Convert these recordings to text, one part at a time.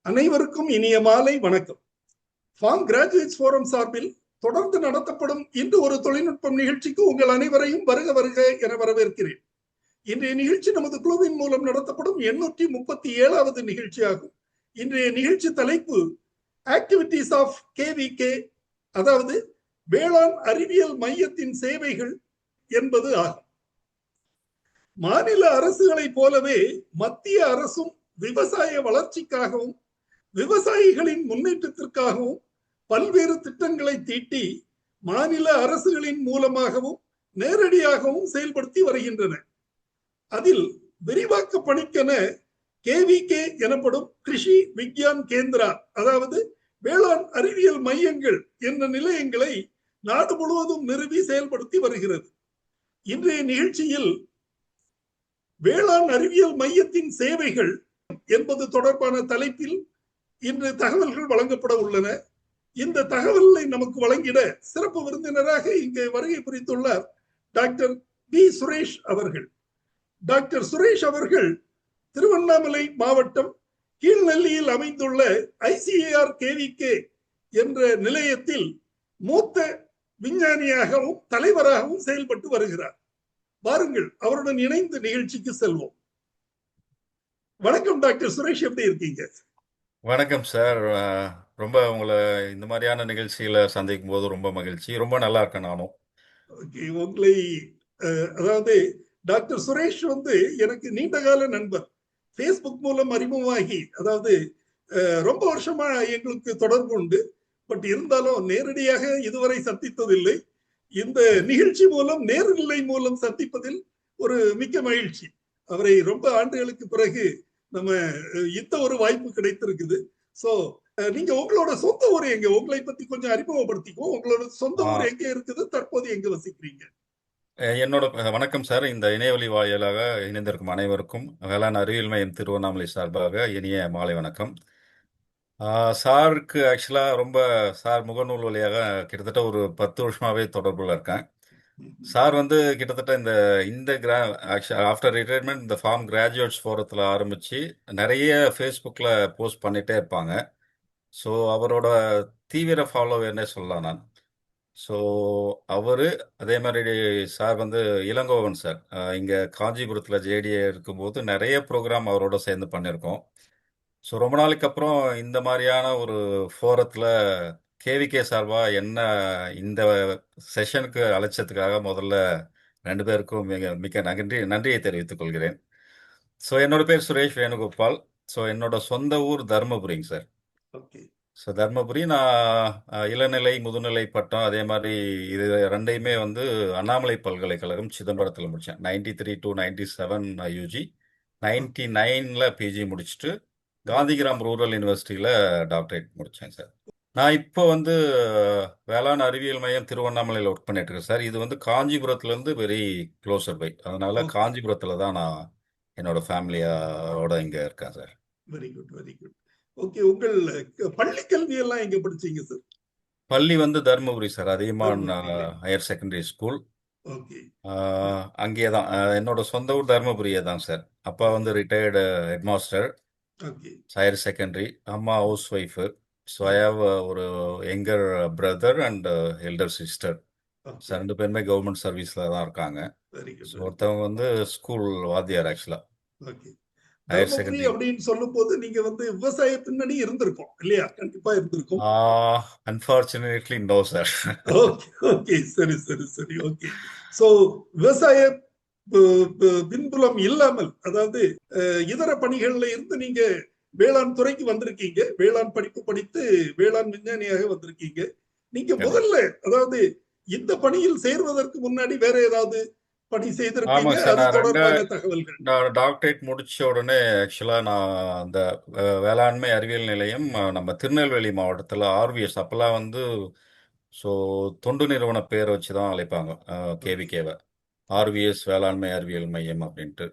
அனைவருக்கும் இனிய மாலை வணக்கம். ஃபார்ம் கிராஜுவேட்ஸ் ஃபோரம் சார்பில் தொடர்ந்து நடத்தப்படும் இன்று ஒரு தொழில்நுட்பம் நிகழ்ச்சிக்கு உங்கள் அனைவரையும் வருக வருக என வரவேற்கிறேன். இன்றைய நிகழ்ச்சி நமது குழுவின் மூலம் நடத்தப்படும் 837வது நிகழ்ச்சியாகும். இன்றைய நிகழ்ச்சி தலைப்பு ஆக்டிவிட்டிஸ் ஆஃப் கேவிகே, அதாவது வேளாண் அறிவியல் மையத்தின் சேவைகள் என்பது ஆகும். மாநில அரசுகளைப் போலவே மத்திய அரசும் விவசாய வளர்ச்சிக்காகவும் விவசாயிகளின் முன்னேற்றத்திற்காகவும் பல்வேறு திட்டங்களை தீட்டி மாநில அரசுகளின் மூலமாகவும் நேரடியாகவும் செயல்படுத்தி வருகின்றன. அதில் விரிவாக்க பணிக்கென கேவிகே எனப்படும் கிருஷி விக்யான் கேந்திரா, அதாவது வேளாண் அறிவியல் மையங்கள் என்ற நிலையங்களை நாடு முழுவதும் நிறுவி செயல்படுத்தி வருகிறது. இன்றைய நிகழ்ச்சியில் வேளாண் அறிவியல் மையத்தின் சேவைகள் என்பது தொடர்பான தலைப்பில் இன்று தகவல்கள் வழங்கப்பட உள்ளன. இந்த தகவல்களை நமக்கு வழங்கிட சிறப்பு விருந்தினராக இங்கு வருகை புரிந்துள்ளார் டாக்டர் பி சுரேஷ் அவர்கள். டாக்டர் சுரேஷ் அவர்கள் திருவண்ணாமலை மாவட்டம் கீழ்நெல்லியில் அமைந்துள்ள ஐசிஏஆர் கேவிகே என்ற நிலையத்தில் மூத்த விஞ்ஞானியாகவும் தலைவராகவும் செயல்பட்டு வருகிறார். வாருங்கள், அவருடன் இணைந்து நிகழ்ச்சிக்கு செல்வோம். வணக்கம் டாக்டர் சுரேஷ், எப்படி இருக்கீங்க? வணக்கம் சார். ரொம்ப உங்களை இந்த மாதிரியான நிகழ்ச்சியில சந்திக்கும் போது ரொம்ப மகிழ்ச்சி. ரொம்ப நல்லா இருக்கேன் நானும். உங்களை அதாவது டாக்டர் சுரேஷ் எனக்கு நீண்டகால நண்பர். ஃபேஸ்புக் மூலம் அறிமுகமாகி, அதாவது ரொம்ப வருஷமா எங்களுக்கு தொடர்பு உண்டு. பட் இருந்தாலும் நேரடியாக இதுவரை சந்தித்ததில்லை. இந்த நிகழ்ச்சி மூலம் நேர்நிலை மூலம் சந்திப்பதில் ஒரு மிக்க மகிழ்ச்சி. அவரை ரொம்ப ஆண்டுகளுக்கு பிறகு நம்ம இந்த ஒரு வாய்ப்பு கிடைத்திருக்குது. சோ நீங்க உங்களோட சொந்த ஊர் எங்க, உங்களை பத்தி கொஞ்சம் அறிமுகப்படுத்திக்கோ. உங்களோட சொந்த ஊர் எங்க இருக்குது, தற்போது எங்க வசிக்கிறீங்க? என்னோட வணக்கம் சார். இந்த இணையவழி வாயிலாக இணைந்திருக்கும் அனைவருக்கும் வேளாண் அறிவியல் மையம் திருவண்ணாமலை சார்பாக இனிய மாலை வணக்கம். சாருக்கு ஆக்சுவலாக ரொம்ப சார் முகநூல் வழியாக கிட்டத்தட்ட ஒரு 10 வருஷமாவே தொடர்புல இருக்கேன். சார் கிட்டத்தட்ட இந்த ஆஃப்டர் ரிட்டையர்மெண்ட் இந்த ஃபார்ம் கிராஜுவேட்ஸ் ஃபோரத்தில் ஆரம்பித்து நிறைய ஃபேஸ்புக்கில் போஸ்ட் பண்ணிகிட்டே இருப்பாங்க. ஸோ அவரோட தீவிர ஃபாலோவர்னே சொல்லலாம் நான். ஸோ அவர் அதே மாதிரி சார் இளங்கோவன் சார் இங்கே காஞ்சிபுரத்தில் ஜேடிஏ இருக்கும்போது நிறைய ப்ரோக்ராம் அவரோட சேர்ந்து பண்ணியிருக்கோம். ஸோ ரொம்ப நாளைக்கு அப்புறம் இந்த மாதிரியான ஒரு ஃபோரத்தில் கேவிகே சார்பாக என்ன இந்த செஷனுக்கு அழைச்சதுக்காக முதல்ல 2 பேருக்கும் மிக நன்றியை தெரிவித்துக் கொள்கிறேன். ஸோ என்னோட பேர் சுரேஷ் வேணுகோபால். ஸோ என்னோட சொந்த ஊர் தர்மபுரிங்க சார். ஸோ தர்மபுரி. நான் இளநிலை முதுநிலை பட்டம் அதே மாதிரி இது ரெண்டையுமே அண்ணாமலை பல்கலைக்கழகம் சிதம்பரத்தில் முடித்தேன். 93 to 97 யூஜி, 99ல் பிஜி முடிச்சுட்டு காந்திகிராம் ரூரல் யூனிவர்சிட்டியில் டாக்டரேட் முடித்தேன் சார். நான் இப்போ வேளாண் அறிவியல் மையம் திருவண்ணாமலையில் ஒர்க் பண்ணிட்டு இருக்கேன் சார். இது காஞ்சிபுரத்துலேருந்து வெரி க்ளோசர் பை, அதனால காஞ்சிபுரத்தில் தான் நான் என்னோட ஃபேமிலியோட இங்கே இருக்கேன் sir. Very good, very good. Okay, உங்கள் பள்ளி கல்வி எல்லாம் எங்க படிச்சீங்க சார்? பள்ளி Dharmapuri sir, Adhigaman higher secondary school. அங்கேயே தான். என்னோட சொந்த ஊர் தர்மபுரியே தான் சார். அப்பா retired head master higher secondary, அம்மா house wife. So I have ஒரு younger brother and elder sister. 2 பேருமே கவர்மெண்ட் சர்வீஸில் தான் இருக்காங்க. ஸோ ஒருத்தவங்க ஸ்கூல் வாத்தியார் ஆக்சுவலாக. ஹையர் செகண்டரி அப்படின்னு சொல்லும் போது நீங்க விவசாய பின்னணி இருந்திருக்கும் இல்லையா? கண்டிப்பா இருந்திருக்கும். Unfortunately no sir. ஓகே, சரி சரி சரி. ஓகே, சோ விவசாய பின்புலம் இல்லாமல், அதாவது இதர பணிகள்ல இருந்து நீங்க வேளாண் துறைக்கு வந்திருக்கீங்க. வேளாண் படிப்பு படித்து வேளாண் விஞ்ஞானியாக வந்திருக்கீங்க. நீங்க முதல்ல, அதாவது இந்த பணியில் சேர்வதற்கு முன்னாடி வேற ஏதாவது பணி செய்திருக்கீங்க? அது தொடர்பான தகவல்கள். நான் டாக்டரேட் முடிச்ச உடனே ஆக்சுவலா நான் அந்த வேளாண்மை அறிவியல் நிலையம் நம்ம திருநெல்வேலி மாவட்டத்தில் ஆர்விஎஸ், அப்பெல்லாம் ஸோ தொண்டு நிறுவன பேர் வச்சு தான் அழைப்பாங்க கேவிகேவை, ஆர்விஎஸ் வேளாண்மை அறிவியல் மையம் அப்படின்ட்டு.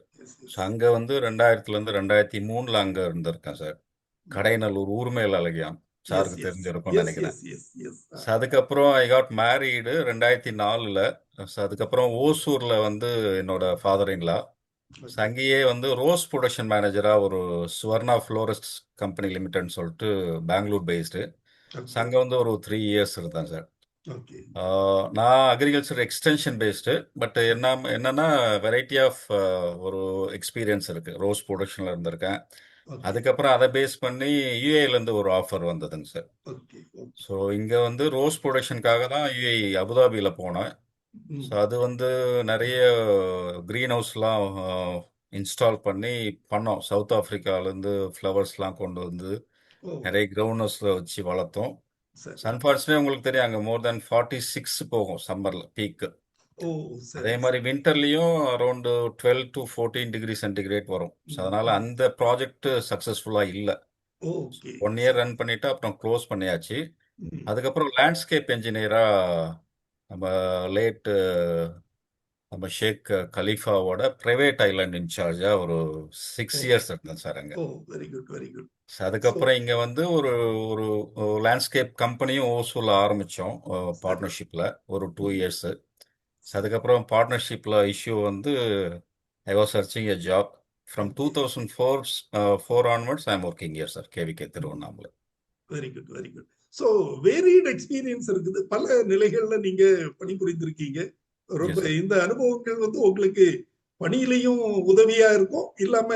ஸோ அங்கே 2000லேருந்து 2003 அங்கே இருந்திருக்கேன் சார். கடைநல்லூர் ஊர்மேல் அழகியான் சாருக்கு தெரிஞ்சிருக்கும்னு நினைக்கிறேன். அதுக்கப்புறம் ஐ காட் மேரீடு 2004ல். அதுக்கப்புறம் ஓசூரில் என்னோட ஃபாதர் இன்லா ஓகே. அங்கேயே வந்து ரோஸ் ப்ரொடக்ஷன் மேனேஜராக ஒரு சுவர்ணா ஃப்ளோரிஸ்ட் கம்பெனி லிமிடெட்னு சொல்லிட்டு பெங்களூர் பேஸ்டு. ஓகே. அங்கே வந்து ஒரு 3 இயர்ஸ் இருந்தேன் சார். ஓகே. நான் அக்ரிகல்ச்சர் எக்ஸ்டென்ஷன் பேஸ்டு. பட் என்னன்னா வெரைட்டி ஆஃப் ஒரு எக்ஸ்பீரியன்ஸ் இருக்குது. ரோஸ் ப்ரொடக்ஷனில் இருந்திருக்கேன். ஓகே. அதுக்கப்புறம் அதை பேஸ் பண்ணி யூஏலேருந்து ஒரு ஆஃபர் வந்ததுங்க சார். ஓகே. ஓகே. ஸோ இங்கே வந்து ரோஸ் ப்ரொடக்ஷனுக்காக தான் யூஏஇ அபுதாபியில் போனேன். ஸோ ம். அது வந்து நிறைய க்ரீன் ஹவுஸ்லாம் இன்ஸ்டால் பண்ணி பண்ணோம். சவுத் ஆஃப்ரிக்காலேருந்து ஃப்ளவர்ஸ்லாம் கொண்டு வந்து ஓ, நிறைய கிரவுண்ட் ஹவுஸில் வச்சு வளர்த்தோம். சரி. அன்ஃபார்ச்சுனேட் உங்களுக்கு தெரியும் அங்கே மோர் தேன் 46 போகும் சம்மரில் பீக்கு. ஓ, அதே சரி, மாதிரி சரி. வின்டர்லேயும் அரௌண்டு 12 to 14 டிகிரி சென்டிகிரேட் வரும். ஸோ அதனால் ம். அந்த ப்ராஜெக்ட் சக்ஸஸ்ஃபுல்லாக இல்லை. ஓகே. 1 இயர் சரி. ரன் பண்ணிவிட்டு அப்புறம் க்ளோஸ் பண்ணியாச்சு. ம். அதுக்கப்புறம் லேண்ட்ஸ்கேப் என்ஜினியராக நம்ம லேட் நம்ம ஷேக் கலீஃபாவோட பிரைவேட் ஐலாண்ட் இன்சார்ஜாக ஒரு ஓ, 6 இயர்ஸ் இருந்தேன் சார் அங்கே. Oh, very good, very good. So, அதுக்கப்புறம் இங்கே வந்து ஒரு ஒரு லேண்ட்ஸ்கேப் கம்பெனியும் ஓசூல ஆரம்பித்தோம் சரி. பார்ட்னர்ஷிப்பில் ஒரு டூ ம். இயர்ஸு சரி. அதுக்கப்புறம் பார்ட்னர்ஷிப்பில் இஷ்யூ வந்து I was searching a job from two okay. Thousand four four onwards I am working here sir KVK Tiruvannamalai. Very good, very good. So varied experience இருக்குது. பல நிலைகள்ல நீங்க பணிபுரிந்திருக்கீங்க. ரொம்ப எஸ் சார். இந்த அனுபவங்கள் வந்து உங்களுக்கு பணியிலையும் உதவியா இருக்கும். இல்லாம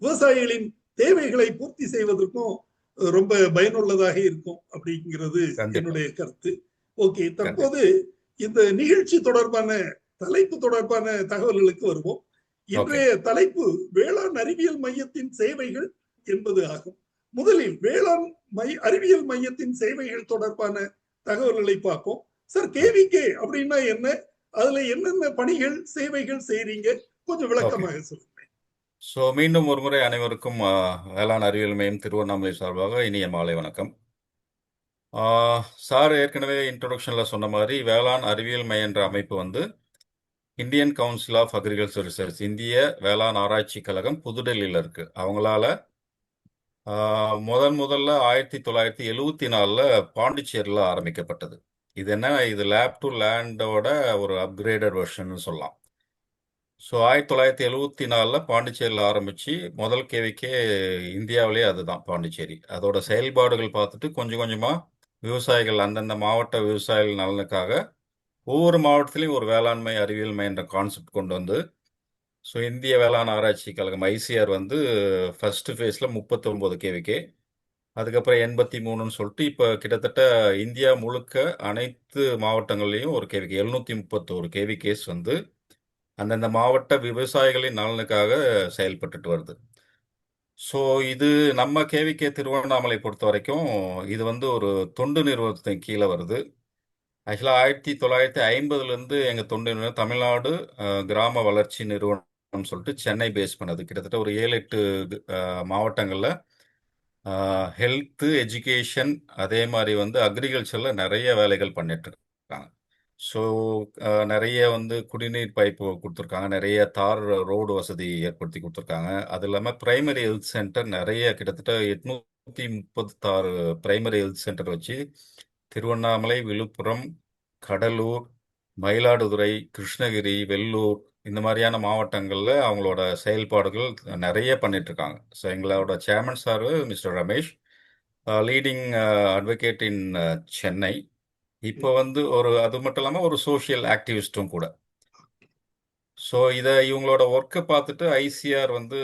விவசாயிகளின் தேவைகளை பூர்த்தி செய்வதற்கும் ரொம்ப பயனுள்ளதாக இருக்கும் அப்படிங்கிறது கண்டிப்பாக. என்னுடைய கருத்து. ஓகே. கண்டிப்பாக. தற்போது இந்த நிகழ்ச்சி தொடர்பான தலைப்பு தொடர்பான தகவல்களுக்கு வருவோம். ஓகே. இன்றைய தலைப்பு வேளாண் அறிவியல் மையத்தின் சேவைகள் என்பது ஆகும். முதலில் வேளாண் அறிவியல் மையத்தின் சேவைகள் தொடர்பான தகவல்களை பார்ப்போம். சார், கேவிகே அப்படின்னா என்ன? அதுல என்னென்ன பணிகள் சேவைகள் செய்றீங்க? கொஞ்சம் ஓகே. விளக்கமாக சொல்லுங்க. ஸோ மீண்டும் ஒரு முறை அனைவருக்கும் வேளாண் அறிவியல் மையம் திருவண்ணாமலை சார்பாக இனிய மாலை வணக்கம். சார் ஏற்கனவே இன்ட்ரோடக்ஷனில் சொன்ன மாதிரி வேளாண் அறிவியல் மையம் என்ற அமைப்பு வந்து Indian council of agriculture research, இந்திய வேளாண் ஆராய்ச்சி கழகம் புதுடெல்லியில் இருக்கு. அவங்களால முதல்ல 1974 பாண்டிச்சேரியில் ஆரம்பிக்கப்பட்டது. இது என்ன, இது லேப் டு லேண்டோட ஒரு அப்கிரேடட் வெர்ஷன் சொல்லலாம். ஸோ 1974 பாண்டிச்சேரியில் ஆரம்பித்து முதல் கேவிக்கே இந்தியாவிலே அதுதான் பாண்டிச்சேரி. அதோட செயல்பாடுகள் பார்த்துட்டு கொஞ்சம் கொஞ்சமாக விவசாயிகள் அந்தந்த மாவட்ட விவசாயிகள் நலனுக்காக ஒவ்வொரு மாவட்டத்திலையும் ஒரு வேளாண்மை அறிவியல் மையம் என்ற கான்செப்ட் கொண்டு வந்து, ஸோ இந்திய வேளாண் ஆராய்ச்சி கழகம் ஐசிஆர் வந்து ஃபர்ஸ்ட் ஃபேஸில் 39 கேவிகே, அதுக்கப்புறம் 83ன்னு சொல்லிட்டு இப்போ கிட்டத்தட்ட இந்தியா முழுக்க அனைத்து மாவட்டங்கள்லையும் ஒரு கேவிகே 731 கேவிகேஸ் வந்து அந்தந்த மாவட்ட விவசாயிகளின் நலனுக்காக செயல்பட்டுட்டு வருது. ஸோ இது நம்ம கேவிகே திருவண்ணாமலை பொறுத்த வரைக்கும் இது வந்து ஒரு தொண்டு நிறுவனத்தின் கீழே வருது. ஆக்சுவலாக 1950லேருந்து எங்கள் தொண்டு நிறுவனம் தமிழ்நாடு கிராம வளர்ச்சி நிறுவனம் சொல்லிட்டு சென்னை பேஸ் பண்ணது. கிட்டத்தட்ட ஒரு 7-8 மாவட்டங்களில் ஹெல்த்து, எஜுகேஷன், அதே மாதிரி வந்து அக்ரிகல்ச்சரில் நிறைய வேலைகள் பண்ணிட்டு இருக்காங்க. ஸோ நிறைய வந்து குடிநீர் பைப்பு கொடுத்துருக்காங்க, நிறைய தார் ரோடு வசதி ஏற்படுத்தி கொடுத்துருக்காங்க. அது இல்லாமல் பிரைமரி ஹெல்த் சென்டர் நிறைய கிட்டத்தட்ட 836 பிரைமரி ஹெல்த் சென்டர் வச்சு திருவண்ணாமலை, விழுப்புரம், கடலூர், மயிலாடுதுறை, கிருஷ்ணகிரி, வெள்ளூர் இந்த மாதிரியான மாவட்டங்களில் அவங்களோட செயல்பாடுகள் நிறைய பண்ணிட்டு இருக்காங்க. ஸோ எங்களோட chairman sir Mister Ramesh, leading advocate in Chennai. இப்போ ம். வந்து ஒரு அது மட்டும் இல்லாமல் ஒரு சோஷியல் ஆக்டிவிஸ்ட்டும் கூட. ஸோ இதை இவங்களோட ஒர்க்கை பார்த்துட்டு ஐசிஆர் வந்து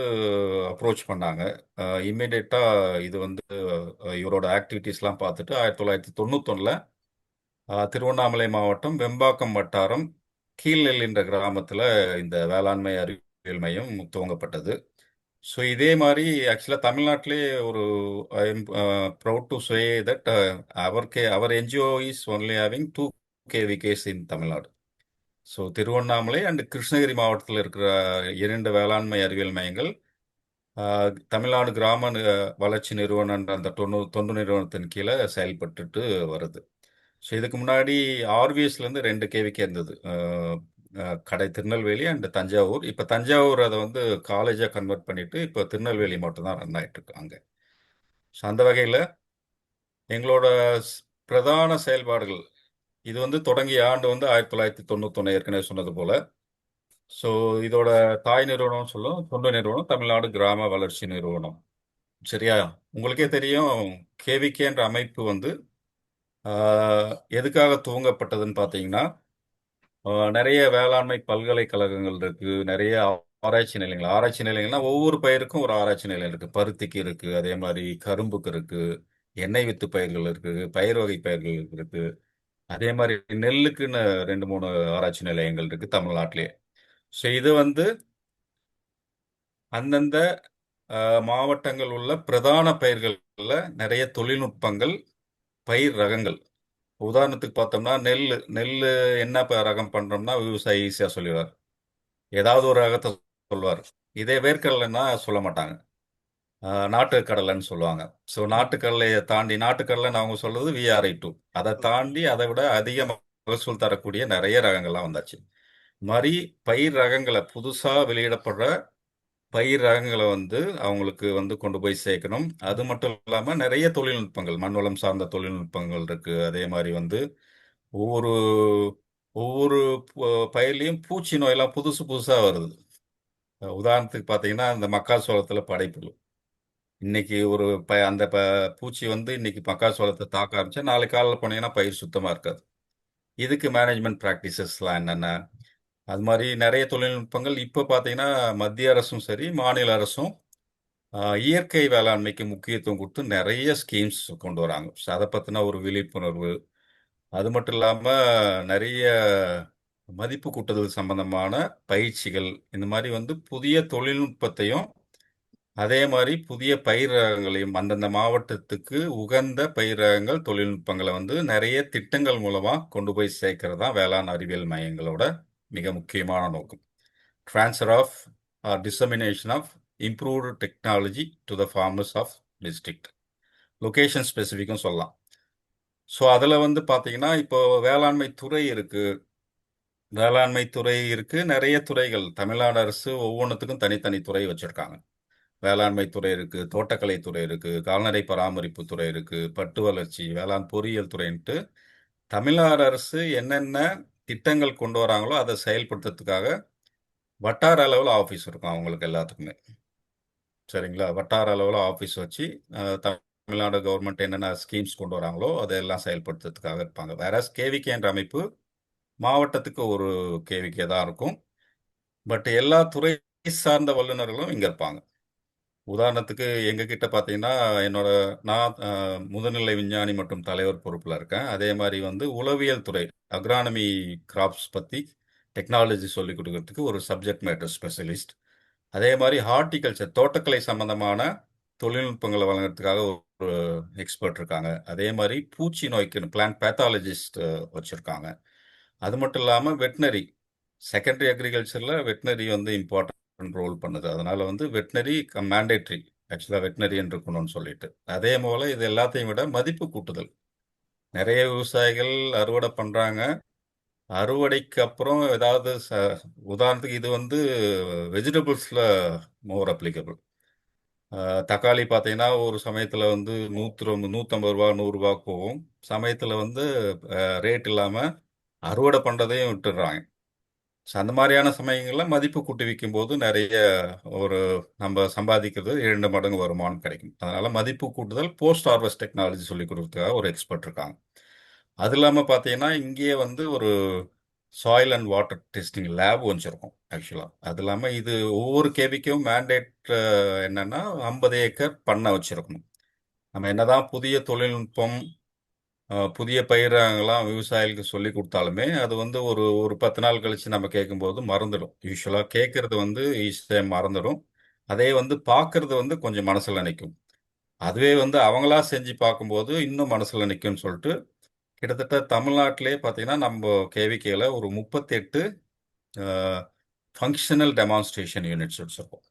அப்ரோச் பண்ணாங்க. இம்மிடியட்டாக இது வந்து இவரோட ஆக்டிவிட்டீஸ்லாம் பார்த்துட்டு 1991 திருவண்ணாமலை மாவட்டம் வெம்பாக்கம் வட்டாரம் கீழ்நெல் என்ற கிராமத்தில் இந்த வேளாண்மை அறிவியல் மையம் துவங்கப்பட்டது. ஸோ இதே மாதிரி ஆக்சுவலாக தமிழ்நாட்டிலே ஒரு I am proud to say that our NGO is only having 2 KVKs in Tamil Nadu. So Tiruvannamalai and Krishnagiri மாவட்டத்தில் இருக்கிற 2 வேளாண்மை அறிவியல் மையங்கள் தமிழ்நாடு கிராம வளர்ச்சி நிறுவனம் என்ற அந்த தொண்டு நிறுவனத்தின் கீழே செயல்பட்டுட்டு வருது. ஸோ இதுக்கு முன்னாடி ஆர்விஎஸ்லேருந்து 2 கேவிக்கே இருந்தது. கடை திருநெல்வேலி அண்ட் தஞ்சாவூர். இப்போ தஞ்சாவூர் அதை வந்து காலேஜாக கன்வெர்ட் பண்ணிட்டு இப்போ திருநெல்வேலி மட்டும் தான் ரன் ஆகிட்டு இருக்கு அங்கே. ஸோ அந்த வகையில் எங்களோட பிரதான செயல்பாடுகள் இது வந்து தொடங்கிய ஆண்டு வந்து 1991 ஏற்கனவே சொன்னது போல. ஸோ இதோட தாய் நிறுவனம் சொல்லும் தொண்டு நிறுவனம் தமிழ்நாடு கிராம வளர்ச்சி நிறுவனம். சரியா? உங்களுக்கே தெரியும், கேவிகேன்ற அமைப்பு வந்து எதுக்காக துவங்கப்பட்டதுன்னு பார்த்தீங்கன்னா, நிறைய வேளாண்மை பல்கலைக்கழகங்கள் இருக்கு, நிறைய ஆராய்ச்சி நிலையங்கள். ஆராய்ச்சி நிலையங்கள்னா ஒவ்வொரு பயிருக்கும் ஒரு ஆராய்ச்சி நிலையம் இருக்கு. பருத்திக்கு இருக்கு, அதே மாதிரி கரும்புக்கு இருக்கு, எண்ணெய் வித்து பயிர்கள் இருக்கு, பயிர் வகை பயிர்கள் இருக்கு, அதே மாதிரி நெல்லுக்குன்னு 2 3 ஆராய்ச்சி நிலையங்கள் இருக்கு தமிழ்நாட்டிலே. ஸோ இது வந்து அந்தந்த மாவட்டங்கள் உள்ள பிரதான பயிர்கள்ல நிறைய தொழில்நுட்பங்கள், பயிர் ரகங்கள். உதாரணத்துக்கு பார்த்தோம்னா நெல் நெல் என்ன ரகம் பண்றோம்னா விவசாயி ஈஸியா சொல்லிடுவார். ஏதாவது ஒரு ரகத்தை சொல்வார். இதே வேர்க்கடலைன்னா சொல்ல மாட்டாங்க. நாட்டு கடலைன்னு சொல்லுவாங்க. ஸோ நாட்டுக்கடலையை தாண்டி நாட்டுக்கடலைன்னு அவங்க சொல்றது VRI2. அதை தாண்டி அதை விட அதிக மகசூல் தரக்கூடிய நிறைய ரகங்கள்லாம் வந்தாச்சு. இது மாதிரி பயிர் ரகங்களை புதுசா வெளியிடப்படுற பயிர் ரகங்களை வந்து அவங்களுக்கு வந்து கொண்டு போய் சேர்க்கணும். அது மட்டும் இல்லாம நிறைய தொழில்நுட்பங்கள், மண் வளம் சார்ந்த தொழில்நுட்பங்கள் இருக்கு. அதே மாதிரி வந்து ஒவ்வொரு ஒவ்வொரு பயிர்லயும் பூச்சி நோயெல்லாம் புதுசு புதுசா வருது. உதாரணத்துக்கு பார்த்தீங்கன்னா இந்த மக்காச்சோளத்துல படைப்புழு. இன்னைக்கு ஒரு அந்த பூச்சி வந்து இன்னைக்கு மக்காச்சோளத்தை தாக்க ஆரம்பிச்சா நாளைக்கு காலையில் போனீங்கன்னா பயிர் சுத்தமா இருக்காது. இதுக்கு மேனேஜ்மெண்ட் ப்ராக்டிசஸ்லாம் என்னென்ன, அது மாதிரி நிறைய தொழில்நுட்பங்கள் இப்போ பார்த்தீங்கன்னா மத்திய அரசும் சரி மாநில அரசும் இயற்கை வேளாண்மைக்கு முக்கியத்துவம் கொடுத்து நிறைய ஸ்கீம்ஸ் கொண்டு வராங்க. ஸோ அதை பற்றின ஒரு விழிப்புணர்வு, அது மட்டும் இல்லாமல் நிறைய மதிப்பு கூட்டுதல் சம்பந்தமான பயிற்சிகள், இந்த மாதிரி வந்து புதிய தொழில்நுட்பத்தையும் அதே மாதிரி புதிய பயிர் ரகங்களையும் அந்தந்த மாவட்டத்துக்கு உகந்த பயிர் ரகங்கள் தொழில்நுட்பங்களை வந்து நிறைய திட்டங்கள் மூலமா கொண்டு போய் சேர்க்கிறது தான் வேளாண் அறிவியல் மையங்களோட மிக முக்கியமான நோக்கம். Transfer of dissemination of improved technology to the farmers of district. Location ஸ்பெசிஃபிக்கும் சொல்லலாம். ஸோ அதில் வந்து பார்த்தீங்கன்னா இப்போ வேளாண்மை துறை இருக்கு, வேளாண்மை துறை இருக்கு, நிறைய துறைகள் தமிழ்நாடு அரசு ஒவ்வொன்றுத்துக்கும் தனித்தனி துறை வச்சிருக்காங்க. வேளாண்மை துறை இருக்கு, தோட்டக்கலை துறை இருக்கு, கால்நடை பராமரிப்பு துறை இருக்கு, பட்டு வளர்ச்சி, வேளாண் பொறியியல் துறைன்ட்டு தமிழ்நாடு அரசு என்னென்ன திட்டங்கள் கொண்டு வராங்களோ அதை செயல்படுத்துறதுக்காக வட்டார அளவில் ஆஃபீஸ் இருக்கும் அவங்களுக்கு எல்லாத்துக்குமே. சரிங்களா? வட்டார அளவில் ஆஃபீஸ் வச்சு தமிழ்நாடு கவர்மெண்ட் என்னென்ன ஸ்கீம்ஸ் கொண்டு வராங்களோ அதையெல்லாம் செயல்படுத்துறதுக்காக இருப்பாங்க. வேற கேவிகே என்ற அமைப்பு மாவட்டத்துக்கு ஒரு கேவிகே தான் இருக்கும். பட் எல்லா துறை சார்ந்த வல்லுநர்களும் இங்கே இருப்பாங்க. உதாரணத்துக்கு எங்ககிட்ட பார்த்தீங்கன்னா என்னோட நான் முதுநிலை விஞ்ஞானி மற்றும் தலைவர் பொறுப்பில் இருக்கேன். அதே மாதிரி வந்து உளவியல் துறை அக்ரானமி கிராப்ஸ் பற்றி டெக்னாலஜி சொல்லிக் கொடுக்கறதுக்கு ஒரு சப்ஜெக்ட் மேட்டர் ஸ்பெஷலிஸ்ட். அதே மாதிரி ஹார்டிகல்ச்சர் தோட்டக்கலை சம்பந்தமான தொழில்நுட்பங்களை வழங்குறதுக்காக ஒரு எக்ஸ்பர்ட் இருக்காங்க. அதே மாதிரி பூச்சி நோய்க்கு பிளான்ட் பேத்தாலஜிஸ்ட் வச்சுருக்காங்க. அது மட்டும் இல்லாமல் வெட்டினரி செகண்டரி அக்ரிகல்ச்சரில் வெட்டினரி வந்து இம்பார்ட்டன்ட் ரோல் பண்ணுது. அதனால வந்து வெட்டினரி மேண்டேட்ரி ஆக்சுவலாக வெட்டினரியன் இருக்கணும்னு சொல்லிட்டு. அதே போல் இது எல்லாத்தையும் விட மதிப்பு கூட்டுதல். நிறைய விவசாயிகள் அறுவடை பண்ணுறாங்க. அறுவடைக்கு அப்புறம் ஏதாவது உதாரணத்துக்கு இது வந்து வெஜிடபிள்ஸில் மோர் அப்ளிகபிள். தக்காளி பார்த்தீங்கன்னா ஒரு சமயத்தில் வந்து 150 ரூபா 100 ரூபா போகும். சமயத்தில் வந்து ரேட் இல்லாமல் அறுவடை பண்ணுறதையும் விட்டுடுறாங்க. ஸோ அந்த மாதிரியான சமயங்களில் மதிப்பு கூட்டி விற்கும்போது நிறைய ஒரு நம்ம சம்பாதிக்கிறது 2 மடங்கு வருமானம் கிடைக்கும். அதனால மதிப்பு கூட்டுதல் போஸ்ட் ஹார்வெஸ்ட் டெக்னாலஜி சொல்லி கொடுக்கறதுக்காக ஒரு எக்ஸ்பர்ட் இருக்காங்க. அது இல்லாமல் பார்த்தீங்கன்னா இங்கேயே வந்து ஒரு soil and water testing lab வச்சுருக்கோம் ஆக்சுவலாக. அது இல்லாமல் இது ஒவ்வொரு கேவிக்கும் மேண்டேட் என்னன்னா 50 ஏக்கர் பண்ணை வச்சுருக்கணும். நம்ம என்னதான் புதிய தொழில்நுட்பம் புதிய பயிரங்கள்லாம் விவசாயிகளுக்கு சொல்லி கொடுத்தாலுமே அது வந்து ஒரு ஒரு 10 நாள் கழிச்சு நம்ம கேட்கும்போது மறந்துடும். யூஸ்வலாக கேட்கறது வந்து ஈஸியாக மறந்துடும். அதே வந்து பார்க்கறது வந்து கொஞ்சம் மனசுல நிற்கும். அதுவே வந்து அவங்களா செஞ்சு பார்க்கும்போது இன்னும் மனசுல நிற்கும்னு சொல்லிட்டு கிட்டத்தட்ட தமிழ்நாட்டிலே பார்த்தீங்கன்னா நம்ம கேவிகேல ஒரு 38 ஃபங்க்ஷனல் டெமான்ஸ்ட்ரேஷன் யூனிட்ஸ் வச்சுருக்கோம்.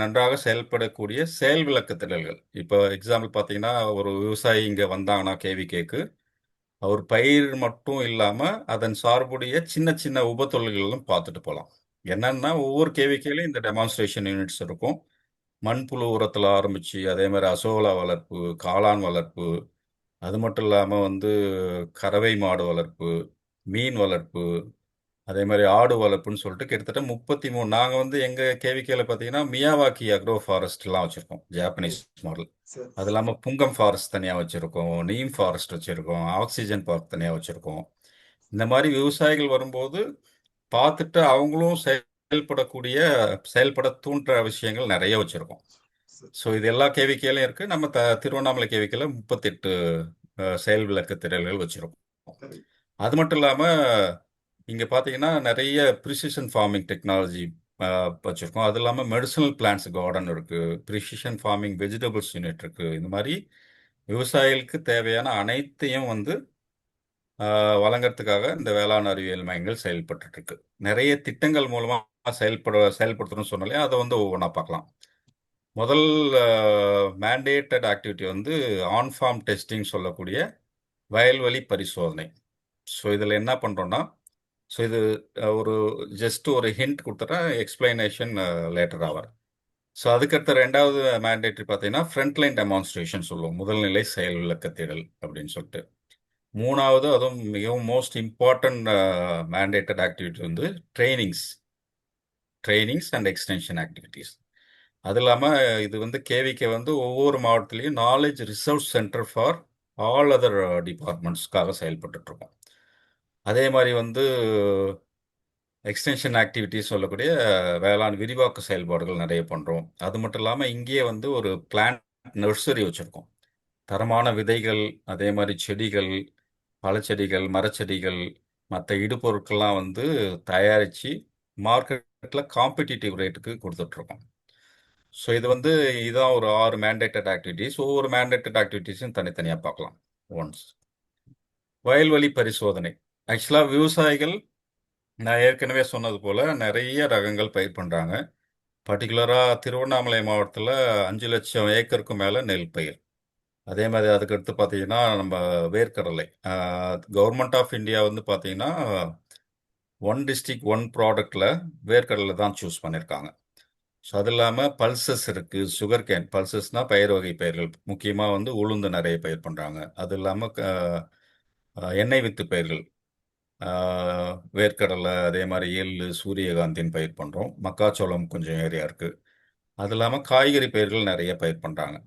நன்றாக செயல்படக்கூடிய செயல் விளக்க திடல்கள். இப்போ எக்ஸாம்பிள் பார்த்தீங்கன்னா ஒரு விவசாயி இங்கே வந்தாங்கன்னா கேவிகேக்கு அவர் பயிர் மட்டும் இல்லாமல் அதன் சார்புடைய சின்ன சின்ன உபத்தொழில்களும் பார்த்துட்டு போகலாம். என்னன்னா ஒவ்வொரு கேவிகேலையும் இந்த டெமான்ஸ்ட்ரேஷன் யூனிட்ஸ் இருக்கும். மண்புழு உரத்தில் ஆரம்பித்து அதே மாதிரி அசோலா வளர்ப்பு, காளான் வளர்ப்பு, அது மட்டும் இல்லாமல் வந்து கறவை மாடு வளர்ப்பு, மீன் வளர்ப்பு, அதே மாதிரி ஆடு வளர்ப்புன்னு சொல்லிட்டு கிட்டத்தட்ட 33 நாங்க வந்து எங்க கேவிகேல பார்த்தீங்கன்னா மியாவாக்கி அக்ரோ ஃபாரஸ்ட்லாம் வச்சிருக்கோம், ஜாப்பனீஸ் மாடல். சரி. அது இல்லாமல் புங்கம் ஃபாரஸ்ட் தனியாக வச்சிருக்கோம், நீம் ஃபாரஸ்ட் வச்சிருக்கோம், ஆக்சிஜன் பார்க் தனியாக வச்சிருக்கோம். இந்த மாதிரி விவசாயிகள் வரும்போது பார்த்துட்டு அவங்களும் செயல்படக்கூடிய, செயல்பட தூண்டுற விஷயங்கள் நிறைய வச்சிருக்கோம். சரி. ஸோ இது எல்லா கேவிகேலையும் இருக்கு. நம்ம திருவண்ணாமலை கேவிகேல 38 செயல் விளக்கு திடல்கள் வச்சிருக்கோம். சரி. அது மட்டும் இல்லாம இங்க பாத்தீங்கன்னா நிறைய ப்ரிசிஷன் ஃபார்மிங் டெக்னாலஜி வச்சிருக்கோம். அது இல்லாம மெடிசனல் பிளான்ட்ஸ் கார்டன் இருக்கு, ப்ரிசிஷன் ஃபார்மிங் வெஜிடபிள்ஸ் யூனிட் இருக்கு. இந்த மாதிரி விவசாயிகளுக்கு தேவையான அனைத்தையும் வந்து வழங்குறதுக்காக இந்த வேளாண் அறிவியல் மையங்கள் செயல்பட்டு இருக்கு. நிறைய திட்டங்கள் மூலமா செயல்படுத்தணும்னு சொன்னாலே அதை வந்து ஒவ்வொன்றா பார்க்கலாம். முதல் மேண்டேட்டட் ஆக்டிவிட்டி வந்து ஆன் ஃபார்ம் டெஸ்டிங் சொல்லக்கூடிய வயல்வெளி பரிசோதனை. ஸோ இதில் என்ன பண்ணுறோன்னா, ஸோ இது ஒரு ஜஸ்ட் ஒரு ஹிண்ட் கொடுத்துட்டா எக்ஸ்பிளனேஷன் லேட்டர் ஆவார். ஸோ அதுக்கடுத்த ரெண்டாவது மேண்டேட்டரி பார்த்தீங்கன்னா ஃப்ரண்ட்லைன் டெமான்ஸ்ட்ரேஷன் சொல்லுவோம், முதல்நிலை செயல் விளக்கத்திடல் அப்படின்னு சொல்லிட்டு. மூணாவது, அதுவும் மிகவும் மோஸ்ட் இம்பார்ட்டன்ட் மேண்டேட்டட் ஆக்டிவிட்டி வந்து ட்ரைனிங்ஸ் அண்ட் எக்ஸ்டென்ஷன் ஆக்டிவிட்டீஸ். அது இல்லாமல் இது வந்து கேவிகே வந்து ஒவ்வொரு மாவட்டத்திலையும் knowledge research centre for all other டிபார்ட்மெண்ட்ஸ்க்காக செயல்பட்டு இருக்கோம். அதே மாதிரி வந்து எக்ஸ்டென்ஷன் ஆக்டிவிட்டிஸ் சொல்லக்கூடிய வேளாண் விரிவாக்க செயல்பாடுகள் நிறைய பண்ணுறோம். அது மட்டும் இல்லாமல் இங்கேயே வந்து ஒரு பிளான்ட் நர்சரி வச்சுருக்கோம். தரமான விதைகள், அதே மாதிரி செடிகள், பழச்செடிகள், மரச்செடிகள், மற்ற இடுபொருட்கள்லாம் வந்து தயாரித்து மார்க்கெட்டில் காம்படிட்டிவ் ரேட்டுக்கு கொடுத்துட்ருக்கோம். ஸோ இது வந்து இதான் ஒரு 6 மேண்டேட்டட் ஆக்டிவிட்டீஸ். ஒவ்வொரு மேண்டேட்டட் ஆக்டிவிட்டீஸும் தனித்தனியாக பார்க்கலாம். ஒன்ஸ் வயல்வெளி பரிசோதனை. ஆக்சுவலாக விவசாயிகள் நான் ஏற்கனவே சொன்னது போல் நிறைய ரகங்கள் பயிர் பண்ணுறாங்க. பர்டிகுலராக திருவண்ணாமலை மாவட்டத்தில் 5 லட்சம் ஏக்கருக்கும் மேலே நெல் பயிர். அதே மாதிரி அதுக்கடுத்து பார்த்தீங்கன்னா நம்ம வேர்க்கடலை. கவர்மெண்ட் ஆஃப் இந்தியா வந்து பார்த்தீங்கன்னா ஒன் டிஸ்ட்ரிக்ட் ஒன் ப்ராடக்டில் வேர்க்கடலை தான் சூஸ் பண்ணியிருக்காங்க. ஸோ அது இல்லாமல் பல்சஸ் இருக்குது, சுகர் கேன். பல்சஸ்னால் பயிர் வகை பயிர்கள், முக்கியமாக வந்து உளுந்து நிறைய பயிர் பண்ணுறாங்க. அது இல்லாமல் எண்ணெய் வித்து பயிர்கள், வேர்க்கடலை, அதே மாதிரி எள்ளு, சூரியகாந்தின்னு பயிர் பண்ணுறோம். மக்காச்சோளம் கொஞ்சம் ஏரியா இருக்குது. அது இல்லாமல் காய்கறி பயிர்கள் நிறைய பயிர் பண்ணுறாங்க.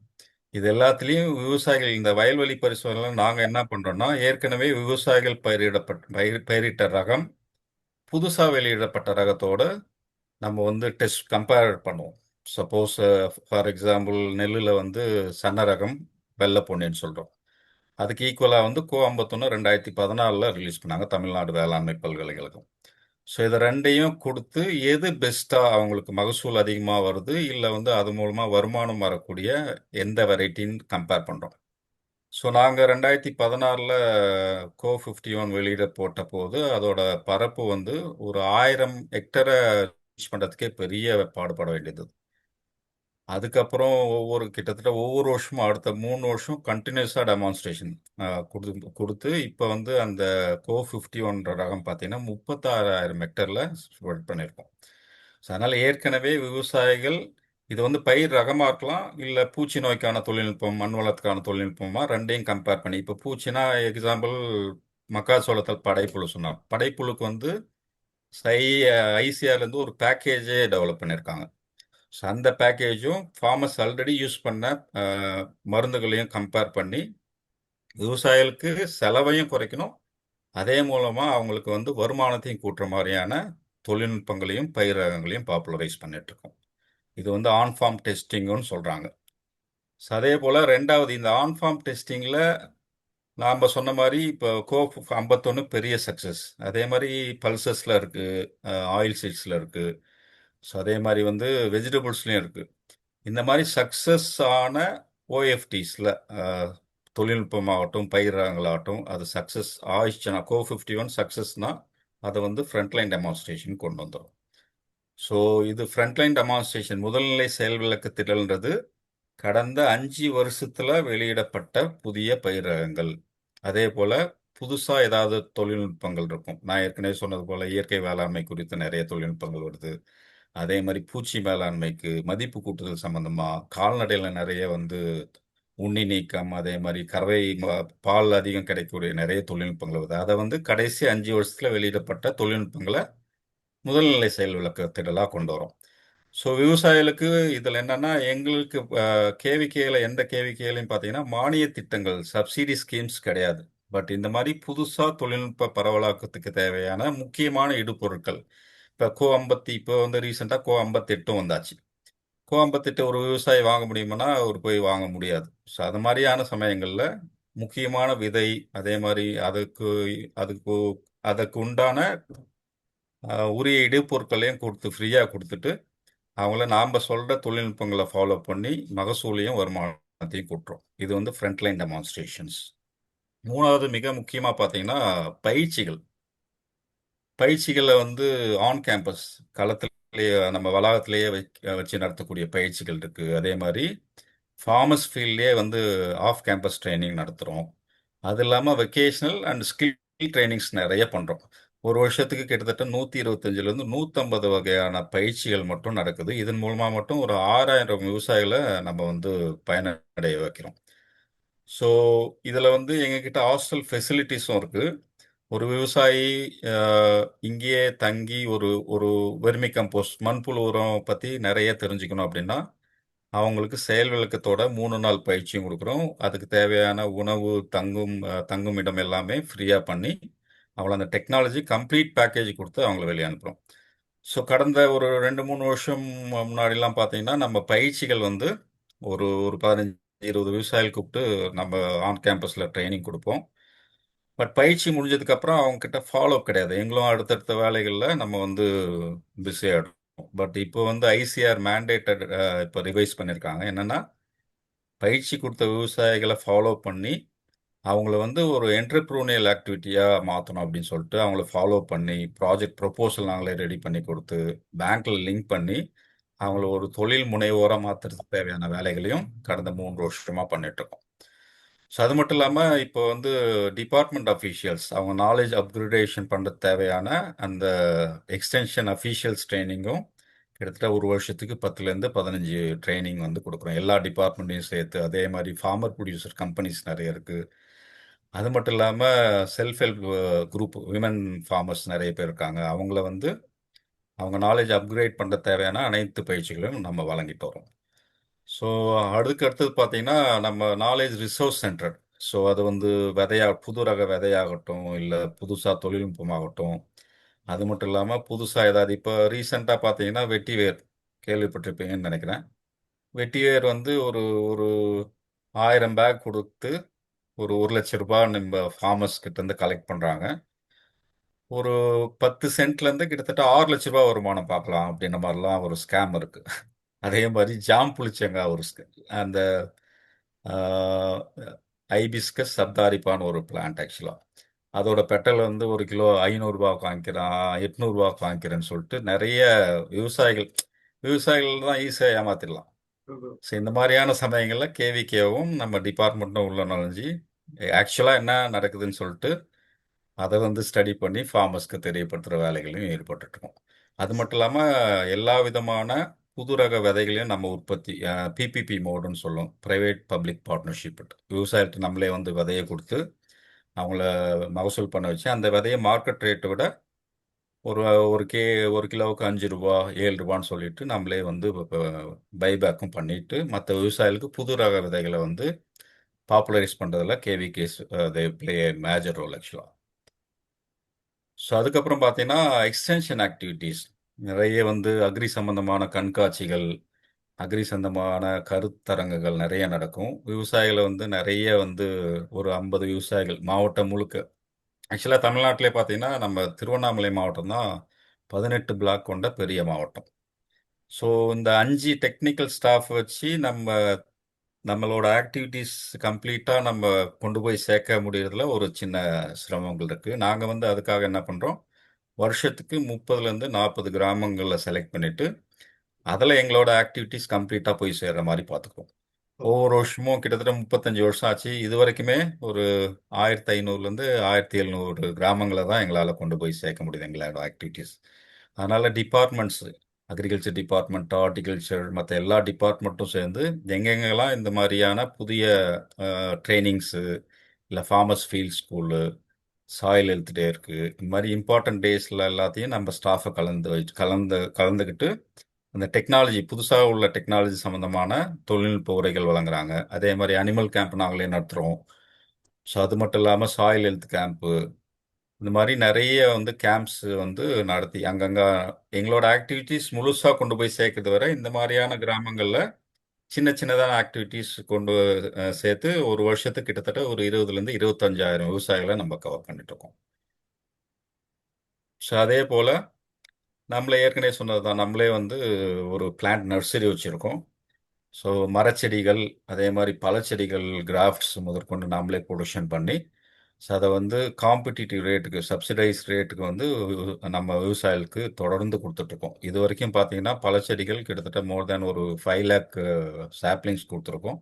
இது எல்லாத்துலேயும் விவசாயிகள் இந்த வயல்வெளி பரிசோதனை நாங்கள் என்ன பண்ணுறோன்னா, ஏற்கனவே விவசாயிகள் பயிரிட்ட ரகம் புதுசாக வெளியிடப்பட்ட ரகத்தோடு நம்ம வந்து டெஸ்ட் கம்பேர் பண்ணுவோம். சப்போஸ் ஃபார் எக்ஸாம்பிள் நெல்லில் வந்து சன்ன ரகம் வெள்ளை பொன்னின்னு சொல்கிறோம். அதுக்கு ஈக்குவலாக வந்து கோ 51 2014 ரிலீஸ் பண்ணாங்க, தமிழ்நாடு வேளாண்மை பல்கலைக்கழகம். ஸோ இதை ரெண்டையும் கொடுத்து எது பெஸ்ட்டாக அவங்களுக்கு மகசூல் அதிகமாக வருது, இல்லை வந்து அது மூலமாக வருமானம் வரக்கூடிய எந்த வெரைட்டின்னு கம்பேர் பண்ணுறோம். ஸோ நாங்கள் 2016 கோ 51 வெளியிட போட்ட போது அதோட பரப்பு வந்து ஒரு 1000 ஹெக்டரை ரீச் பண்ணுறதுக்கே பெரிய பாடுபட வேண்டியது. அதுக்கப்புறம் கிட்டத்தட்ட ஒவ்வொரு வருஷமும் அடுத்த 3 வருஷம் கண்டினியூஸாக டெமான்ஸ்ட்ரேஷன் கொடுத்து இப்போ வந்து அந்த கோ 51 ரகம் பார்த்தீங்கன்னா 36,000 ஹெக்டரில் ஸ்ப்ரெட் பண்ணியிருக்கோம். ஸோ அதனால் ஏற்கனவே விவசாயிகள் இது வந்து பயிர் ரகமாக இருக்கலாம், இல்லை பூச்சி நோய்க்கான தொழில்நுட்பம், மண் வளத்துக்கான தொழில்நுட்பமாக ரெண்டையும் கம்பேர் பண்ணி, இப்போ பூச்சினா எக்ஸாம்பிள் மக்காச்சோளத்தில் படைப்புழு சொன்னார். படைப்புழுக்கு வந்து ஐசிஆர்லேருந்து ஒரு பேக்கேஜே டெவலப் பண்ணியிருக்காங்க. ஸோ அந்த பேக்கேஜும் ஃபார்மர்ஸ் ஆல்ரெடி யூஸ் பண்ண மருந்துகளையும் கம்பேர் பண்ணி விவசாயிகளுக்கு செலவையும் குறைக்கணும், அதே மூலமாக அவங்களுக்கு வந்து வருமானத்தையும் கூட்டுற மாதிரியான தொழில்நுட்பங்களையும் பயிர் ரகங்களையும் பாப்புலரைஸ் பண்ணிட்டு இருக்கோம். இது வந்து ஆன் ஃபார்ம் டெஸ்டிங்னு சொல்கிறாங்க. ஸோ அதே போல் ரெண்டாவது இந்த ஆன் ஃபார்ம் டெஸ்டிங்கில் நாம் சொன்ன மாதிரி இப்போ கோ 51 பெரிய சக்ஸஸ். அதே மாதிரி பல்சஸில் இருக்குது, ஆயில் சீட்ஸில் இருக்குது. ஸோ அதே மாதிரி வந்து வெஜிடபிள்ஸ்லேயும் இருக்குது. இந்த மாதிரி சக்ஸஸ் ஆன ஓஎஃப்டிஸில் தொழில்நுட்பமாகட்டும் பயிர் ரகங்களாகட்டும் அது சக்ஸஸ் ஆயிடுச்சுன்னா கோ 51 சக்ஸஸ்னால் அதை வந்து ஃப்ரண்ட்லைன் டெமான்ஸ்ட்ரேஷன் கொண்டு வந்துடும். ஸோ இது ஃப்ரண்ட்லைன் டெமான்ஸ்ட்ரேஷன் முதல்நிலை செயல் விளக்க திடல்ன்றது கடந்த 5 வருஷத்தில் வெளியிடப்பட்ட புதிய பயிர் ரகங்கள். அதே போல் புதுசாக ஏதாவது தொழில்நுட்பங்கள் இருக்கும். நான் ஏற்கனவே சொன்னது போல் இயற்கை வேளாண்மை குறித்து நிறைய தொழில்நுட்பங்கள் வருது. அதே மாதிரி பூச்சி மேலாண்மைக்கு மதிப்பு கூட்டுதல் சம்பந்தமாக கால்நடையில் நிறைய வந்து உண்ணி நீக்கம், அதே மாதிரி கறவை பால் அதிகம் கிடைக்கக்கூடிய நிறைய தொழில்நுட்பங்கள் வருது. அதை வந்து கடைசி 5 வருஷத்துல வெளியிடப்பட்ட தொழில்நுட்பங்களை முதல்நிலை செயல் விளக்கத்திடலா கொண்டு வரோம். ஸோ விவசாயிகளுக்கு இதில் என்னன்னா எங்களுக்கு கேவிகேல எந்த கேவிகேலையும் பார்த்தீங்கன்னா மானிய திட்டங்கள் சப்சிடி ஸ்கீம்ஸ் கிடையாது. பட் இந்த மாதிரி புதுசாக தொழில்நுட்ப பரவலாக்கத்துக்கு தேவையான முக்கியமான இடுபொருட்கள் இப்போ வந்து ரீசெண்டாக கோ 58 வந்தாச்சு. கோ 58 ஒரு விவசாயி வாங்க முடியுமானா அவர் போய் வாங்க முடியாது. ஸோ அது மாதிரியான சமயங்களில் முக்கியமான விதை, அதே மாதிரி அதுக்கு அதுக்கு உண்டான உரிய இடுபொருட்களையும் ஃப்ரீயாக கொடுத்துட்டு அவங்கள நாம் சொல்கிற தொழில்நுட்பங்களை ஃபாலோ பண்ணி மகசூலையும் வருமானத்தையும் கூட்டுறோம். இது வந்து ஃப்ரண்ட்லைன் டெமான்ஸ்ட்ரேஷன்ஸ். மூணாவது மிக முக்கியமாக பார்த்தீங்கன்னா பயிற்சிகள். பயிற்சிகளை வந்து ஆன் கேம்பஸ் களத்திலேயே நம்ம வளாகத்திலேயே வச்சு நடத்தக்கூடிய பயிற்சிகள் இருக்குது. அதே மாதிரி ஃபார்மஸ் ஃபீல்ட்லேயே வந்து ஆஃப் கேம்பஸ் ட்ரைனிங் நடத்துகிறோம். அது இல்லாமல் வெக்கேஷனல் அண்ட் ஸ்கில் ட்ரைனிங்ஸ் நிறைய பண்ணுறோம். ஒரு வருஷத்துக்கு கிட்டத்தட்ட 125லேருந்து 150 வகையான பயிற்சிகள் மட்டும் நடக்குது. இதன் மூலமாக மட்டும் ஒரு 6000 விவசாயிகளை நம்ம வந்து பயனடைய வைக்கிறோம். ஸோ இதில் வந்து எங்ககிட்ட ஹாஸ்டல் ஃபெசிலிட்டிஸும் இருக்குது. ஒரு விவசாயி இங்கேயே தங்கி ஒரு ஒரு வெர்மி கம்போஸ்ட் மண்புழு உரம் பற்றி நிறைய தெரிஞ்சுக்கணும் அப்படின்னா அவங்களுக்கு செயல் விளக்கத்தோட 3 நாள் பயிற்சியும் கொடுக்குறோம். அதுக்கு தேவையான உணவு, தங்கும் இடம் எல்லாமே ஃப்ரீயாக பண்ணி அவங்கள அந்த டெக்னாலஜி கம்ப்ளீட் பேக்கேஜ் கொடுத்து அவங்கள வெளியே அனுப்புகிறோம். ஸோ கடந்த ஒரு 2-3 வருஷம் முன்னாடிலாம் பார்த்தீங்கன்னா நம்ம பயிற்சிகள் வந்து ஒரு ஒரு 15-20 விவசாயிகள் கூப்பிட்டு நம்ம ஆன் கேம்பஸில் ட்ரைனிங் கொடுப்போம். பட் பயிற்சி முடிஞ்சதுக்கப்புறம் அவங்கக்கிட்ட ஃபாலோ கிடையாது. எங்களும் அடுத்தடுத்த வேலைகளில் நம்ம வந்து பிஸி ஆகிடும். பட் இப்போ வந்து ஐசிஆர் மேண்டேட்டட் இப்போ ரிவைஸ் பண்ணியிருக்காங்க. என்னென்னா பயிற்சி கொடுத்த விவசாயிகளை ஃபாலோ பண்ணி அவங்கள வந்து ஒரு என்டர்ப்ரூனியல் ஆக்டிவிட்டியாக மாற்றணும் அப்படின்னு சொல்லிட்டு அவங்கள ஃபாலோ பண்ணி ப்ராஜெக்ட் ப்ரொப்போசல் நாங்களே ரெடி பண்ணி கொடுத்து பேங்க்கில் லிங்க் பண்ணி அவங்கள ஒரு தொழில் முனைவோராக மாற்றுறதுக்கு தேவையான வேலைகளையும் கடந்த 3 வருஷமாக பண்ணிட்டுருக்கோம். ஸோ அது மட்டும் இல்லாமல் இப்போ வந்து டிபார்ட்மெண்ட் அஃபீஷியல்ஸ் அவங்க நாலேஜ் அப்கிரேடேஷன் பண்ணுறது தேவையான அந்த எக்ஸ்டென்ஷன் அஃபீஷியல்ஸ் ட்ரைனிங்கும் கிட்டத்தட்ட ஒரு வருஷத்துக்கு 10லேருந்து 15 ட்ரைனிங் வந்து கொடுக்குறோம். எல்லா டிபார்ட்மெண்ட்டையும் சேர்த்து. அதே மாதிரி ஃபார்மர் ப்ரொடியூசர் கம்பெனிஸ் நிறைய இருக்குது. அது மட்டும் இல்லாமல் self help group women farmers நிறைய பேர் இருக்காங்க. அவங்கள வந்து அவங்க நாலேஜ் அப்கிரேட் பண்ணுற தேவையான அனைத்து பயிற்சிகளையும் நம்ம வழங்கிட்டு வரோம். ஸோ அதுக்கு அடுத்தது பார்த்தீங்கன்னா நம்ம நாலேஜ் ரிசோர்ஸ் சென்டர். ஸோ அது வந்து புது ரக விதையாகட்டும், இல்லை புதுசாக தொழில்நுட்பமாகட்டும், அது மட்டும் இல்லாமல் புதுசாக ஏதாவது இப்போ ரீசெண்டாக பார்த்தீங்கன்னா வெட்டிவேர் கேள்விப்பட்டிருப்பீங்கன்னு நினைக்கிறேன். வெட்டிவேர் வந்து ஒரு ஒரு 1000 பேக் கொடுத்து ஒரு 1,00,000 நம்ம ஃபார்மர்ஸ் கிட்டேருந்து கலெக்ட் பண்ணுறாங்க. ஒரு 10 சென்ட்லேருந்து கிட்டத்தட்ட 6 லட்ச ரூபா வருமானம் பார்க்கலாம் அப்படின்ற மாதிரிலாம் ஒரு ஸ்கேம் இருக்குது. அதே மாதிரி ஜாம் புளிச்சங்காய் அந்த ஐபிஸ்கஸ் சப்தாரிப்பான்னு ஒரு பிளான்ட் ஆக்சுவலாக. அதோட பெட்டல் வந்து ஒரு கிலோ 500 ரூபா வாங்கிக்கிறான், 800 ரூபா வாங்கிக்கிறேன்னு சொல்லிட்டு நிறைய விவசாயிகள் தான் ஈஸியாக ஏமாத்திடலாம். ஸோ இந்த மாதிரியான சமயங்களில் கேவிகேவும் நம்ம டிபார்ட்மெண்ட்டும் உள்ள நுழைஞ்சி ஆக்சுவலாக என்ன நடக்குதுன்னு சொல்லிட்டு அதை வந்து ஸ்டடி பண்ணி ஃபார்மர்ஸ்க்கு தெரியப்படுத்துகிற வேலைகளையும் ஈடுபட்டுருக்கோம். அது மட்டும் இல்லாமல் எல்லா விதமான புது ரக விதைகளையும் நம்ம உற்பத்தி பிபிபி மோடுன்னு சொல்லுவோம், ப்ரைவேட் பப்ளிக் பார்ட்னர்ஷிப். விவசாயிகிட்ட நம்மளே வந்து விதையை கொடுத்து அவங்கள மகசூல் பண்ண வச்சு அந்த விதையை மார்க்கெட் ரேட்டை விட ஒரு ஒரு கிலோவுக்கு 5 ரூபா 7 ரூபான்னு சொல்லிட்டு நம்மளே வந்து பைபேக்கும் பண்ணிட்டு மற்ற விவசாயிகளுக்கு புது ரக விதைகளை வந்து பாப்புலரைஸ் பண்ணுறதுல கேவிகேஸ் தே பிளே மேஜர் ரோல் ஆக்சுவலாக. ஸோ அதுக்கப்புறம் பார்த்தீங்கன்னா எக்ஸ்டென்ஷன் ஆக்டிவிட்டீஸ் நிறைய வந்து அக்ரி சம்பந்தமான கண்காட்சிகள், அக்ரி சம்பந்தமான கருத்தரங்குகள் நிறைய நடக்கும். விவசாயிகளை வந்து நிறைய வந்து ஒரு 50 விவசாயிகள் மாவட்டம் முழுக்க. ஆக்சுவலாக தமிழ்நாட்டிலே பார்த்தீங்கன்னா நம்ம திருவண்ணாமலை மாவட்டம் தான் 18 பிளாக் கொண்ட பெரிய மாவட்டம். ஸோ இந்த 5 டெக்னிக்கல் ஸ்டாஃப் வச்சு நம்மளோட ஆக்டிவிட்டீஸ் கம்ப்ளீட்டாக நம்ம கொண்டு போய் சேர்க்க முடியறதுல ஒரு சின்ன சிரமங்கள் இருக்குது. நாங்கள் வந்து அதுக்காக என்ன பண்ணுறோம், வருஷத்துக்கு 30லேருந்து 40 கிராமங்களில் செலக்ட் பண்ணிவிட்டு அதில் எங்களோட ஆக்டிவிட்டீஸ் கம்ப்ளீட்டாக போய் சேர்கிற மாதிரி பார்த்துக்குவோம். ஒவ்வொரு வருஷமும் கிட்டத்தட்ட 35 வருஷம் ஆச்சு. இது வரைக்குமே ஒரு 1500லேருந்து 1700 கிராமங்களை தான் எங்களால் கொண்டு போய் சேர்க்க முடியுது எங்களோட ஆக்டிவிட்டீஸ். அதனால் டிபார்ட்மெண்ட்ஸ் அக்ரிகல்ச்சர் டிபார்ட்மெண்ட், ஹார்டிகல்ச்சர், மற்ற எல்லா டிபார்ட்மெண்ட்டும் சேர்ந்து எங்கெங்கெல்லாம் இந்த மாதிரியான புதிய ட்ரைனிங்ஸு இல்லை farmers field school, soil health டே இருக்கு, இந்த மாதிரி இம்பார்ட்டன்ட் டேஸில் எல்லாத்தையும் நம்ம ஸ்டாஃபை கலந்துக்கிட்டு அந்த டெக்னாலஜி, புதுசாக உள்ள டெக்னாலஜி சம்மந்தமான தொழில்நுட்ப உரைகள் வழங்குறாங்க. அதே மாதிரி அனிமல் கேம்ப் நாங்களே நடத்துகிறோம். ஸோ அது மட்டும் இல்லாமல் சாயில் ஹெல்த் கேம்ப்பு, இந்த மாதிரி நிறைய வந்து கேம்ப்ஸ் வந்து நடத்தி அங்கங்கே எங்களோட ஆக்டிவிட்டீஸ் முழுசாக கொண்டு போய் சேர்க்கறது வரை இந்த மாதிரியான கிராமங்களில் சின்ன சின்னதான ஆக்டிவிட்டீஸ் கொண்டு சேர்த்து ஒரு வருஷத்துக்கு கிட்டத்தட்ட ஒரு 20,000 25,000 விவசாயிகளை நம்ம கவர் பண்ணிட்டு இருக்கோம். ஸோ அதே போல் நம்மளே ஏற்கனவே சொன்னது தான், நம்மளே வந்து ஒரு பிளான்ட் நர்சரி வச்சுருக்கோம். ஸோ மரச்செடிகள், அதே மாதிரி பழச்செடிகள், கிராஃப்ட்ஸ் முதற்கொண்டு நாமளே ப்ரொடக்ஷன் பண்ணி, ஸோ அதை வந்து காம்படிட்டிவ் ரேட்டுக்கு, சப்சிடைஸ் ரேட்டுக்கு வந்து நம்ம விவசாயிகளுக்கு தொடர்ந்து கொடுத்துட்ருக்கோம். இது வரைக்கும் பார்த்தீங்கன்னா பழச்செடிகள் கிட்டத்தட்ட மோர் தேன் ஒரு 5 லேக் சாப்ளிங்ஸ் கொடுத்துருக்கோம்.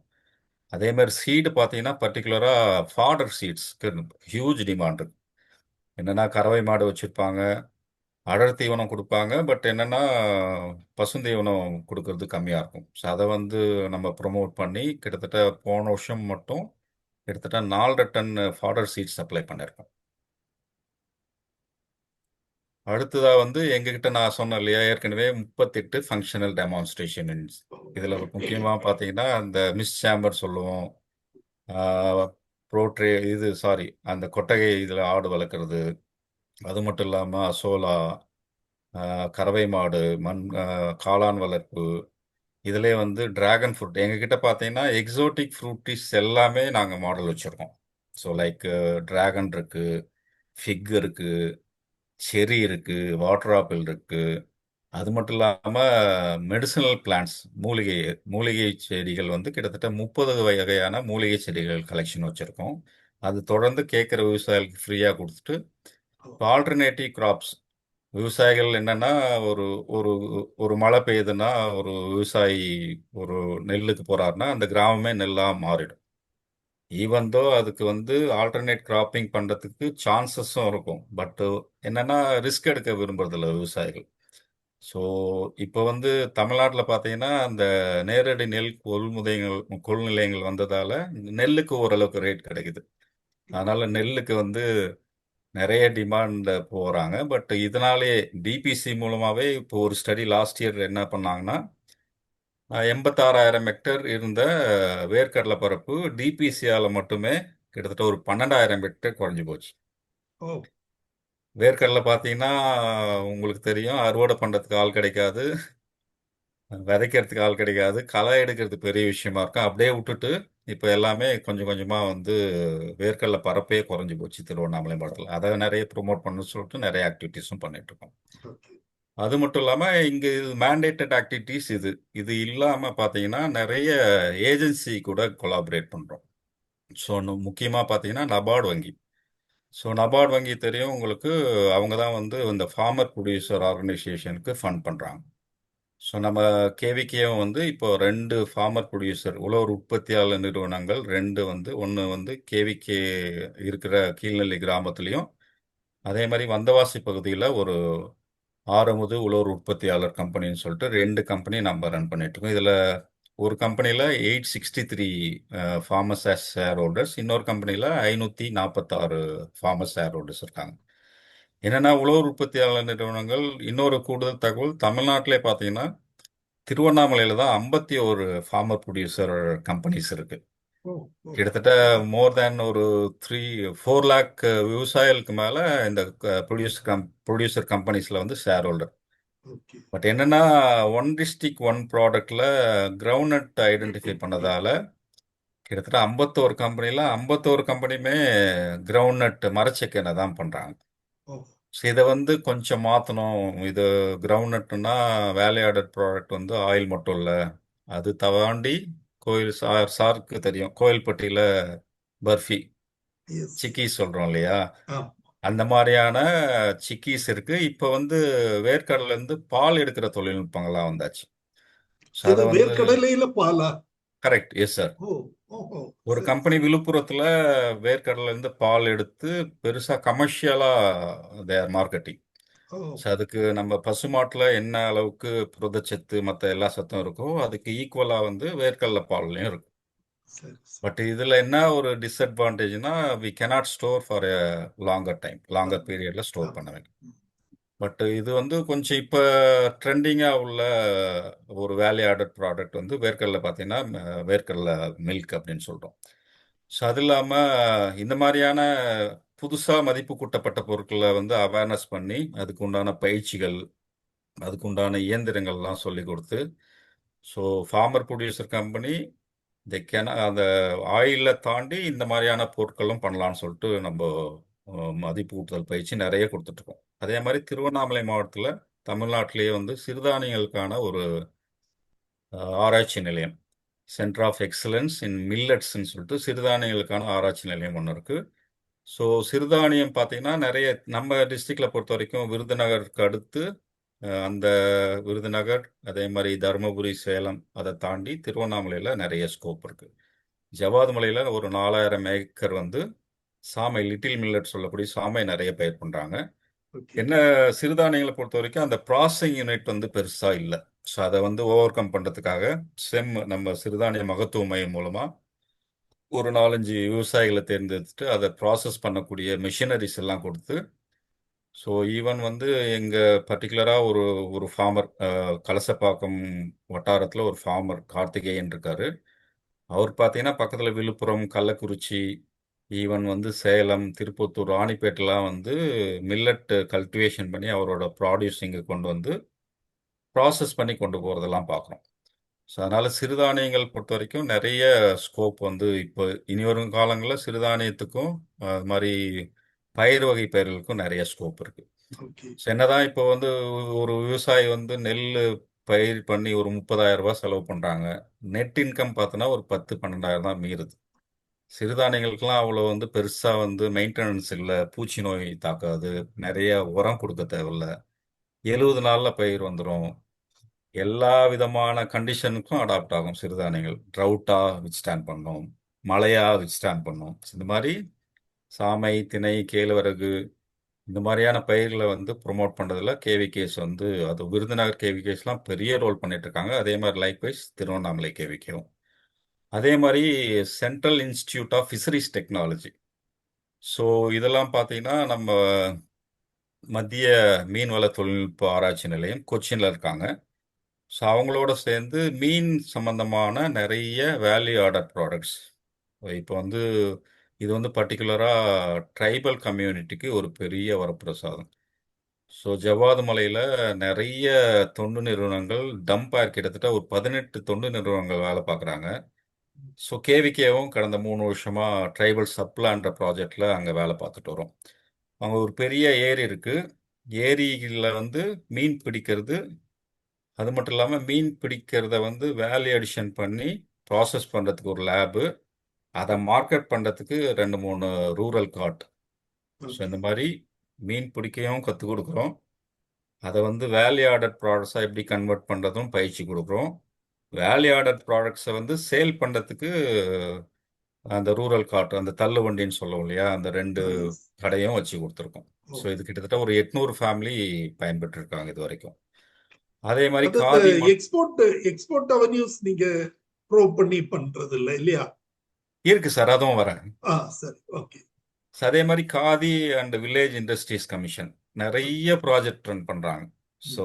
அதே மாதிரி சீடு பார்த்தீங்கன்னா பர்டிகுலராக ஃபாடர் சீட்ஸ்க்கு ஹியூஜ் டிமாண்ட் இருக்கு. என்னென்னா கறவை மாடு வச்சுருப்பாங்க, அடர் தீவனம் கொடுப்பாங்க, பட் என்னென்னா பசுந்தீவனம் கொடுக்கறது கம்மியாக இருக்கும். ஸோ அதை வந்து நம்ம ப்ரொமோட் பண்ணி கிட்டத்தட்ட போன வருஷம் மட்டும் கிட்டத்தட்ட 4 டன் ஃபாடர் சீட்ஸ் சப்ளை பண்ணியிருக்கோம். அடுத்ததாக வந்து எங்ககிட்ட நான் சொன்னேன் இல்லையா ஏற்கனவே 38 ஃபங்க்ஷனல் டெமான்ஸ்ட்ரேஷன். இதில் முக்கியமாக பார்த்தீங்கன்னா அந்த மிஸ் சேம்பர் சொல்லுவோம், ப்ரோட்ரே இது சாரி அந்த கொட்டகை இதில் ஆடு வளர்க்குறது, அது மட்டும் இல்லாமல் அசோலா, கறவை மாடு, காளான் வளர்ப்பு, இதிலே வந்து டிராகன் ஃப்ரூட் எங்ககிட்ட பார்த்தீங்கன்னா எக்ஸோட்டிக் ஃப்ரூட்டிஸ் எல்லாமே நாங்கள் மாடல் வச்சுருக்கோம். ஸோ லைக் டிராகன் இருக்குது, ஃபிக் இருக்குது, செரி இருக்குது, வாட்டர் ஆப்பிள் இருக்குது. அது மட்டும் இல்லாமல் மெடிசினல் பிளான்ட்ஸ், மூலிகை செடிகள் வந்து கிட்டத்தட்ட 30 வகையான மூலிகை செடிகள் கலெக்ஷன் வச்சுருக்கோம். அது தொடர்ந்து கேட்குற விவசாயிகளுக்கு ஃப்ரீயாக கொடுத்துட்டு, இப்போ ஆல்டர்னேட்டிவ் கிராப்ஸ் விவசாயிகள் என்னன்னா ஒரு ஒரு ஒரு மழை பெய்யுதுன்னா ஒரு விவசாயி ஒரு நெல்லுக்கு போறாருன்னா அந்த கிராமமே நெல்லாக மாறிடும். ஈவன் தோ அதுக்கு வந்து ஆல்டர்னேட் கிராப்பிங் பண்ணுறதுக்கு சான்சஸும் இருக்கும், பட் என்னன்னா ரிஸ்க் எடுக்க விரும்புறதில்ல விவசாயிகள். ஸோ இப்போ வந்து தமிழ்நாட்டில் பார்த்தீங்கன்னா அந்த நேரடி நெல் கொள்நிலையங்கள் வந்ததால் நெல்லுக்கு ஓரளவுக்கு ரேட் கிடைக்குது. அதனால் நெல்லுக்கு வந்து நிறைய டிமாண்ட் போகிறாங்க. பட் இதனாலே டிபிசி மூலமாகவே இப்போ ஒரு ஸ்டடி லாஸ்ட் இயர் என்ன பண்ணாங்கன்னா 86,000 ஹெக்டேர் இருந்த வேர்க்கடலை பரப்பு டிபிசியால் மட்டுமே கிட்டத்தட்ட ஒரு 12,000 ஹெக்டேர் குறைஞ்சி போச்சு. ஓ, வேர்க்கடலை பார்த்தீங்கன்னா உங்களுக்கு தெரியும், அறுவடை பண்ணுறதுக்கு ஆள் கிடைக்காது, விதைக்கிறதுக்கு ஆள் கிடைக்காது, களை எடுக்கிறது பெரிய விஷயமா இருக்கும். அப்படியே விட்டுட்டு இப்போ எல்லாமே கொஞ்சம் கொஞ்சமாக வந்து வேர்க்கடலை பரப்பே குறைஞ்சி போச்சு திருவண்ணாமலை மாவட்டத்தில். அதை நிறைய ப்ரொமோட் பண்ணணும்னு சொல்லிட்டு நிறைய ஆக்டிவிட்டீஸும் பண்ணிட்டு இருக்கோம். ஓகே. அது மட்டும் இல்லாமல் இங்கே மேண்டேட்டட் ஆக்டிவிட்டீஸ் இது இது இல்லாமல் பார்த்தீங்கன்னா நிறைய ஏஜென்சி கூட கொலாபரேட் பண்ணுறோம். ஸோ முக்கியமாக பார்த்தீங்கன்னா நபார்டு வங்கி. ஸோ நபார்டு வங்கி தெரியும் உங்களுக்கு, அவங்க தான் வந்து இந்த ஃபார்மர் ப்ரொடியூசர் ஆர்கனைசேஷனுக்கு ஃபண்ட் பண்ணுறாங்க. ஸோ நம்ம கேவிகேவும் வந்து இப்போ 2 ஃபார்மர் ப்ரொடியூசர் உழவர் உற்பத்தியாளர் நிறுவனங்கள் 2 வந்து, ஒன்று வந்து கேவிகே இருக்கிற கீழ்நெல்லி கிராமத்துலேயும், அதே மாதிரி வந்தவாசி பகுதியில் ஒரு ஆறுமுது உழவர் உற்பத்தியாளர் கம்பெனின்னு சொல்லிட்டு 2 கம்பெனி நம்ம ரன் பண்ணிட்டு இருக்கோம். இதில் ஒரு கம்பெனியில் 863 ஃபார்மர்ஸ் ஆஸ் ஷேர் ஹோல்டர்ஸ், இன்னொரு கம்பெனியில் 546 ஃபார்மர்ஸ் ஷேர் ஹோல்டர்ஸ் இருக்காங்க. என்னென்னா உழவர் உற்பத்தியாளர் நிறுவனங்கள் இன்னொரு கூடுதல் தகவல், தமிழ்நாட்டிலே பார்த்தீங்கன்னா திருவண்ணாமலையில் தான் 51 ஃபார்மர் ப்ரொடியூசர் கம்பெனிஸ் இருக்குது. ஓ, ஓ, கிட்டத்தட்ட மோர் தேன் ஒரு 4 லேக் விவசாயிகளுக்கு மேலே இந்த ப்ரொடியூசர் கம்பெனிஸில் வந்து ஷேர் ஹோல்டர். ஓகே. பட் என்னென்னா ஒன் டிஸ்ட்ரிக்ட் ஒன் ப்ராடக்டில் கிரவுண்ட் ஐடென்டிஃபை பண்ணதால் கிட்டத்தட்ட 51 கம்பெனியில் 51 கம்பெனியுமே கிரவுண்ட் மரச்செக்கெண்ணை தான் பண்ணுறாங்க. ஓ, ஸோ இதை வந்து கொஞ்சம் மாற்றணும். இது கிரவுண்ட்னா வேல்யூ ஆடட் ப்ராடக்ட் வந்து ஆயில் மட்டும் இல்லை, அது தாண்டி கோயில் சாருக்கு தெரியும், கோயில்பட்டியில் பர்ஃபி எஸ். சிக்கீஸ் சொல்கிறோம் இல்லையா, ஆ, அந்த மாதிரியான சிக்கீஸ் இருக்குது. இப்போ வந்து வேர்க்கடலேருந்து பால் எடுக்கிற தொழில்நுட்பங்கள்லாம் வந்தாச்சு. ஸோ இது அதை வந்து வேர்க்கடலையில பாலா? Correct, yes sir. ஓ, ஓஹோ, ஒரு சரி, கம்பெனி சரி. விழுப்புரத்தில் வேர்க்கடலேருந்து பால் எடுத்து பெருசாக கமர்ஷியலாக தேர் மார்க்கெட்டிங். ஓ, ஸோ அதுக்கு நம்ம பசுமாட்டுல என்ன அளவுக்கு புரதச்சத்து மற்ற எல்லா சத்தும் இருக்கோ அதுக்கு ஈக்குவலா வந்து வேர்க்கடலை பால்லையும் இருக்கும். சரி சரி. பட் இதுல என்ன ஒரு டிஸ்அட்வான்டேஜ்னா we cannot store for a longer time, longer ஆமா பீரியட்ல ஸ்டோர் ஆமா. பண்ண வேண்டும். ம். பட் இது வந்து கொஞ்சம் இப்போ ட்ரெண்டிங்காக உள்ள ஒரு வேல்யூ ஆடட் ப்ராடக்ட் வந்து வேர்க்கடலை பார்த்தீங்கன்னா வேர்க்கடலை மில்க் அப்படின்னு சொல்கிறோம். ஸோ அது இல்லாமல் இந்த மாதிரியான புதுசாக மதிப்பு கூட்டப்பட்ட பொருட்களை வந்து அவேர்னஸ் பண்ணி அதுக்கு உண்டான பயிற்சிகள், அதுக்கு உண்டான இயந்திரங்கள்லாம் சொல்லி கொடுத்து, ஸோ ஃபார்மர் ப்ரொடியூசர் கம்பெனி அந்த ஆயிலை தாண்டி இந்த மாதிரியான பொருட்களும் பண்ணலாம்னு சொல்லிட்டு நம்ம மதிப்பு கூட்டுதல் பயிற்சி நிறைய கொடுத்துட்ருக்கோம். அதே மாதிரி திருவண்ணாமலை மாவட்டத்தில் தமிழ்நாட்டிலேயே வந்து சிறுதானியங்களுக்கான ஒரு ஆராய்ச்சி நிலையம், சென்டர் ஆஃப் எக்ஸலன்ஸ் இன் மில்லட்ஸ்ன்னு சொல்லிட்டு சிறுதானியங்களுக்கான ஆராய்ச்சி நிலையம் ஒன்று இருக்குது. ஸோ சிறுதானியம் பார்த்தீங்கன்னா நிறைய நம்ம டிஸ்ட்ரிக்டில் பொறுத்த வரைக்கும் விருதுநகருக்கு அடுத்து அந்த விருதுநகர், அதே மாதிரி தருமபுரி, சேலம் அதை தாண்டி திருவண்ணாமலையில் நிறைய ஸ்கோப் இருக்குது. ஜவாது மலையில் ஒரு 4000 ஏக்கர் வந்து சாமை, லிட்டில் மில்லட் சொல்லக்கூடிய சாமை நிறைய பயிர் பண்ணுறாங்க. ஓகே. என்ன சிறுதானியங்களை பொறுத்த வரைக்கும் அந்த ப்ராசஸிங் யூனிட் வந்து பெருசாக இல்லை. ஸோ அதை வந்து ஓவர் கம் பண்ணுறதுக்காக நம்ம சிறுதானிய மகத்துவ மையம் மூலமாக ஒரு 4-5 விவசாயிகளை தேர்ந்தெடுத்துட்டு அதை ப்ராசஸ் பண்ணக்கூடிய மிஷினரிஸ் எல்லாம் கொடுத்து, ஸோ ஈவன் வந்து எங்கள் பர்டிகுலராக ஒரு ஒரு ஃபார்மர் கலசப்பாக்கம் வட்டாரத்தில் ஒரு ஃபார்மர் கார்த்திகேயன் இருக்காரு. அவர் பார்த்தீங்கன்னா பக்கத்தில் விழுப்புரம், கள்ளக்குறிச்சி, ஈவன் வந்து சேலம், திருப்பத்தூர், ராணிப்பேட்டெல்லாம் வந்து மில்லட் கல்டிவேஷன் பண்ணி அவரோட ப்ராடியூஸ் இங்கே கொண்டு வந்து ப்ராசஸ் பண்ணி கொண்டு போகிறதெல்லாம் பார்க்குறோம். ஸோ அதனால் சிறுதானியங்கள் பொறுத்த வரைக்கும் நிறைய ஸ்கோப் வந்து இப்போ இனி வரும் காலங்களில் சிறுதானியத்துக்கும் அது மாதிரி பயிர் வகை பயிர்களுக்கும் நிறைய ஸ்கோப் இருக்குது. ஓகே. ஸோ என்னதான் இப்போ வந்து ஒரு விவசாயி வந்து நெல் பயிர் பண்ணி ஒரு 30,000 ரூபாய் செலவு பண்ணுறாங்க. நெட் இன்கம் பார்த்தோன்னா ஒரு 10-12,000 தான் மீறுது. சிறுதானியங்களுக்கெல்லாம் அவ்வளோ வந்து பெருசாக வந்து மெயின்டெனன்ஸ் இல்லை, பூச்சி நோய் தாக்காது, நிறைய உரம் கொடுக்க தேவையில்ல, 70 நாளில் பயிர் வந்துடும், எல்லா விதமான கண்டிஷனுக்கும் அடாப்ட் ஆகும் சிறுதானியங்கள். ட்ரவுட்டா வித்ஸ்டாண்ட் பண்ணும், மழையா வித்ஸ்டாண்ட் பண்ணும். இந்த மாதிரி சாமை, திணை, கேழ்வரகு இந்த மாதிரியான பயிர்களை வந்து ப்ரொமோட் பண்ணுறதுல கேவிகேஸ் வந்து அது விருதுநகர் கேவிகேஸ்லாம் பெரிய ரோல் பண்ணிட்டு இருக்காங்க. அதே மாதிரி லைக்வைஸ் திருவண்ணாமலை கேவிகேவும். அதே மாதிரி central institute of fisheries technology. So இதெல்லாம் பார்த்தீங்கன்னா நம்ம மத்திய மீன்வள தொழில்நுட்ப ஆராய்ச்சி நிலையம் கொச்சின்ல இருக்காங்க. ஸோ அவங்களோட சேர்ந்து மீன் சம்பந்தமான நிறைய வேல்யூ ஆடட் ப்ராடக்ட்ஸ் இப்போ வந்து இது வந்து பர்டிகுலராக ட்ரைபல் கம்யூனிட்டிக்கு ஒரு பெரிய வரப்பிரசாதம். ஸோ ஜவ்வாது மலையில் நிறைய தொண்டு நிறுவனங்கள் டம்பார் கிட்டத்தட்ட ஒரு 18 தொண்டு நிறுவனங்கள் வேலை பார்க்குறாங்க. ஸோ கேவிகேவும் கடந்த 3 வருஷமாக ட்ரைபல் சப்ளான்ற ப்ராஜெக்டில் அங்கே வேலை பார்த்துட்டு வரோம். அங்கே ஒரு பெரிய ஏரி இருக்குது. ஏரியில் வந்து மீன் பிடிக்கிறது, அது மட்டும் இல்லாமல் மீன் பிடிக்கிறத வந்து வேல்யூ அடிஷன் பண்ணி ப்ராசஸ் பண்ணுறதுக்கு ஒரு லேபு, அதை மார்க்கெட் பண்ணுறதுக்கு 2-3 ரூரல் கார்ட். So okay. இந்த மாதிரி மீன் பிடிக்கவும் கற்றுக் கொடுக்குறோம். அதை வந்து வேல்யூ ஆடட் ப்ராடக்ட்ஸாக எப்படி கன்வெர்ட் பண்ணுறதும் பயிற்சி கொடுக்குறோம். வேல்யூ ஆடட் ப்ராடக்ட்ஸை வந்து சேல் பண்ணுறதுக்கு அந்த ரூரல் கார்ட், அந்த தள்ளு வண்டின்னு சொல்லுவோம் இல்லையா, அந்த 2 கடையும் வச்சு கொடுத்துருக்கோம். ஸோ இது கிட்டத்தட்ட ஒரு 800 ஃபேமிலி பயன்பெற்று இருக்காங்க இது வரைக்கும். அதே மாதிரி அது இந்த காதி எக்ஸ்போர்ட் அவென்யூஸ் நீங்க ப்ரோவ் பண்ணி பண்றது இல்ல இல்லையா? இருக்கு சார், அதுவும் வரேன். சரி. ஓகே. அதே மாதிரி khadi and village industries commission நிறைய ப்ராஜெக்ட் ரன் பண்றாங்க. ஸோ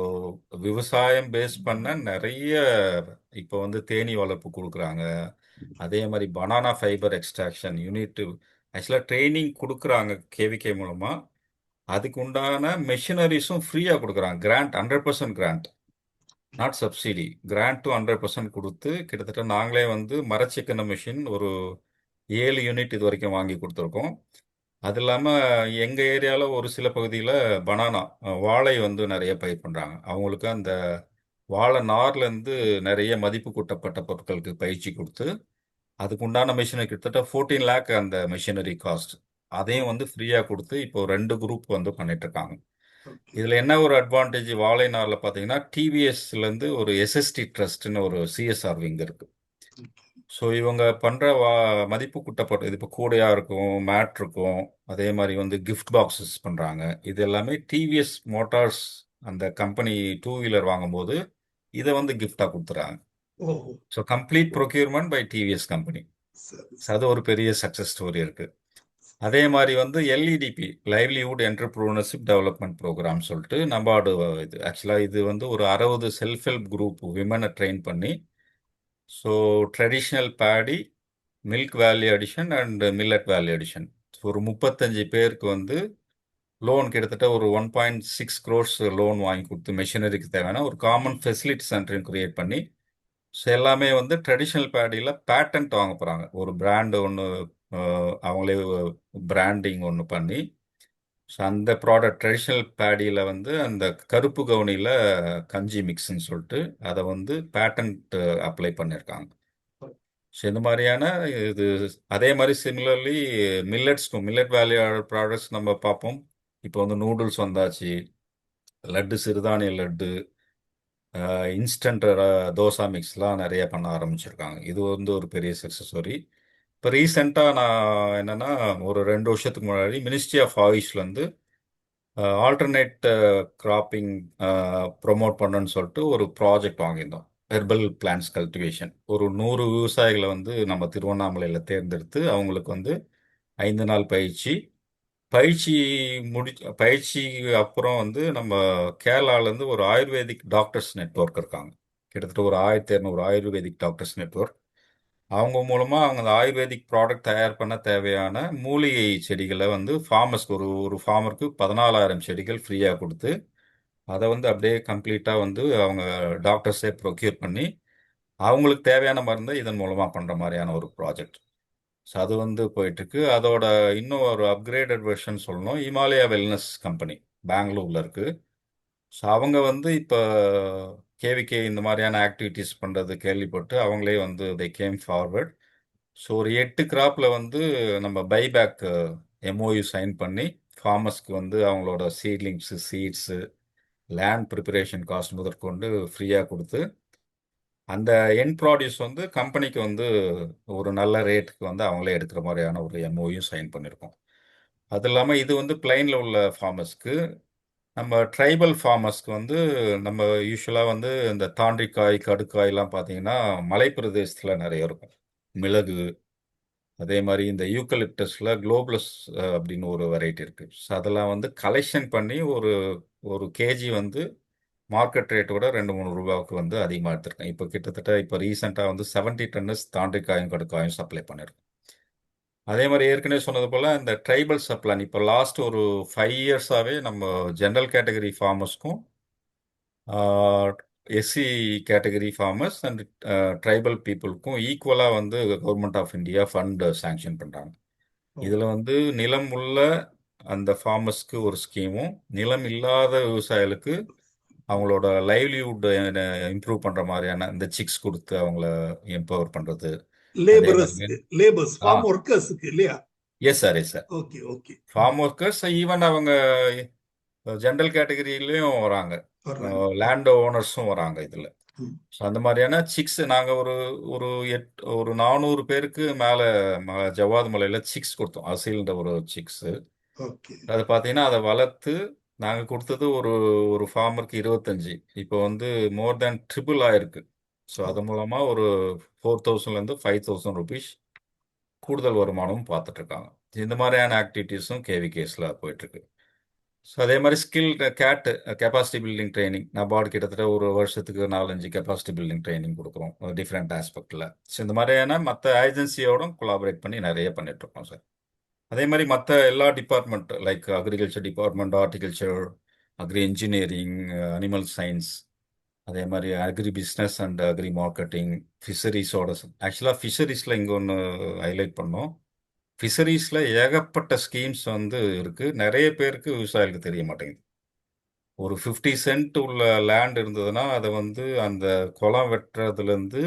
விவசாயம் பேஸ் பண்ண நிறைய இப்போ வந்து தேனீ வளர்ப்பு கொடுக்குறாங்க. அதே மாதிரி பனானா ஃபைபர் எக்ஸ்ட்ராக்ஷன் யூனிட் ஆக்சுவலாக ட்ரைனிங் கொடுக்குறாங்க கேவிகே மூலமா. அதுக்கு உண்டான மெஷினரிஸும் ஃப்ரீயாக கொடுக்குறாங்க. கிராண்ட் 100% கிராண்ட், நாட் சப்சிடி, கிராண்ட்டும் 100% கொடுத்து கிட்டத்தட்ட நாங்களே வந்து மரச்சிக்கன மிஷின் ஒரு 7 யூனிட் இது வரைக்கும் வாங்கி கொடுத்துருக்கோம். அது இல்லாமல் எங்கள் ஏரியாவில் ஒரு சில பகுதியில் பனானா வாழை வந்து நிறைய பயிர் பண்ணுறாங்க. அவங்களுக்கு அந்த வாழை நார்லேருந்து நிறைய மதிப்பு கூட்டப்பட்ட பொருட்களுக்கு பயிற்சி கொடுத்து அதுக்கு உண்டான மிஷினரி கிட்டத்தட்ட 14 லேக் அந்த மிஷினரி காஸ்ட், அதையும் வந்து ஃப்ரீயாக கொடுத்து இப்போ 2 குரூப் வந்து பண்ணிட்டு இருக்காங்க. ஓகே. இதில் என்ன ஒரு அட்வான்டேஜ் வாழை நாரில் பார்த்தீங்கன்னா டிவிஎஸ்லேருந்து ஒரு எஸ்எஸ்டி ட்ரஸ்ட்னு ஒரு சிஎஸ்ஆர் விங் இருக்கு. ஸோ இவங்க பண்ற மதிப்பு கூட்டப்பட்ட இது இப்போ கூடையா இருக்கும், மேட் இருக்கும், அதே மாதிரி வந்து கிஃப்ட் பாக்ஸஸ் பண்றாங்க. இது எல்லாமே டிவிஎஸ் மோட்டார்ஸ் அந்த கம்பெனி டூ வீலர் வாங்கும்போது இதை வந்து கிஃப்டா கொடுத்துறாங்க. ஓஹோ. So complete procurement by TVS company. சரி, அது ஒரு பெரிய சக்சஸ் ஸ்டோரி இருக்கு. அதே மாதிரி வந்து எல்இடிபி லைவ்லிஹுட் என்டர்பிரினர்ஷிப் டெவலப்மெண்ட் ப்ரோக்ராம் சொல்லிட்டு நபார்டு இது ஆக்சுவலாக இது வந்து ஒரு 60 செல்ஃப் ஹெல்ப் குரூப் விமனை ட்ரெயின் பண்ணி so traditional Bedi milk value addition and millet value addition ஒரு 35 பேருக்கு வந்து லோன் கிட்டத்தட்ட ஒரு 1.6 crores லோன் வாங்கி கொடுத்து மெஷினரிக்கு தேவையான ஒரு காமன் ஃபெசிலிட்டி சென்டரையும் கிரியேட் பண்ணி ஸோ எல்லாமே வந்து ட்ரெடிஷ்னல் பேடியில் பேட்டன்ட் வாங்க போகிறாங்க. ஒரு பிராண்டு ஒன்று அவங்களே பிராண்டிங் ஒன்று பண்ணி ஸோ அந்த ப்ராடக்ட் ட்ரெடிஷ்னல் பேடியில் வந்து அந்த கருப்பு கவுனியில் கஞ்சி மிக்ஸ்ன்னு சொல்லிட்டு அதை வந்து பேட்டன்ட் அப்ளை பண்ணியிருக்காங்க. ஸோ இந்த மாதிரியான இது அதே மாதிரி சிமிலர்லி மில்லட்ஸ்க்கும் மில்லட் வேல்யூ ப்ராடக்ட்ஸ் நம்ம பார்ப்போம். இப்போ வந்து நூடுல்ஸ் வந்தாச்சு, லட்டு சிறுதானிய லட்டு, இன்ஸ்டன்ட் தோசா மிக்ஸ்லாம் நிறைய பண்ண ஆரம்பிச்சிருக்காங்க. இது வந்து ஒரு பெரிய சக்ஸஸ் ஸ்டோரி. இப்போ ரீசெண்டாக நான் என்னன்னா ஒரு 2 வருஷத்துக்கு முன்னாடி மினிஸ்ட்ரி ஆஃப் ஆயுஷ்லேருந்து ஆல்டர்னேட் கிராப்பிங் ப்ரொமோட் பண்ணுன்னு சொல்லிட்டு ஒரு ப்ராஜெக்ட் வாங்கியிருந்தோம். ஹெர்பல் பிளான்ஸ் கல்டிவேஷன் ஒரு 100 விவசாயிகளை வந்து நம்ம திருவண்ணாமலையில் தேர்ந்தெடுத்து அவங்களுக்கு வந்து 5 நாள் பயிற்சி பயிற்சி பயிற்சிக்கு அப்புறம் வந்து நம்ம கேரளாலேருந்து ஒரு ஆயுர்வேதிக் டாக்டர்ஸ் நெட்வொர்க் இருக்காங்க. கிட்டத்தட்ட ஒரு 1200 ஆயுர்வேதிக் டாக்டர்ஸ் நெட்வொர்க். அவங்க மூலமா அவங்க அந்த ஆயுர்வேதிக் ப்ராடக்ட் தயார் பண்ண தேவையான மூலிகை செடிகளை வந்து ஃபார்மர்ஸ்க்கு ஒரு ஒரு ஃபார்மருக்கு 14,000 செடிகள் ஃப்ரீயாக கொடுத்து அதை வந்து அப்படியே கம்ப்ளீட்டாக வந்து அவங்க டாக்டர்ஸே ப்ரொக்யூர் பண்ணி அவங்களுக்கு தேவையான மருந்தை இதன் மூலமாக பண்ணுற மாதிரியான ஒரு ப்ராஜெக்ட். ஸோ அது வந்து போயிட்டுருக்கு. அதோட இன்னும் ஒரு அப்கிரேடட் வெர்ஷன் சொல்லணும். இமாலயா வெல்னஸ் கம்பெனி பெங்களூரில் இருக்குது. ஸோ அவங்க வந்து இப்போ கேவிகே இந்த மாதிரியான ஆக்டிவிட்டீஸ் பண்ணுறது கேள்விப்பட்டு அவங்களே வந்து தே கேம் ஃபார்வர்ட். ஸோ ஒரு 8 கிராப்பில் வந்து நம்ம பைபேக் எம்ஓயு சைன் பண்ணி ஃபார்மர்ஸ்க்கு வந்து அவங்களோட சீட்லிங்ஸு சீட்ஸு லேண்ட் ப்ரிப்பரேஷன் காஸ்ட் முதற்கொண்டு ஃப்ரீயாக கொடுத்து அந்த எண்ட் ப்ராடியூஸ் வந்து கம்பெனிக்கு வந்து ஒரு நல்ல ரேட்டுக்கு வந்து அவங்களே எடுக்கிற மாதிரியான ஒரு எம்ஓயும் சைன் பண்ணியிருக்கோம். அது இல்லாமல் இது வந்து பிளைனில் உள்ள ஃபார்மர்ஸ்க்கு நம்ம ட்ரைபல் ஃபார்மர்ஸ்க்கு வந்து நம்ம யூஸ்வலாக வந்து இந்த தாண்டிக்காய் கடுக்காய்லாம் பார்த்தீங்கன்னா மலைப்பிரதேசத்தில் நிறைய இருக்கும். மிளகு அதே மாதிரி இந்த யூக்கலிப்டஸில் குளோபலஸ் அப்படின்னு ஒரு வெரைட்டி இருக்குது. ஸோ அதெல்லாம் வந்து கலெக்ஷன் பண்ணி ஒரு ஒரு கேஜி வந்து மார்க்கெட் ரேட்டை விட 2-3 ரூபாவுக்கு வந்து அதிகமாக எடுத்திருக்கேன். இப்போ கிட்டத்தட்ட இப்போ ரீசெண்டாக வந்து 70 டன்னஸ் தாண்டிக்காயும் கடுக்காயும் சப்ளை பண்ணியிருக்கேன். அதே மாதிரி ஏற்கனவே சொன்னது போல் இந்த ட்ரைபல் சப்ளான் இப்போ லாஸ்ட் ஒரு 5 இயர்ஸாகவே நம்ம ஜென்ரல் கேட்டகரி ஃபார்மர்ஸ்க்கும் SC category farmers and tribal பீப்புளுக்கும் ஈக்குவலாக வந்து government of India fund sanction பண்ணுறாங்க. இதில் வந்து நிலம் உள்ள அந்த ஃபார்மர்ஸ்க்கு ஒரு ஸ்கீமும் நிலம் இல்லாத விவசாயிகளுக்கு அவங்களோட லைவ்லிஹுட் இம்ப்ரூவ் பண்ணுற மாதிரியான இந்த சிக்ஸ் கொடுத்து அவங்கள எம்பவர் பண்ணுறது. அதே மாதிரி லேபர்ஸ் ஆ ஃபார்ம் ஒர்க்கர்ஸுக்கு இல்லையா? Yes sir yes sir. Okay, okay. Farm workers even அவங்க ஜென்ரல் கேட்டகரியிலையும் வராங்க, வர்றாங்க. லேண்ட் ஓனர்ஸும் வராங்க இதில். ம். ஸோ அந்த மாதிரியான சிக்ஸ் நாங்கள் ஒரு ஒரு ஒரு 400 பேருக்கு மேலே ஜவாத் மலையில் சிக்ஸ் கொடுத்தோம். அசீல்ன்ற ஒரு சிக்ஸு. ஓகே. அது பார்த்தீங்கன்னா அதை வளர்த்து நாங்கள் கொடுத்தது ஒரு ஒரு ஃபார்மருக்கு 25. இப்போ வந்து மோர் தேன் ட்ரிபிள் ஆயிருக்கு. ஸோ அது மூலமாக ஒரு 4,000லேருந்து 5,000 ருபீஸ் கூடுதல் வருமானமும் பார்த்துட்டு இருக்காங்க. இந்த மாதிரியான ஆக்டிவிட்டீஸும் கேவிகேஸில் போயிட்டுருக்கு. ஸோ அதே மாதிரி skill gate capacity building training NABARD கிட்டத்தட்ட ஒரு வருஷத்துக்கு 4-5 கெப்பாசிட்டி பில்டிங் ட்ரைனிங் கொடுக்குறோம் டிஃப்ரெண்ட் ஆஸ்பெக்டில். ஸோ இந்த மாதிரியான மற்ற ஏஜென்சியோடும் கொலாபரேட் பண்ணி நிறைய பண்ணிட்டு இருக்கோம் சார். அதே மாதிரி மற்ற எல்லா department like agriculture department, horticulture, agri engineering, animal science, அதே மாதிரி agri business and agri marketing, ஃபிஷரிஸோட ஆக்சுவலாக ஃபிஷரிஸில் இங்கே ஒன்று ஹைலைட் பண்ணோம். ஃபிஷரிஸில் ஏகப்பட்ட ஸ்கீம்ஸ் வந்து இருக்குது. நிறைய பேருக்கு விவசாயிகளுக்கு தெரிய மாட்டேங்குது. ஒரு 50 சென்ட் உள்ள லேண்ட் இருந்ததுன்னா அதை வந்து அந்த குளம் வெட்டுறதுலேருந்து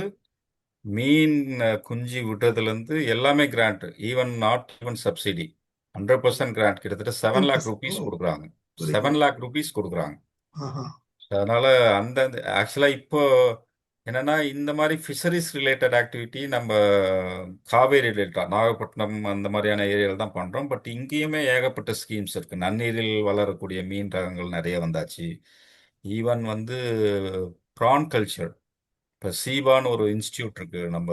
மீன் குஞ்சு விடுறதுலேருந்து எல்லாமே grant, even not even subsidy, 100% grant. கிட்டத்தட்ட 7 லேக் 100%. ருபீஸ் ஓ, கொடுக்குறாங்க. Very 7 good. லேக் ருபீஸ் கொடுக்குறாங்க. ஆஹா. அதனால அந்த ஆக்சுவலாக இப்போ என்னன்னா இந்த மாதிரி ஃபிஷரிஸ் ரிலேட்டட் ஆக்டிவிட்டி நம்ம காவேரி டெல்டா நாகப்பட்டினம் அந்த மாதிரியான ஏரியாவில் தான் பண்ணுறோம். பட் இங்கேயுமே ஏகப்பட்ட ஸ்கீம்ஸ் இருக்கு. நன்னீரில் வளரக்கூடிய மீன் ரகங்கள் நிறைய வந்தாச்சு. ஈவன் வந்து ப்ரான் கல்ச்சர், இப்போ சீபான்னு ஒரு இன்ஸ்டியூட் இருக்கு நம்ம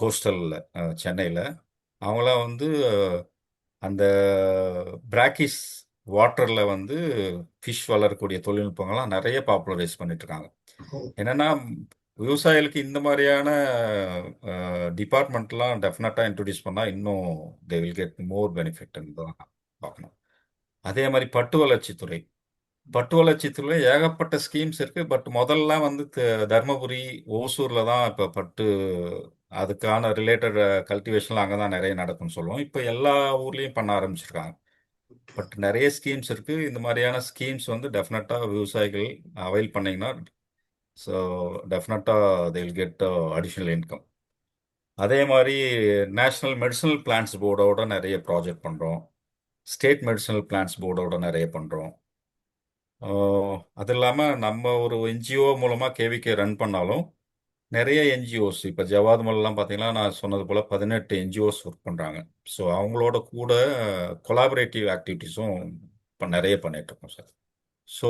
கோஸ்டலில் சென்னையில். அவங்களாம் வந்து அந்த பிராக்கிஸ் வாட்டரில் வந்து ஃபிஷ் வளரக்கூடிய தொழில்நுட்பங்கள்லாம் நிறைய பாப்புலரைஸ் பண்ணிட்டு இருக்காங்க. ஓ, என்னன்னா விவசாயிகளுக்கு இந்த மாதிரியான டிபார்ட்மெண்ட்லாம் டெஃபினட்டாக இன்ட்ரடியூஸ் பண்ணால் இன்னும் தே வில் கெட் மோர் பெனிஃபிட்னு தான் பார்க்கணும். அதே மாதிரி பட்டு வளர்ச்சித்துறை, பட்டு வளர்ச்சித்துறை ஏகப்பட்ட ஸ்கீம்ஸ் இருக்கு. பட் முதல்லாம் வந்து தர்மபுரி ஓசூர்ல தான் இப்போ பட்டு அதுக்கான ரிலேட்டட் கல்டிவேஷன்லாம் அங்கே தான் நிறைய நடக்கும்னு சொல்லுவோம். இப்போ எல்லா ஊர்லேயும் பண்ண ஆரம்பிச்சிருக்காங்க. பட் நிறைய ஸ்கீம்ஸ் இருக்கு. இந்த மாதிரியான ஸ்கீம்ஸ் வந்து டெஃபினட்டாக விவசாயிகள் அவைல் பண்ணீங்கன்னா ஸோ டெஃபினட்டாக they will get additional income. அதே மாதிரி நேஷ்னல் மெடிசனல் பிளான்ஸ் போர்டோட நிறைய ப்ராஜெக்ட் பண்ணுறோம். ஸ்டேட் மெடிசனல் பிளான்ஸ் போர்டோட நிறைய பண்ணுறோம். அது இல்லாமல் நம்ம ஒரு என்ஜிஓ மூலமாக கேவிகே ரன் பண்ணாலும் நிறைய என்ஜிஓஸ் இப்போ ஜவாத்மல்லாம் பார்த்தீங்கன்னா நான் சொன்னது போல் 18 என்ஜிஓஸ் ஒர்க் பண்ணுறாங்க. ஸோ அவங்களோட கூட கொலாபரேட்டிவ் ஆக்டிவிட்டீஸும் இப்போ நிறைய பண்ணிட்டு இருக்கோம் சார். ஸோ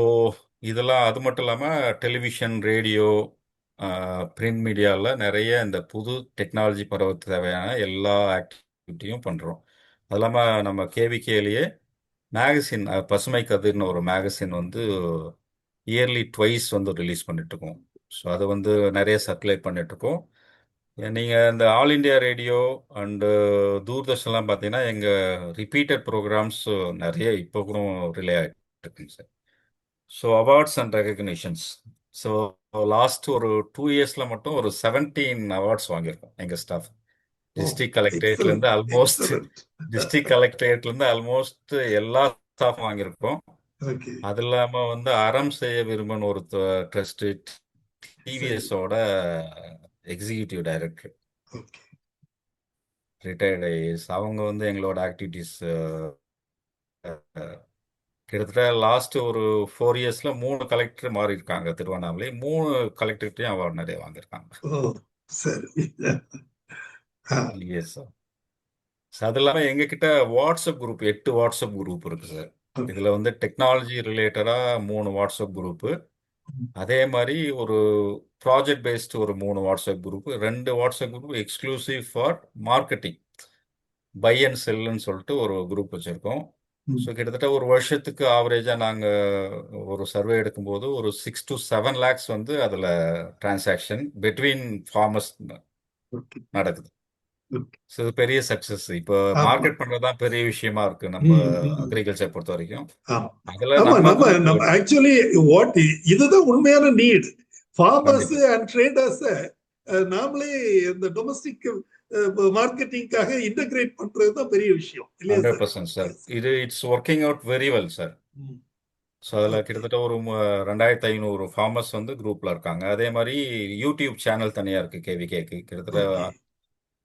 இதெல்லாம் அது மட்டும் இல்லாமல் டெலிவிஷன், ரேடியோ, பிரிண்ட் மீடியாவில் நிறைய இந்த புது டெக்னாலஜி பரவத்துக்கு தேவையான எல்லா ஆக்டிவிட்டியும் பண்ணுறோம். அது இல்லாமல் நம்ம கேவிகேலேயே மேகசின் பசுமை கதிர்னு ஒரு மேகசின் வந்து இயர்லி ட்வைஸ் வந்து ரிலீஸ் பண்ணிட்டு இருக்கோம். ஸோ அதை வந்து நிறைய சர்க்குலேட் பண்ணிட்டு இருக்கோம். நீங்கள் இந்த ஆல் இண்டியா ரேடியோ அண்டு தூர்தர்ஷன்லாம் பார்த்தீங்கன்னா எங்கள் ரிப்பீட்டட் ப்ரோக்ராம்ஸ் நிறைய இப்போ கூட ரிலே ஆகிட்டு இருக்குங்க sir. So awards and recognitions. So last ஒரு 2 இயர்ஸில் மட்டும் ஒரு 17 அவார்ட்ஸ் வாங்கியிருக்கோம் எங்கள் ஸ்டாஃப். ஓ, டிஸ்ட்ரிக்ட் கலெக்டரேட்லேருந்து எக்ஸலண்ட், ஆல்மோஸ்ட் எக்ஸலண்ட். டிஸ்ட்ரிக்ட் கலெக்டரேட்லேருந்து ஆல்மோஸ்ட் எல்லா ஸ்டாஃபும் வாங்கியிருக்கோம். ஓகே, அது இல்லாமல் வந்து அறம் செய்ய விரும்புன்னு ஒரு ட்ரஸ்ட் சரி, டிவிஎஸோட executive director okay. Retired IAS அவங்க வந்து எங்களோட ஆக்டிவிட்டீஸ் கிட்டத்தட்ட லாஸ்ட் ஒரு 4 இயர்ஸ்ல 3 கலெக்டர் மாறி இருக்காங்க. திருவண்ணாமலை 3 கலெக்டர்கிட்டையும் அவார்டு நிறைய வாங்கியிருக்காங்க. ஓ, சரி. ஆ, எஸ் சார். அது இல்லாமல் எங்ககிட்ட வாட்ஸ்அப் குரூப் 8 வாட்ஸ்அப் குரூப் இருக்கு சார். ஓகே. இதில் வந்து டெக்னாலஜி ரிலேட்டடாக 3 வாட்ஸ்அப் குரூப்பு, அதே மாதிரி ஒரு ப்ராஜெக்ட் பேஸ்டு ஒரு 3 WhatsApp group, 2 WhatsApp group exclusive for marketing, buy and செல்லுன்னு சொல்லிட்டு ஒரு குரூப் வச்சுருக்கோம். ஸோ ம், கிட்டத்தட்ட ஒரு வருஷத்துக்கு ஆவரேஜாக நாங்கள் ஒரு சர்வே எடுக்கும்போது ஒரு 6 to 7 lakhs வந்து அதில் டிரான்சாக்ஷன் பிட்வீன் ஃபார்மர்ஸ் ஓகே, நடக்குது. ஓகே. ஸோ இது பெரிய சக்ஸஸ். இப்போ ஆமா. மார்க்கெட் பண்ணுறது தான் பெரிய விஷயமா இருக்கு நம்ம ம், ம். அக்ரிகல்ச்சர் பொறுத்த வரைக்கும். ஆமா, அதில் ஆமா. நம்ம நம்ம குரூப் நம்ம ஆக்சுவலி வாட் இதுதான் உண்மையான நீட். ஃபார்மர்ஸ் கண்டிப்பாக அண்ட் ட்ரேடர்ஸ் நாமளே இந்த டொமஸ்டிக் மார்க்கெட்டிங்காக இன்டகிரேட் பண்றது தான் பெரிய விஷயம் இல்லையா சார்? 100% சார். எஸ். இது it's working out very well sir. So அதில் ஓகே, கிட்டத்தட்ட ஒரு 2500 ஃபார்மர்ஸ் வந்து குரூப்பில் இருக்காங்க. அதே மாதிரி யூடியூப் சேனல் தனியாக இருக்குது கேவிகேக்கு. கிட்டத்தட்ட ஓகே.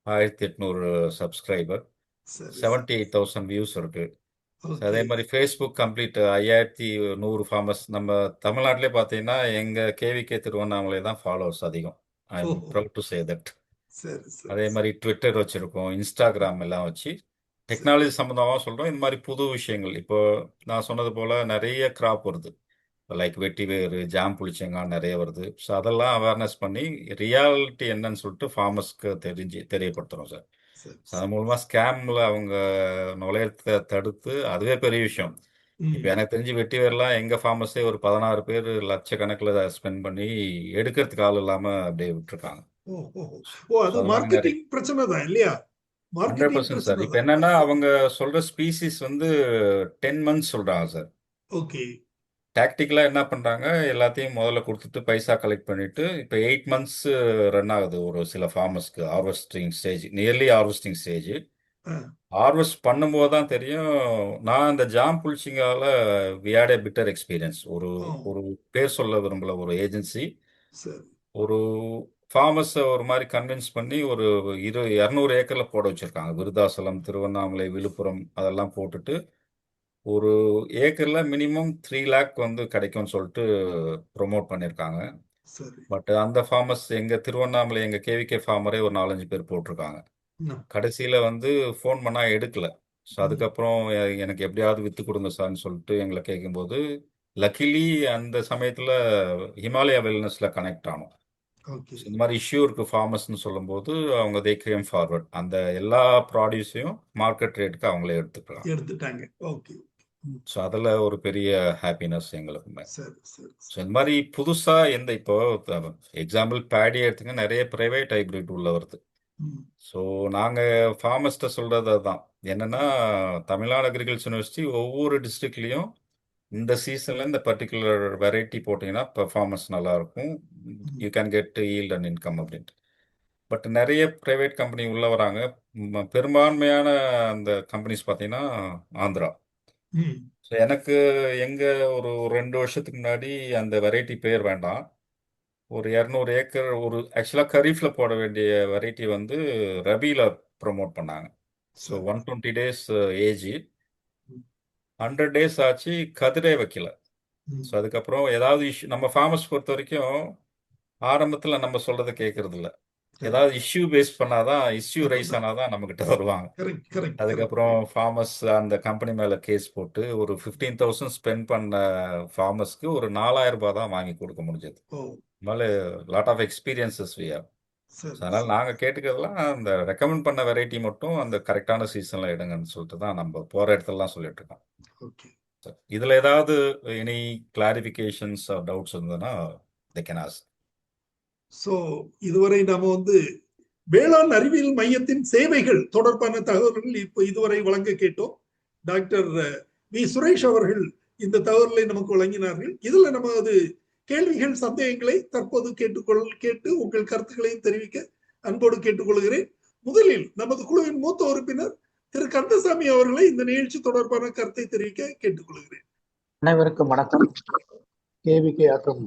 1800 சப்ஸ்கிரைபர், சரி, சரி. 78,000 வியூஸ் இருக்கு. ஸோ அதே ஓகே. மாதிரி ஃபேஸ்புக் கம்ப்ளீட் 5100 ஃபார்மர்ஸ். நம்ம தமிழ்நாட்டிலே பார்த்தீங்கன்னா எங்கள் கேவிகே திருவண்ணாமலை தான் ஃபாலோவர்ஸ் அதிகம். ஐ எம் ஓஹோ, ப்ரவுட் டு சே தட். சரி, சரி, அதே மாதிரி ட்விட்டர் வச்சுருக்கோம், இன்ஸ்டாகிராம் எல்லாம் வச்சு சரி. டெக்னாலஜி சம்மந்தமாக சொல்கிறோம். இந்த மாதிரி புது விஷயங்கள் இப்போ நான் சொன்னது போல் நிறைய கிராப் வருது. லைக் வெட்டி வேறு, ஜாம் புளிச்சங்காய் நிறைய வருது. ஸோ அதெல்லாம் அவேர்னஸ் பண்ணி ரியாலிட்டி என்னன்னு சொல்லிட்டு ஃபார்மர்ஸ்க்கு தெரியப்படுத்துகிறோம் சார். சரி, ஸோ அது சரி. மூலமாக ஸ்கேமில் அவங்க நுழையத்தை தடுத்து அதுவே பெரிய விஷயம். இப்போ ம். எனக்கு தெரிஞ்சு வெட்டி வேர்லாம் எங்கள் ஃபார்மர்ஸே ஒரு 16 பேர் லட்சக்கணக்கில் ஸ்பெண்ட் பண்ணி எடுக்கிறதுக்கு ஆள் இல்லாமல் அப்படியே விட்டுருக்காங்க. ஓ, ஓ, ஓ, ஸோ அது அது மாதிரி நிறைய மார்க்கெட்டிங் பிரச்சனை தான் இல்லையா? Marketing 100% sir. பிரச்சனை இப்போ தான். என்னன்னா அவங்க சொல்ற ஸ்பீசிஸ் வந்து 10 months சொல்றாங்க சார். ஓகே. டாக்டிக்கலா என்ன பண்றாங்க, எல்லாத்தையும் முதல்ல கொடுத்துட்டு பைசா கலெக்ட் பண்ணிட்டு இப்போ 8 months ரன் ஆகுது ஒரு சில ஃபார்மர்ஸ்க்கு. Harvesting stage, nearly harvesting stage. ஆ, ஹார்வெஸ்ட் பண்ணும்போது தான் தெரியும். நான் இந்த ஜாம் புல்ச்சிங்கால we had a bitter experience. ஒரு ஓ, ஒரு பேர் சொல்ல விரும்பல, ஒரு ஏஜென்சி சரி. ஒரு ஃபார்மர்ஸை ஒரு மாதிரி கன்வின்ஸ் பண்ணி ஒரு 200 ஏக்கர்ல போட வச்சிருக்காங்க. விருதாசலம், திருவண்ணாமலை, விழுப்புரம் அதெல்லாம் போட்டுட்டு ஒரு ஏக்கர்ல மினிமம் 3 lakh வந்து கிடைக்கும்னு சொல்லிட்டு ப்ரொமோட் பண்ணியிருக்காங்க. சரி. பட் அந்த ஃபார்மர்ஸ் எங்க திருவண்ணாமலை எங்க கேவிகே ஃபார்மரே ஒரு 4-5 பேர் போட்டிருக்காங்க. ம், கடைசியில வந்து ஃபோன் பண்ணா எடுக்கல. ஸோ ம். அதுக்கப்புறம் எனக்கு எப்படியாவது வித்து கொடுங்க சார்ன்னு சொல்லிட்டு எங்களை கேட்கும்போது, லக்கிலி அந்த சமயத்துல ஹிமாலயா வெல்னஸ்ல கனெக்ட் ஆனோம். ஓகே. ஸோ இந்த மாதிரி இஷ்யூ இருக்கு ஃபார்மர்ஸ்னு சொல்லும்போது அவங்க தே கேம் ஃபார்வர்ட். அந்த எல்லா ப்ராடியூஸையும் மார்க்கெட் ரேட்டுக்கு அவங்களே எடுத்துக்கலாம். எடுத்துட்டாங்க. ஓகே. ம். ஸோ அதில் ஒரு பெரிய ஹாப்பினஸ் எங்களுக்குமே. சரி, சரி, ஸோ சரி. இந்த மாதிரி புதுசா எந்த இப்போ எக்ஸாம்பிள் பேடி எடுத்துங்க, நிறைய பிரைவேட் ஹைபிரிட் உள்ள வருது. ம், ஸோ நாங்கள் ஃபார்மர்ஸ்ட்டை சொல்கிறது அதுதான். என்னன்னா தமிழ்நாடு அக்ரிகல்ச்சர் யூனிவர்சிட்டி ஒவ்வொரு டிஸ்ட்ரிக்ட்லேயும் இந்த சீசனில் இந்த பர்டிகுலர் வெரைட்டி போட்டிங்கன்னா பெர்ஃபார்மன்ஸ் நல்லாயிருக்கும், ம், you can get yield and income அப்படின்ட்டு. பட் நிறைய ப்ரைவேட் கம்பெனி உள்ள வராங்க. பெரும்பான்மையான அந்த கம்பெனிஸ் பார்த்தீங்கன்னா ஆந்திரா. ம். ஸோ எனக்கு எங்க ஒரு 2 வருஷத்துக்கு முன்னாடி அந்த வெரைட்டி பேர் வேண்டாம், ஒரு 200 ஏக்கர் ஒரு ஆக்சுவலாக கரீஃபில் போட வேண்டிய வெரைட்டி வந்து ரபியில் ப்ரமோட் பண்ணாங்க. ஸோ சரி. 120 days ஏஜ், ம், 100 days ஆச்சு, கதிரே வைக்கல. ம். ஸோ அதுக்கப்புறம் ஏதாவது இஷ்யூ நம்ம ஃபார்மர்ஸ் பொறுத்த வரைக்கும் ஆரம்பத்தில் நம்ம சொல்றதை கேட்கறது இல்ல. ஏதாவது இஷ்யூ பேஸ் பண்ணாதான், இஷ்யூ ரைஸ் ஆனாதான் நம்ம கிட்ட வருவாங்க. Correct, correct, correct. அதுக்கப்புறம் ஃபார்மர்ஸ் அந்த கம்பெனி மேல கேஸ் போட்டு ஒரு 15,000 ஸ்பெண்ட் பண்ண ஃபார்மர்ஸ்க்கு ஒரு 4,000 ரூபாய் தான் வாங்கி கொடுக்க முடிஞ்சது. ஓ, அதனால lot of experiences we have. சரி, அதனால சரி. நாங்க கேட்டுக்கிறதெல்லாம் அந்த ரெக்கமெண்ட் பண்ண வெரைட்டி மட்டும் அந்த கரெக்டான சீசன்ல எடுங்கன்னு சொல்லிட்டு தான் நம்ம போற இடத்துலலாம் சொல்லிட்டு இருக்கோம். ஓகே. இதுல ஏதாவது எனி கிளாரிஃபிகேஷன்ஸ் டவுட்ஸ் இருந்ததுன்னா they can ask. சோ இதுவரை நாம வேளாண் அறிவியல் மையத்தின் சேவைகள் தொடர்பான தகவல்கள் இப்போ இதுவரை வழங்க கேட்டோம். டாக்டர் வி சுரேஷ் அவர்கள் இந்த தகவல்களை நமக்கு வழங்கினார்கள். இதுல நமது கேள்விகள், சந்தேகங்களை தற்போது கேட்டு உங்கள் கருத்துக்களையும் தெரிவிக்க அன்போடு கேட்டுக்கொள்கிறேன். முதலில் நமது குழுவின் மூத்த உறுப்பினர் திரு கந்தசாமி அவர்களை இந்த நிகழ்ச்சி தொடர்பான கருத்தை தெரிவிக்க கேட்டுக்கொள்கிறேன். அனைவருக்கும் வணக்கம். கேவிகே ஆற்றும்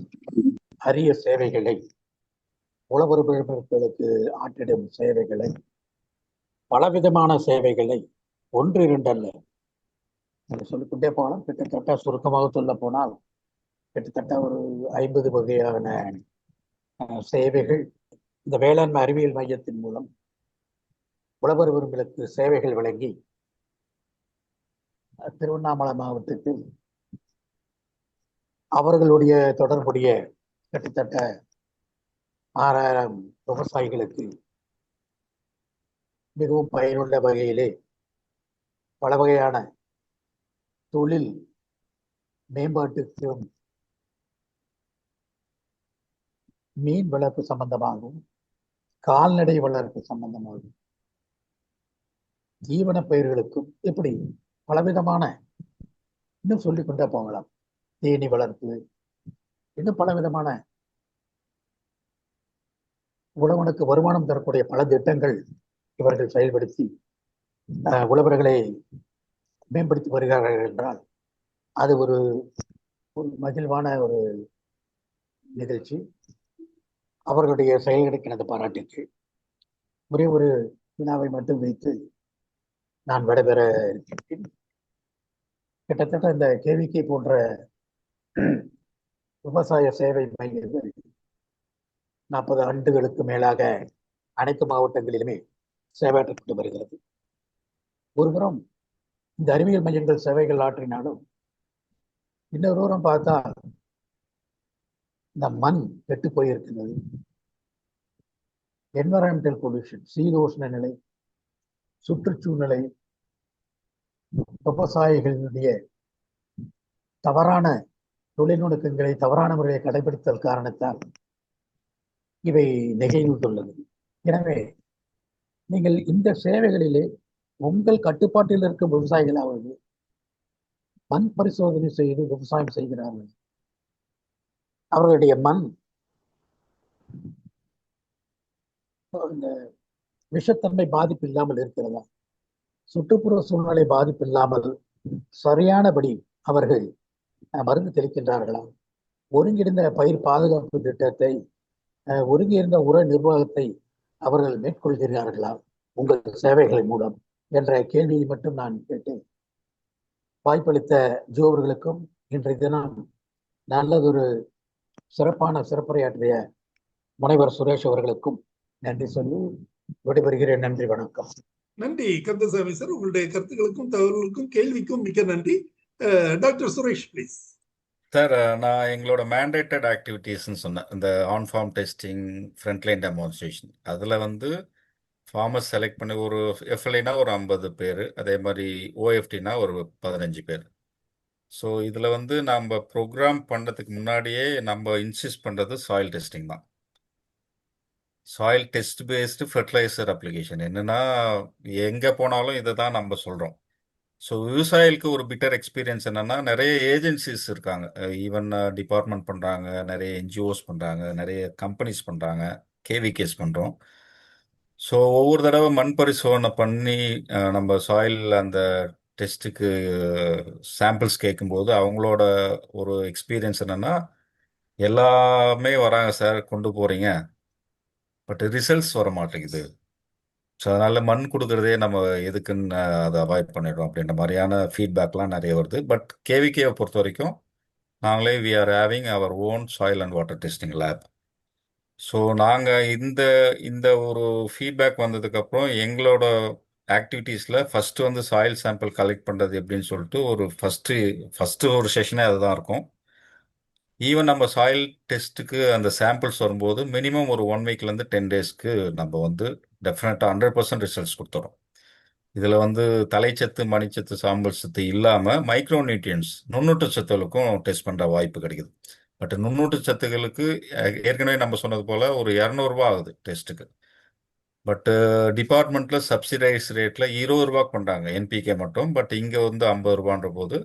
அரிய சேவைகளை, உழவர் பெருமக்களுக்கு ஆற்றிடும் சேவைகளை, பலவிதமான சேவைகளை ஒன்று இரண்டல்ல சொல்லிக்கொண்டே போனால், கிட்டத்தட்ட சுருக்கமாக சொல்ல போனால் கிட்டத்தட்ட ஒரு 50 வகையான சேவைகள் இந்த வேளாண்மை அறிவியல் மையத்தின் மூலம் உழவர் பெருமக்களுக்கு சேவைகள் வழங்கி திருவண்ணாமலை மாவட்டத்தில் அவர்களுடைய தொடர்புடைய கிட்டத்தட்ட 6,000 விவசாயிகளுக்கு மிகவும் பயனுள்ள வகையிலே பல வகையான தொழில் மேம்பாட்டுக்கும், மீன் வளர்ப்பு சம்பந்தமாகவும், கால்நடை வளர்ப்பு சம்பந்தமாகவும், தீவன பயிர்களுக்கும், இப்படி பலவிதமான, இன்னும் சொல்லிக்கொண்டே போகலாம், தேனி வளர்ப்பு, இன்னும் பலவிதமான உழவனுக்கு வருமானம் தரக்கூடிய பல திட்டங்கள் இவர்கள் செயல்படுத்தி உழவர்களை மேம்படுத்தி வருகிறார்கள் என்றால் அது ஒரு மகிழ்வான ஒரு நிகழ்ச்சி. அவர்களுடைய செயல்களுக்கு எனது பாராட்டுக்கு ஒரே ஒரு வினாவை மட்டும் வைத்து நான் விடைபெற இருக்கின்றேன். கிட்டத்தட்ட இந்த கேவிகே போன்ற விவசாய சேவை மையங்கள் 40 ஆண்டுகளுக்கு மேலாக அனைத்து மாவட்டங்களிலுமே சேவையாற்றப்பட்டு வருகிறது. ஒருபுறம் இந்த அறிவியல் மையங்கள் சேவைகள் ஆற்றினாலும், இன்னொரு தூரம் பார்த்தா இந்த மண் கெட்டு போயிருக்கிறது. என்வரான்மெண்டல் பொல்யூஷன், சீதோஷ்ண நிலை, சுற்றுச்சூழ்நிலை, விவசாயிகளுடைய தவறான தொழில்நுட்பங்களை தவறான முறையை கடைபிடித்தல் காரணத்தால் இவை நெகிழ்ந்துள்ளது. எனவே நீங்கள் இந்த சேவைகளிலே உங்கள் கட்டுப்பாட்டில் இருக்கும் விவசாயிகளாவது மண் பரிசோதனை செய்து விவசாயம் செய்கிறார்கள். அவர்களுடைய மண் இந்த விஷத்தன்மை பாதிப்பு இல்லாமல் இருக்கிறதா, சுற்றுப்புற சூழ்நிலை பாதிப்பு இல்லாமல் சரியானபடி அவர்கள் மருந்து தெளிக்கின்றார்களா, ஒருங்கிணைந்த பயிர் பாதுகாப்பு திட்டத்தை, ஒருங்கிணைந்த உர நிர்வாகத்தை அவர்கள் மேற்கொள்கிறார்களா உங்கள் சேவைகளின் மூலம் என்ற கேள்வியை மட்டும் நான் கேட்டேன். வாய்ப்பளித்த ஜோ அவர்களுக்கும் இன்றைய தினம் நல்லதொரு சிறப்புரையாற்றிய முனைவர் சுரேஷ் அவர்களுக்கும் நன்றி சொல்லி விடைபெறுகிறேன். நன்றி, வணக்கம். நன்றி கந்தசாமி சார், உங்களுடைய கருத்துக்களுக்கும் தகவல்களுக்கும் கேள்விக்கும் மிக்க நன்றி. Doctor Suresh please. சார், நான் எங்களோட மேண்டேட்டட் ஆக்டிவிட்டீஸ்ன்னு சொன்னேன். இந்த on farm testing, frontline demonstration, அதில் வந்து ஃபார்மர்ஸ் செலக்ட் பண்ணி ஒரு எஃப்எல்ஐனா ஒரு 50 பேர், அதே மாதிரி ஓஎஃப்டினா ஒரு 15 பேர். ஸோ இதில் வந்து நம்ம ப்ரோக்ராம் பண்ணுறதுக்கு முன்னாடியே நம்ம இன்சிஸ்ட் பண்ணுறது சாயில் டெஸ்டிங் தான். Soil test based fertiliser application என்னன்னா, எங்கே போனாலும் இதை தான் நம்ம சொல்கிறோம். ஸோ விவசாயிகளுக்கு ஒரு பிட்டர் எக்ஸ்பீரியன்ஸ் என்னன்னா, நிறைய ஏஜென்சிஸ் இருக்காங்க, ஈவன் டிபார்ட்மெண்ட் பண்ணுறாங்க, நிறைய என்ஜிஓஸ் பண்ணுறாங்க, நிறைய கம்பெனிஸ் பண்ணுறாங்க, கேவிகேஸ் பண்ணுறோம். ஸோ ஒவ்வொரு தடவை மண் பரிசோதனை பண்ணி நம்ம சாயில் அந்த டெஸ்ட்டுக்கு சாம்பிள்ஸ் கேட்கும்போது அவங்களோட ஒரு எக்ஸ்பீரியன்ஸ் என்னன்னா, எல்லாமே வராங்க சார், கொண்டு போகிறீங்க, பட் ரிசல்ட்ஸ் வர மாட்டேங்குது. ஸோ அதனால் மண் கொடுக்குறதே நம்ம எதுக்குன்னு அதை அவாய்ட் பண்ணிடுறோம் அப்படின்ற மாதிரியான ஃபீட்பேக்லாம் நிறைய வருது. பட் கேவிகேவை பொறுத்த வரைக்கும் நாங்களே we are having our own soil and water testing lab. So நாங்கள் இந்த இந்த ஒரு ஃபீட்பேக் வந்ததுக்கப்புறம் எங்களோட ஆக்டிவிட்டீஸில் ஃபஸ்ட்டு வந்து சாயில் சாம்பிள் கலெக்ட் பண்ணுறது எப்படின்னு சொல்லிட்டு ஒரு ஃபஸ்ட்டு ஒரு செஷனே அதுதான் இருக்கும். ஈவன் நம்ம சாயில் டெஸ்ட்டுக்கு அந்த சாம்பிள்ஸ் வரும்போது மினிமம் ஒரு 1 வீக்லேருந்து 10 டேஸ்க்கு நம்ம வந்து டெஃபினட்டாக 100% ரிசல்ட்ஸ் கொடுத்துறோம். இதில் வந்து தலைச்சத்து, மணிச்சத்து, சாம்பல் சத்து இல்லாமல் மைக்ரோ நியூட்ரியன்ஸ், நுண்ணூட்ட சத்துகளுக்கும் டெஸ்ட் பண்ணுற வாய்ப்பு கிடைக்குது. பட் நுண்ணூட்ட சத்துகளுக்கு ஏற்கனவே நம்ம சொன்னது போல் ஒரு 200 ரூபா ஆகுது டெஸ்ட்டுக்கு. பட் டிபார்ட்மெண்ட்டில் சப்சிடைஸ் ரேட்டில் 20 ரூபா பண்ணுறாங்க என்பிகே மட்டும். பட் இங்கே வந்து 50 ரூபான்ற போது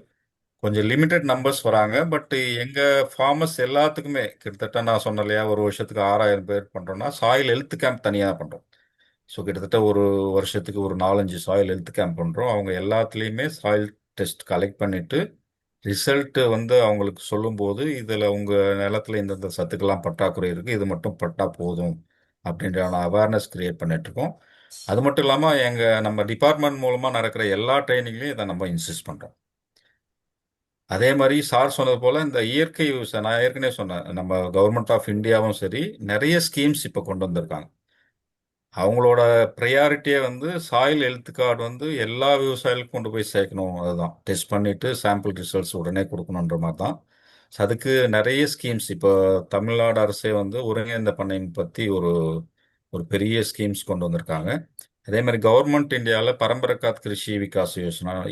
கொஞ்சம் லிமிட்டட் நம்பர்ஸ் வராங்க. பட் எங்கள் ஃபார்மர்ஸ் எல்லாத்துக்குமே கிட்டத்தட்ட நான் சொன்ன இல்லையா, ஒரு வருஷத்துக்கு 6000 பேர் பண்ணுறோன்னா சாயில் ஹெல்த் கேம்ப் தனியாக பண்ணுறோம். ஸோ கிட்டத்தட்ட ஒரு வருஷத்துக்கு ஒரு 4-5 சாயில் ஹெல்த் கேம்ப் பண்ணுறோம். அவங்க எல்லாத்துலேயுமே சாயில் டெஸ்ட் கலெக்ட் பண்ணிவிட்டு ரிசல்ட்டு வந்து அவங்களுக்கு சொல்லும்போது, இதில் உங்கள் நிலத்துல இந்தந்த சத்துக்கெல்லாம் பற்றாக்குறை இருக்குது, இது மட்டும் பட்டா போதும் அப்படின்றான அவேர்னஸ் கிரியேட் பண்ணிகிட்ருக்கோம். அது மட்டும் இல்லாமல் நம்ம டிபார்ட்மெண்ட் மூலமாக நடக்கிற எல்லா ட்ரைனிங்லையும் இதை நம்ம இன்சிஸ்ட் பண்ணுறோம். அதே மாதிரி சார் சொன்னது போல் இந்த இயற்கை விவசாயம், நான் ஏற்கனவே சொன்னேன், நம்ம கவர்மெண்ட் ஆஃப் இந்தியாவும் சரி நிறைய ஸ்கீம்ஸ் இப்போ கொண்டு வந்திருக்காங்க. அவங்களோட ப்ரையாரிட்டியே வந்து சாயில் ஹெல்த் கார்டு வந்து எல்லா விவசாயிகளுக்கும் கொண்டு போய் சேர்க்கணும். அதுதான் டெஸ்ட் பண்ணிவிட்டு சாம்பிள் ரிசல்ட்ஸ் உடனே கொடுக்கணுன்ற மாதிரி தான். ஸோ அதுக்கு நிறைய ஸ்கீம்ஸ் இப்போ தமிழ்நாடு அரசே வந்து ஒருங்கிணைந்த பண்ணையின் பற்றி ஒரு ஒரு பெரிய ஸ்கீம்ஸ் கொண்டு வந்திருக்காங்க. அதே மாதிரி கவர்மெண்ட் இந்தியாவில் பரம்பரக்காத் கிருஷி விகாஸ்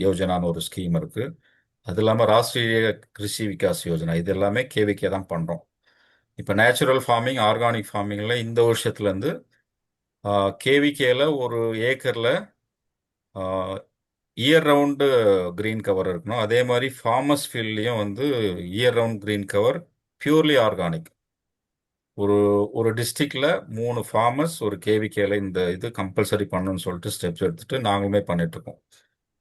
யோஜனான்னு ஒரு ஸ்கீம் இருக்குது. அது இல்லாமல் ராஷ்டிரிய கிருஷி விகாஸ் யோஜனா, இது எல்லாமே கேவிகே தான் பண்ணுறோம். இப்போ நேச்சுரல் ஃபார்மிங், ஆர்கானிக் ஃபார்மிங்கில் இந்த வருஷத்துலேருந்து கேவிகேல ஒரு ஏக்கரில் இயர் ரவுண்டு க்ரீன் கவர் இருக்கணும். அதே மாதிரி ஃபார்மர்ஸ் ஃபீல்ட்லேயும் வந்து year round green cover, purely organic. ஒரு ஒரு டிஸ்ட்ரிக்டில் 3 ஃபார்மர்ஸ் ஒரு கேவிகேல இந்த இது கம்பல்சரி பண்ணணும்னு சொல்லிட்டு ஸ்டெப்ஸ் எடுத்துகிட்டு நாங்களுமே பண்ணிகிட்ருக்கோம்.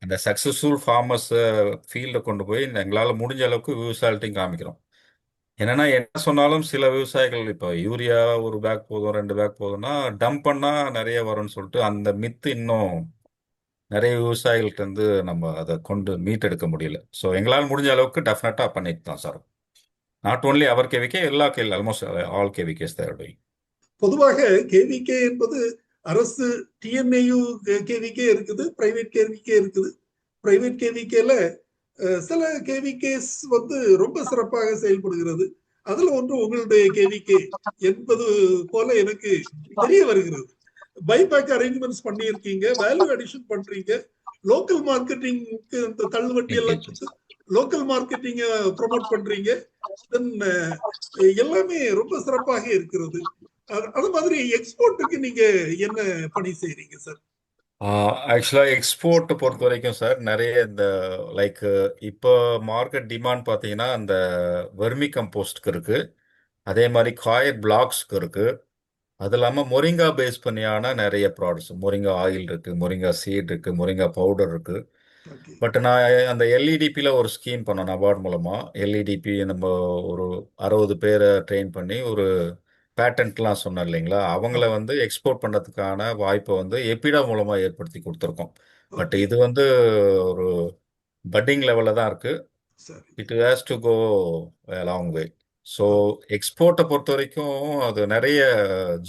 அந்த சக்ஸஸ்ஃபுல் ஃபார்மர்ஸை ஃபீல்டில் கொண்டு போய் எங்களால் முடிஞ்ச அளவுக்கு விவசாயிகள்ட்டையும் காமிக்கிறோம். என்னன்னா என்ன சொன்னாலும் சில விவசாயிகள் இப்போ யூரியா ஒரு பேக் போதும், 2 பேக் போதும்னா டம்ப் பண்ணால் நிறைய வரும்னு சொல்லிட்டு அந்த மித்து இன்னும் நிறைய விவசாயிகள்ட்ட இருந்து நம்ம அதை கொண்டு மீட்டெடுக்க முடியல. ஸோ எங்களால் முடிஞ்ச அளவுக்கு டெஃபினட்டாக பண்ணிட்டு தான் sir. Not only our KVK, எல்லா கேள்வி almost all KVKs there doing. பொதுவாக கேவிகே என்பது அரசு டிஎன்ஏயு கேவிகே இருக்குது, பிரைவேட் கேவிகே இருக்குது. பிரைவேட் கேவிகேல சில கேவிகேஸ் வந்து ரொம்ப சிறப்பாக செயல்படுகிறது. அதுல ஒன்று உங்களுடைய கேவிகே என்பது போல எனக்கு தெரிய வருகிறது. பைபேக் அரேஞ்ச்மெண்ட்ஸ் பண்ணியிருக்கீங்க, வேல்யூ அடிஷன் பண்றீங்க, லோக்கல் மார்க்கெட்டிங்க்கு இந்த தள்ளுவண்டி எல்லாம் லோக்கல் மார்க்கெட்டிங்க ப்ரொமோட் பண்றீங்க. தென் எல்லாமே ரொம்ப சிறப்பாக இருக்கிறது. அது மாதிரி எக்ஸ்போர்ட்டுக்கு நீங்க என்ன பணி செய்றீங்க சார்? ஆக்சுவலாக எக்ஸ்போர்ட்டை பொறுத்த வரைக்கும் சார் நிறைய இந்த லைக் இப்போ மார்க்கெட் டிமாண்ட் பார்த்தீங்கன்னா அந்த வெர்மி கம்போஸ்ட்க்கு இருக்குது, அதே மாதிரி காயர் பிளாக்ஸ்க்கு இருக்குது, அது இல்லாமல் மொரிங்கா பேஸ் பண்ணியான நிறைய ப்ராடக்ட்ஸ், மொரிங்கா ஆயில் இருக்குது, மொரிங்கா சீட் இருக்குது, மொரிங்கா பவுடர் இருக்குது. பட் நான் அந்த எல்இடிபியில் ஒரு ஸ்கீம் பண்ணோம் நபார்ட் மூலமாக. எல்இடிபி நம்ம ஒரு 60 பேரை ட்ரெயின் பண்ணி ஒரு பேட்டன்ட்லாம் சொன்னேன் இல்லைங்களா, அவங்கள வந்து எக்ஸ்போர்ட் பண்ணுறதுக்கான வாய்ப்பை வந்து எப்பிடா மூலமாக ஏற்படுத்தி கொடுத்துருக்கோம். பட் இது வந்து ஒரு பட்டிங் லெவலில் தான் இருக்குது. It has to go long way. So எக்ஸ்போர்ட்டை பொறுத்த வரைக்கும் அது நிறைய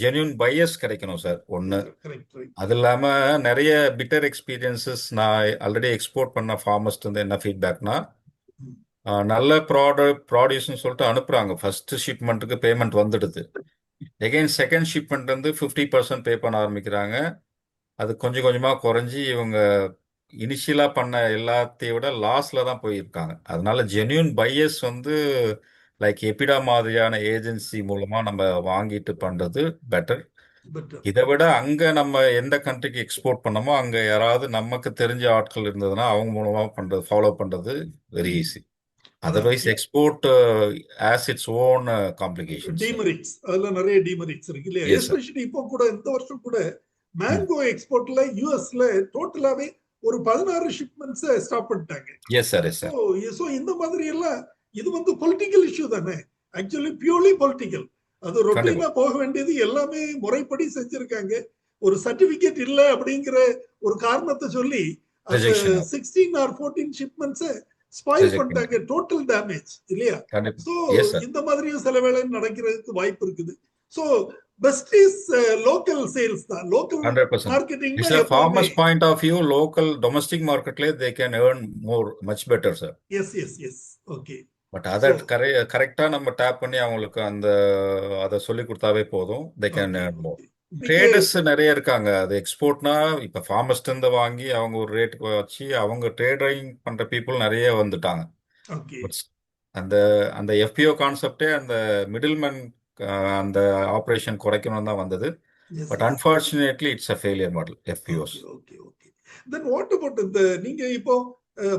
ஜென்யூன் பையர்ஸ் கிடைக்கணும் சார் ஒன்று. Correct right. அது இல்லாமல் நிறைய பிட்டர் எக்ஸ்பீரியன்சஸ் நான் ஆல்ரெடி எக்ஸ்போர்ட் பண்ண ஃபார்மர்ஸ்ட் வந்து என்ன ஃபீட்பேக்னா, நல்ல ப்ராடியூஸ்னு சொல்லிட்டு அனுப்புகிறாங்க. ஃபர்ஸ்ட் ஷிப்மெண்ட்டுக்கு பேமெண்ட் வந்துடுது. எகைன் செகண்ட் ஷிப்மெண்ட் வந்து 50% பே பண்ண ஆரம்பிக்கிறாங்க. அது கொஞ்சம் கொஞ்சமாக குறைஞ்சி இவங்க இனிஷியலாக பண்ண எல்லாத்தையும் விட லாஸில் தான் போயிருக்காங்க. அதனால ஜென்யூன் பையர்ஸ் வந்து லைக் எபிடா மாதிரியான ஏஜென்சி மூலமாக நம்ம வாங்கிட்டு பண்ணுறது பெட்டர். பெட்டர். இதை விட அங்கே நம்ம எந்த கண்ட்ரிக்கு எக்ஸ்போர்ட் பண்ணமோ அங்கே யாராவது நமக்கு தெரிஞ்ச ஆட்கள் இருந்ததுன்னா அவங்க மூலமாக பண்ணுறது ஃபாலோ பண்ணுறது very easy. Otherwise export as its own complications. Demerits, அதுல நிறைய டிமெரிட்ஸ் இருக்கு இல்லையா? Yes, sir. எஸ்பெஷலி இப்போ கூட இந்த வருஷம் கூட மேங்கோ எக்ஸ்போர்ட்ல யூஎஸ்ல டோட்டலாவே ஒரு 16 ஷிப்மெண்ட்ஸ் ஸ்டாப் பண்ணிட்டாங்க. S sir, yes sir. So இந்த மாதிரி எல்லாம் இது வந்து பொலிட்டிக்கல் இஷ்யூ தானே, ஆக்சுவலி பியூர்லி பொலிட்டிக்கல். அது ரொட்டீனா போக வேண்டியது எல்லாமே முறைப்படி செஞ்சிருக்காங்க. ஒரு சர்டிபிகேட் இல்ல அப்படிங்கிற ஒரு காரணத்தை சொல்லி Rejection. 16 or 14 shipments spoil Reject பண்ணிட்டாங்க. டோட்டல் டேமேஜ் இல்லையா? கண்டிப்பா. So Yes, sir. இந்த மாதிரியும் சில வேளை நடக்கிறதுக்கு வாய்ப்பு இருக்குது. So best is local sales தான், local 100%. Marketing It's a farmer's point of view, local domestic market, they can earn more, much better, sir. S okay. But அதை கரெக்டாக நம்ம டேப் பண்ணி அவங்களுக்கு அதை சொல்லி கொடுத்தாவே போதும். they can earn more. Traders நிறைய இருக்காங்க. அது எக்ஸ்போர்ட்னா இப்போ ஃபார்மர்ஸ்ட் இருந்து வாங்கி அவங்க ஒரு ரேட்டுக்கு வச்சு அவங்க ட்ரேடிங் பண்ற பீப்புள் நிறைய வந்துட்டாங்க. ஓகே. But அந்த அந்த எஃபிஓ கான்செப்டே அந்த மிடில்மேன் அந்த ஆப்ரேஷன் குறைக்கணும் தான் வந்தது. But unfortunately it's a failure model FPOs. Okay okay. Then what about இந்த நீங்க இப்போ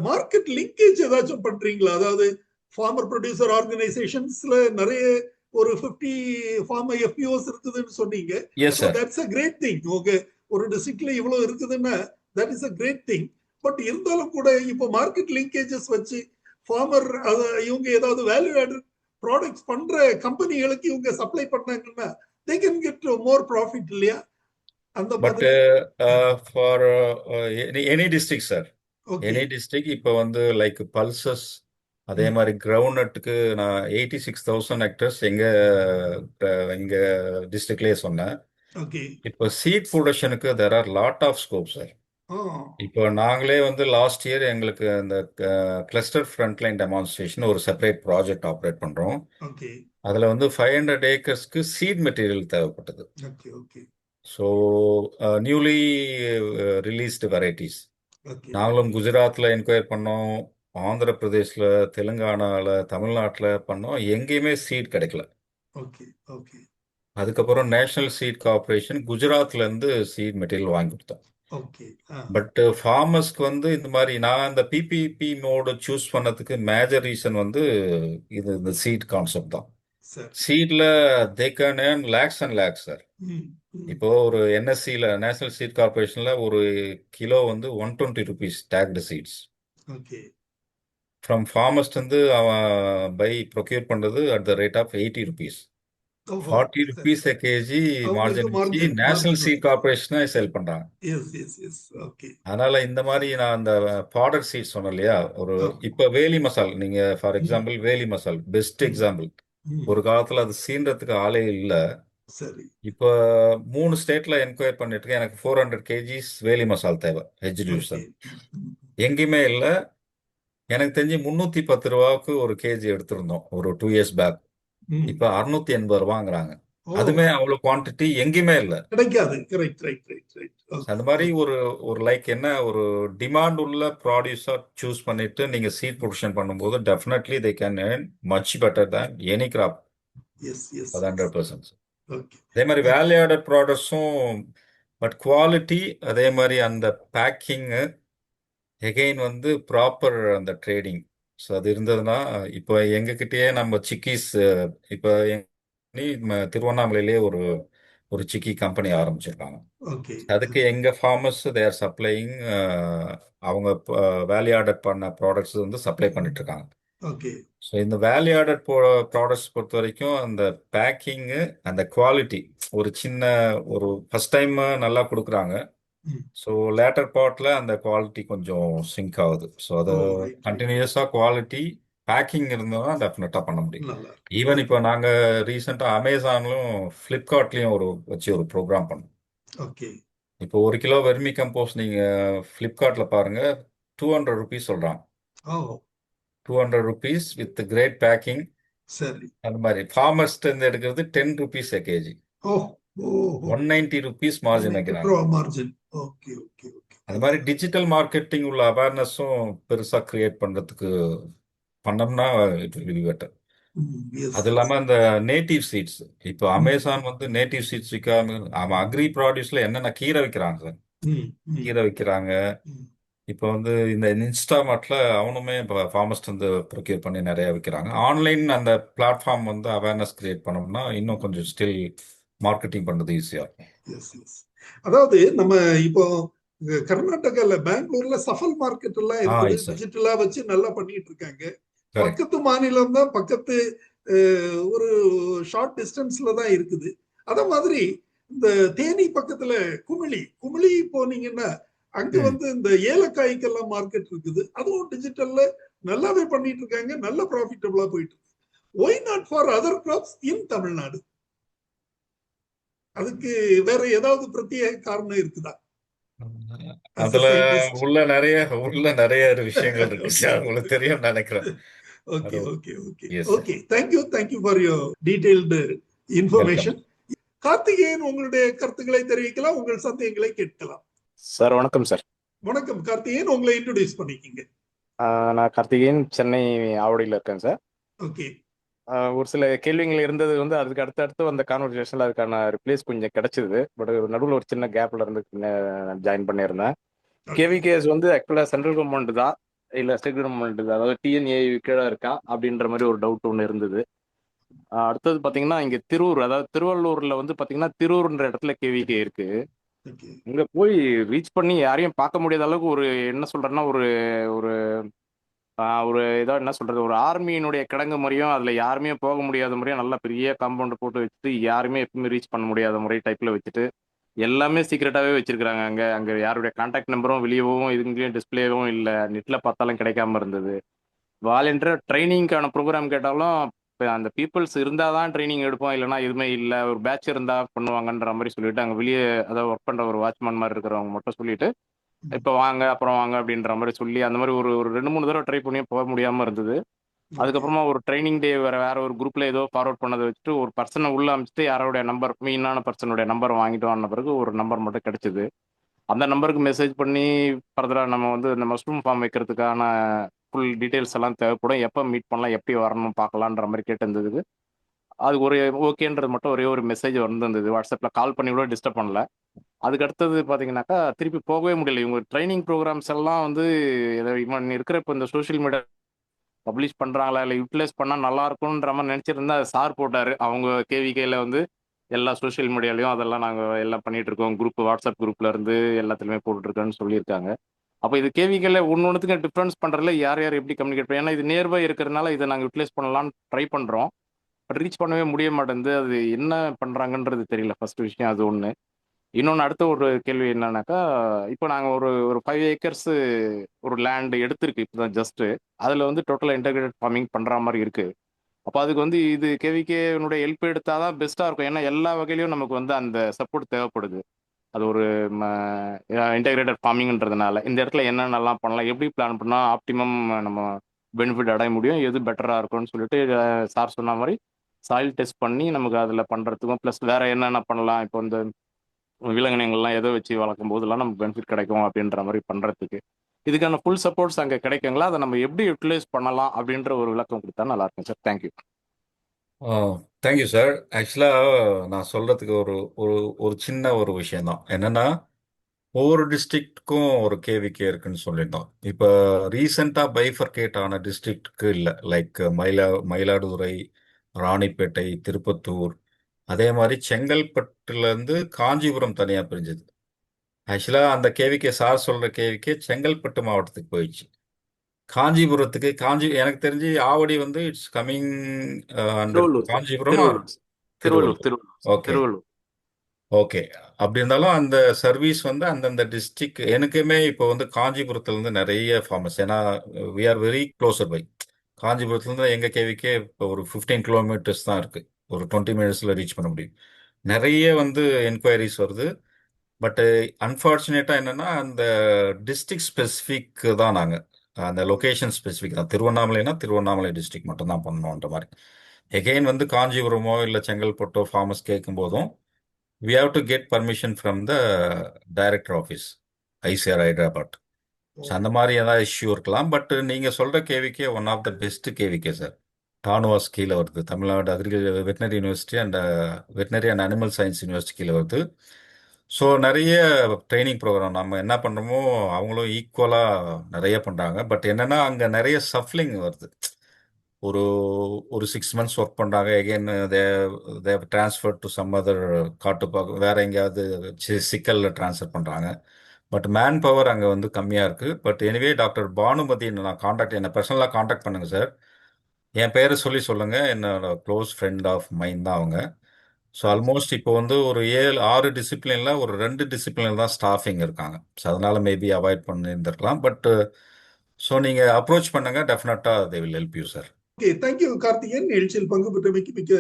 மார்க்கெட் லிங்கேஜ் ஏதாச்சும் பண்றீங்களா? அதாவது ஃபார்மர் ப்ரொடியூசர் ஆர்கனைசேஷன்ஸ்ல நிறைய ஒரு 50 ஃபார்மர் எஃபிஓஸ் இருக்குதுன்னு சொன்னீங்க. Yes sir. That's a great thing. Okay, ஒரு டிஸ்ட்ரிக்ட்ல இவ்வளவு இருக்குதுன்னா that is a great thing. But இருந்தாலும் கூட இப்போ மார்க்கெட் லிங்கேஜஸ் வச்சு ஃபார்மர் இவங்க ஏதாவது வேல்யூ ஆடட் ப்ராடக்ட்ஸ் பண்ற கம்பெனிகளுக்கு இவங்க சப்ளை பண்ணாங்கன்னா they can get more profit இல்லையா? அந்த but for any district sir, any district இப்போ வந்து லைக் பல்சஸ் அதே மாதிரி கிரவுண்ட் நட்டுக்கு நான் 86,000 ஹெக்டர்ஸ் எங்க டிஸ்ட்ரிக்ட்லயே சொன்னேன். இப்போ சீட் ப்ரொடக்ஷனுக்கு there are lot of scope sir. இப்போ நாங்களே வந்து லாஸ்ட் இயர் எங்களுக்கு அந்த கிளஸ்டர் ஃப்ரண்ட்லைன் டெமான்ஸ்ட்ரேஷன் ஒரு செப்பரேட் ப்ராஜெக்ட் ஆப்ரேட் பண்றோம். அதுல வந்து 500 ஏக்கர்ஸ்க்கு சீட் மெட்டீரியல் தேவைப்பட்டது. ஸோ நியூலி ரிலீஸ்டு வெரைட்டிஸ் நாங்களும் குஜராத்ல என்கொயர் பண்ணோம், ஆந்திர பிரதேஷ்ல, தெலுங்கானால, தமிழ்நாட்டில் பண்ணோம். எங்கேயுமே சீட் கிடைக்கல. அதுக்கப்புறம் நேஷனல் சீட் கார்பரேஷன் குஜராத்ல இருந்து சீட் மெட்டீரியல் வாங்கி கொடுத்தோம். பட் ஃபார்மர்ஸ்க்கு வந்து இந்த மாதிரி நான் இந்த பிபிபி மோடு சூஸ் பண்ணதுக்கு மேஜர் ரீசன் வந்து இந்த சீட் கான்செப்ட் தான். சீட்ல தே can earn lakhs and lakhs sir. இப்போ ஒரு என்எஸ்சியில் நேஷனல் சீட் கார்பரேஷன்ல ஒரு கிலோ வந்து 120 rupees tagged seeds. From farmers வந்து அவன் ப்ரொக்யூர் பண்றது at the rate of 80 rupees. 40 rupees a kg margin வச்சு நேஷனல் சீட் கார்பரேஷனை செல் பண்றாங்க. அதனால இந்த மாதிரி நான் அந்த பார்டர் சீட் சொன்னேன் இல்லையா, ஒரு இப்ப வேலி மசால், நீங்க ஃபார் எக்ஸாம்பிள் வேலி மசால் பெஸ்ட் எக்ஸாம்பிள். ஒரு காலத்துல அது சீன்றதுக்கு ஆளே இல்லை. இப்ப 3 ஸ்டேட்ல என்கொயர் பண்ணிட்டு இருக்கேன். எனக்கு 400 kgs வேலி மசால் தேவை, ஹெஜ்டியூசன். எங்கேயுமே இல்லை. எனக்கு தெரிஞ்சு 310 ரூபாவுக்கு ஒரு கேஜி எடுத்திருந்தோம் ஒரு 2 years பேக். இப்ப 680 ரூபாங்கிறாங்க. அதுமே அவ்வளவு குவான்டிட்டி எங்கேயுமே இல்லை, கிடைக்காது. அந்த மாதிரி ஒரு லைக் என்ன ஒரு டிமாண்ட் உள்ள ப்ராடியூஸா சூஸ் பண்ணிட்டு நீங்க சீட் ப்ரொடக்ஷன் பண்ணும்போது definitely they can earn much better than any crop. 100%. அதே மாதிரி வேல்யூ ஆடட் ப்ராடக்ட்ஸும், பட் குவாலிட்டி, அதே மாதிரி அந்த பேக்கிங்கு, எகெயின் வந்து ப்ராப்பர் அந்த ட்ரேடிங். ஸோ அது இருந்ததுன்னா இப்போ எங்ககிட்டயே நம்ம சிக்கீஸ் இப்போ திருவண்ணாமலையிலே ஒரு சிக்கி கம்பெனி ஆரம்பிச்சிருக்காங்க. அதுக்கு எங்க ஃபார்மர்ஸ் தே ஆர் சப்ளையிங், அவங்க வேல்யூ ஆடட் பண்ண ப்ராடக்ட்ஸ் வந்து சப்ளை பண்ணிட்டு இருக்காங்க. ஸோ இந்த வேல்யூ ஆடட் ப்ராடக்ட்ஸ் பொறுத்த வரைக்கும் அந்த பேக்கிங்கு, அந்த குவாலிட்டி ஒரு சின்ன ஒரு ஃபர்ஸ்ட் டைம் நல்லா கொடுக்குறாங்க. ஸோ லேட்டர் பார்ட்ல அந்த குவாலிட்டி கொஞ்சம் சிங்க் ஆகுது. ஸோ அது கண்டினியூஸாக குவாலிட்டி பேக்கிங் இருந்ததுன்னா டெஃபினட்டா பண்ண முடியும். நல்லா இருக்கு. ஈவன் இப்போ நாங்க ரீசெண்டா அமேசான்லயும் ஃப்ளிப்கார்ட்லயும் வச்சு ஒரு ப்ரோக்ராம் பண்ணோம். ஓகே. இப்போ 1 கிலோ வெர்மி கம்போஸ்ட் நீங்க ஃப்ளிப்கார்ட்ல பாருங்க, ₹200 சொல்றாங்க. ஓ, ₹200 வித் கிரேட் பேக்கிங். சரி. அந்த மாதிரி ஃபார்மர்ஸ்ட் இருந்து எடுக்கிறது ₹10 kg. ஓ, ஓ, ₹190 மார்ஜின் வைக்கிறாங்க. மார்ஜின். Okay, okay, okay. அது மாதிரி டிஜிட்டல் மார்க்கெட்டிங் உள்ள அவேர்னஸும் பெருசா கிரியேட் பண்றதுக்கு பண்ணோம்னா it will be better. Yes. அது இல்லாம இந்த நேட்டிவ் சீட்ஸ், இப்போ அமேசான் வந்து நேட்டிவ் சீட்ஸ் விற்காம அவன் அக்ரி ப்ராடியூஸ்ல என்னென்ன கீரை விற்கிறாங்க சார், கீரை விற்கிறாங்க. இப்போ வந்து இந்த இன்ஸ்டாமார்ட்ல அவனுமே இப்போ ஃபார்மஸ்ட் வந்து ப்ரொக்யூர் பண்ணி நிறைய விற்கிறாங்க. ஆன்லைன் அந்த பிளாட்ஃபார்ம் வந்து அவேர்னஸ் கிரியேட் பண்ணோம்னா இன்னும் கொஞ்சம் ஸ்டில் மார்க்கெட்டிங் பண்றது ஈஸியா இருக்கும். Yes, yes. அதாவது நம்ம இப்போ கர்நாடகால பெங்களூர்ல சஃபல் மார்க்கெட் எல்லாம் இருக்குது, எஸ் சார், டிஜிட்டலா வச்சு நல்லா பண்ணிட்டு இருக்காங்க. கரெக்ட். பக்கத்து மாநிலம் தான், பக்கத்து ஒரு ஷார்ட் டிஸ்டன்ஸ்ல தான் இருக்குது. அத மாதிரி இந்த தேனி பக்கத்துல குமிளி போனீங்கன்னா அங்க வந்து இந்த ஏலக்காய்க்கெல்லாம் மார்க்கெட் இருக்குது. அதுவும் டிஜிட்டல்ல நல்லாவே பண்ணிட்டு இருக்காங்க, நல்ல ப்ராஃபிட்டபிளா போயிட்டு இருக்கு. Why not for other crops in Tamil Nadu? அதுக்கு வேற ஏதாவது பிரத்யேக காரணம் இருக்குதா? As a அதுல scientist. உள்ள நிறைய விஷயங்கள் இருக்கு சார், உங்களுக்கு தெரியும் நினைக்கிறேன். Okay, okay, okay, Yes, okay. Thank you for your detailed information. Karthikeyan, உங்களுடைய கருத்துக்களை தெரிவிக்கலாம், உங்கள் சந்தேகங்களை கேட்கலாம். சார் வணக்கம் சார். வணக்கம் கார்த்திகேயன், உங்களை இன்ட்ரோடியூஸ் பண்ணிக்கிங்க. நான் கார்த்திகேயன், சென்னை ஆவடியில் இருக்கேன் சார். ஓகே. ஒரு சில கேள்விகள் இருந்தது வந்து அதுக்கு அடுத்தடுத்து வந்த கான்வர்சேஷனில் அதுக்கான ரிப்ளேஸ் கொஞ்சம் கிடைச்சிது. பட் நடுவில் ஒரு சின்ன கேப்ல இருந்து ஜாயின் பண்ணியிருந்தேன். கேவிகேஎஸ் வந்து ஆக்சுவலாக சென்ட்ரல் கவர்மெண்ட் தான் இல்லை ஸ்டேட் கவர்மெண்ட் தான், அதாவது டிஎன்ஏ கீழே இருக்கா அப்படின்ற மாதிரி ஒரு டவுட் ஒன்று இருந்தது. அடுத்தது பார்த்தீங்கன்னா இங்கே திருவூர், அதாவது திருவள்ளூரில் வந்து பார்த்தீங்கன்னா திருவூர்ன்ற இடத்துல கேவிகே இருக்கு. இங்கே போய் ரீச் பண்ணி யாரையும் பார்க்க முடியாத அளவுக்கு ஒரு என்ன சொல்கிறேன்னா ஒரு ஒரு ஒரு ஏதோ என்ன சொல்றது, ஒரு ஆர்மியினுடைய கிடங்கு முறையும் அதுல யாருமே போக முடியாத முறையும் நல்ல பெரிய காம்பவுண்ட் போட்டு வச்சுட்டு யாருமே எப்பவுமே ரீச் பண்ண முடியாத முறை டைப்ல வச்சுட்டு எல்லாமே சீக்கிரட்டாவே வச்சிருக்காங்க. அங்க அங்க யாருடைய கான்டாக்ட் நம்பரும் வெளியவும் இதுங்களையும் டிஸ்பிளேவும் இல்லை, நெட்ல பார்த்தாலும் கிடைக்காம இருந்தது. வாலண்டியர் ட்ரைனிங்கான ப்ரோக்ராம் கேட்டாலும் அந்த பீப்புள்ஸ் இருந்தால் தான் ட்ரைனிங் எடுப்போம், இல்லைனா எதுவுமே இல்லை, ஒரு பேட்ச் இருந்தால் பண்ணுவாங்கன்ற மாதிரி சொல்லிட்டு அங்கே வெளியே அதாவது ஒர்க் பண்ணுற ஒரு வாட்ச்மேன் மாதிரி இருக்கிறவங்க மட்டும் சொல்லிட்டு இப்போ வாங்க அப்புறம் வாங்க அப்படின்ற மாதிரி சொல்லி அந்த மாதிரி ஒரு ஒரு 2-3 தடவை ட்ரை பண்ணி போக முடியாமல் இருந்தது. அதுக்கப்புறமா ஒரு ட்ரைனிங் டே வேற ஒரு குரூப்ல ஏதோ ஃபார்வர்ட் பண்ணதை வச்சுட்டு ஒரு பர்சனை உள்ள அமைச்சிட்டு யாரோடைய நம்பர் மெயினான பர்சனுடைய நம்பர் வாங்கிட்டு வந்த பிறகு ஒரு நம்பர் மட்டும் கிடைச்சிது. அந்த நம்பருக்கு மெசேஜ் பண்ணி ஃபர்தராக நம்ம வந்து இந்த மஷ்ரூம் ஃபார்ம் வைக்கிறதுக்கான ஃபுல் டீட்டெயில்ஸ் எல்லாம் தேவைப்படும், எப்போ மீட் பண்ணலாம், எப்படி வரணும் பார்க்கலான்ற மாதிரி கேட்டிருந்ததுக்கு அது ஒரு ஓகேன்றது மட்டும் ஒரே ஒரு மெசேஜ் வந்திருந்தது. வாட்ஸ்அப்பில் கால் பண்ணி கூட டிஸ்டர்ப் பண்ணல. அதுக்கு அடுத்தது பார்த்தீங்கன்னாக்கா திருப்பி போகவே முடியல. இவங்க ட்ரைனிங் ப்ரோக்ராம்ஸ் எல்லாம் வந்து இவன் இருக்கிற இப்போ இந்த சோஷியல் மீடியா பப்ளிஷ் பண்ணுறாங்களா இல்லை யூட்டிலைஸ் பண்ணால் நல்லா இருக்கும்ன்ற மாதிரி நினச்சிருந்தா சார் போட்டார். அவங்க கேவிகேல வந்து எல்லா சோஷியல் மீடியாலையும் அதெல்லாம் நாங்கள் எல்லாம் பண்ணிட்டு இருக்கோம், குரூப் வாட்ஸ்அப் குரூப்ல இருந்து எல்லாத்துலேயுமே போட்டுருக்கோன்னு சொல்லியிருக்காங்க. அப்போ இது கேவிகேல ஒன்று டிஃப்ரென்ஸ் பண்ணுறதுல யார் யார் எப்படி கம்யூனிகேட் பண்ணி, ஏன்னா இது நியர்பை இருக்கிறதுனால இதை நாங்கள் யூட்டிலைஸ் பண்ணலாம்னு ட்ரை பண்ணுறோம். பட் ரீச் பண்ணவே முடிய மாட்டேங்குது. அது என்ன பண்ணுறாங்கன்றது தெரியல. ஃபர்ஸ்ட் விஷயம் அது ஒன்று. இன்னொன்று அடுத்த ஒரு கேள்வி என்னன்னாக்கா, இப்போ நாங்கள் ஒரு ஒரு 5 ஏக்கர்ஸ் ஒரு லேண்ட் எடுத்திருக்கு இப்போ தான் ஜஸ்ட்டு. அதில் வந்து டோட்டலாக இன்டெகிரேட்டட் ஃபார்மிங் பண்ணுற மாதிரி இருக்குது. அப்போ அதுக்கு வந்து இது கேவிகேனுடைய ஹெல்ப் எடுத்தால் தான் பெஸ்ட்டாக இருக்கும். ஏன்னா எல்லா வகையிலையும் நமக்கு வந்து அந்த சப்போர்ட் தேவைப்படுது. அது ஒரு இன்டெகிரேட்டட் ஃபார்மிங்ன்றதுனால இந்த இடத்துல என்னென்னலாம் பண்ணலாம், எப்படி பிளான் பண்ணால் ஆப்டிமம் நம்ம பெனிஃபிட் அடைய முடியும், எது பெட்டராக இருக்கும்னு சொல்லிட்டு சார் சொன்ன மாதிரி சாயில் டெஸ்ட் பண்ணி நமக்கு அதில் பண்ணுறதுக்கும் ப்ளஸ் வேறு என்னென்ன பண்ணலாம், இப்போ இந்த விலங்கினங்கள்லாம் எதை வச்சு வளர்க்கும் போதெல்லாம் நமக்கு பெனிஃபிட் கிடைக்கும் அப்படின்ற மாதிரி பண்ணுறதுக்கு இதுக்கான ஃபுல் சப்போர்ட்ஸ் அங்கே கிடைக்குங்களா, அதை நம்ம எப்படி யூட்டிலைஸ் பண்ணலாம் அப்படின்ற ஒரு விளக்கம் கொடுத்தா நல்லா இருக்கும் சார். தேங்க்யூ. Thank you sir. ஆக்சுவலாக நான் சொல்றதுக்கு ஒரு ஒரு ஒரு சின்ன ஒரு விஷயம்தான் என்னன்னா, ஒவ்வொரு டிஸ்ட்ரிக்ட்டுக்கும் ஒரு கேவிகே இருக்குன்னு சொல்லிட்டோம். இப்போ ரீசெண்டாக பைஃபர்கேட் ஆன டிஸ்ட்ரிக்ட்க்கு இல்லை, லைக் மயிலாடுதுறை, ராணிப்பேட்டை, திருப்பத்தூர், அதே மாதிரி செங்கல்பட்டுலேருந்து காஞ்சிபுரம் தனியாக பிரிஞ்சுது. ஆக்சுவலாக அந்த கேவிகே சார் சொல்கிற கேவிகே செங்கல்பட்டு மாவட்டத்துக்கு போயிடுச்சு. காஞ்சிபுரத்துக்கு எனக்கு தெரிஞ்சு ஆவடி வந்து it's coming under Tiruvallur sir. Kanchipuram or Tiruvallur Tiruvallur. Okay, Tiruvallur. Okay. அப்படி இருந்தாலும் அந்த சர்வீஸ் வந்து அந்தந்த டிஸ்ட்ரிக்ட் எனக்குமே இப்போ வந்து காஞ்சிபுரத்துல இருந்து நிறைய ஃபார்மஸ், ஏன்னா we are very closer by. காஞ்சிபுரத்துலேருந்து எங்கள் கேவிக்கே இப்போ ஒரு 15 கிலோமீட்டர்ஸ் தான் இருக்குது. ஒரு 20 மினிட்ஸில் ரீச் பண்ண முடியும். நிறைய வந்து என்கொயரிஸ் வருது. பட் அன்ஃபார்ச்சுனேட்டாக என்னென்னா அந்த டிஸ்ட்ரிக்ட் ஸ்பெசிஃபிக் தான் நாங்கள், அந்த லொகேஷன் ஸ்பெசிஃபிக் தான். திருவண்ணாமலைனா திருவண்ணாமலை டிஸ்ட்ரிக்ட் மட்டும் தான் பண்ணணுன்ற மாதிரி. எகெயின் வந்து காஞ்சிபுரமோ இல்லை செங்கல்பட்டோ ஃபார்மர்ஸ் கேட்கும் போதும் we have to get permission from the director office, ICAR Hyderabad. So அந்த மாதிரி ஏதாவது இஷ்யூ இருக்கலாம். பட் நீங்கள் சொல்கிற KVK one of the best KVK sir. TANUVAS கீழே வருது, Tamil Nadu veterinary university and veterinary and animal science university கீழே வருது. ஸோ நிறைய ட்ரைனிங் ப்ரோக்ராம் நம்ம என்ன பண்ணுறோமோ அவங்களும் ஈக்குவலாக நிறைய பண்ணுறாங்க. பட் என்னென்னா அங்கே நிறைய சஃப்லிங் வருது. ஒரு ஒரு 6 months ஒர்க் பண்ணுறாங்க, again they transfer to some other Kattupakkam வேற எங்கேயாவது சிக்கலில் ட்ரான்ஸ்ஃபர் பண்ணுறாங்க. பட் மேன் பவர் அங்கே வந்து கம்மியாக இருக்குது. பட் எனிவே டாக்டர் பானுமதி நான் என்னை பர்சனலாக காண்டாக்ட் பண்ணுங்கள் சார். என் பேரை சொல்லுங்கள். என்னோட க்ளோஸ் ஃப்ரெண்ட் ஆஃப் மைண்ட் தான் அவங்க. ஸோ ஆல்மோஸ்ட் இப்போ வந்து ஒரு 7-6 டிசிப்ளினில் ஒரு 2 டிசிப்ளினில் தான் ஸ்டாஃபிங் இருக்காங்க. ஸோ அதனால் மேபி அவாய்ட் பண்ணியிருந்திருக்கலாம். பட் ஸோ நீங்கள் அப்ரோச் பண்ணுங்கள், டெஃபினட்டாக they will help you sir. Okay, thank you Karthikeyan. நிகழ்ச்சியில் பங்கு பெற்றமைக்கு மிக்க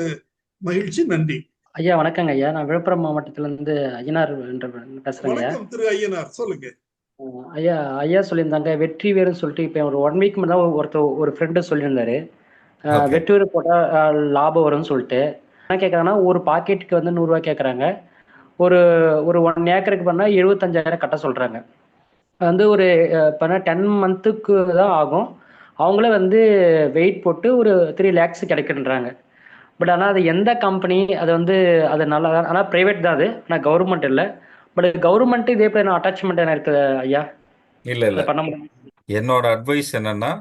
மகிழ்ச்சி, நன்றி. ஐயா வணக்கங்க ஐயா. நான் விழுப்புரம் மாவட்டத்திலிருந்து ஐயனார் பேசுறேங்க ஐயா. வணக்கம் திரு ஐயனார், சொல்லுங்க. ஐயா ஐயா சொல்லியிருந்தாங்க வெற்றி வேறுன்னு சொல்லிட்டு இப்போ ஒரு 1 வீக் முன்னாடி ஒரு ஃப்ரெண்டு சொல்லியிருந்தாரு Okay. வெற்றி வேறு போட்டால் லாபம் வரும்னு சொல்லிட்டு. என்ன கேட்குறாங்கன்னா ஒரு பாக்கெட்டுக்கு வந்து 100 ரூபாய் கேட்குறாங்க. ஒரு ஒரு 1 ஏக்கருக்கு பண்ணால் 75,000 கட்ட சொல்கிறாங்க. வந்து ஒரு பண்ண 10 மந்த்துக்கு தான் ஆகும். அவங்களே வந்து வெயிட் போட்டு ஒரு 3 lakhs கிடைக்குன்றாங்க. பட் ஆனால் அது எந்த கம்பெனி, அது வந்து அது நல்லா, ஆனால் ப்ரைவேட் தான் அது, ஆனால் கவர்மெண்ட் இல்லை. பட் கவர்மெண்ட் இதே போய் அட்டாச்மெண்ட் என்ன இருக்குது ஐயா? இல்லை அதை பண்ண முடியும்? என்னோட அட்வைஸ் என்னன்னா,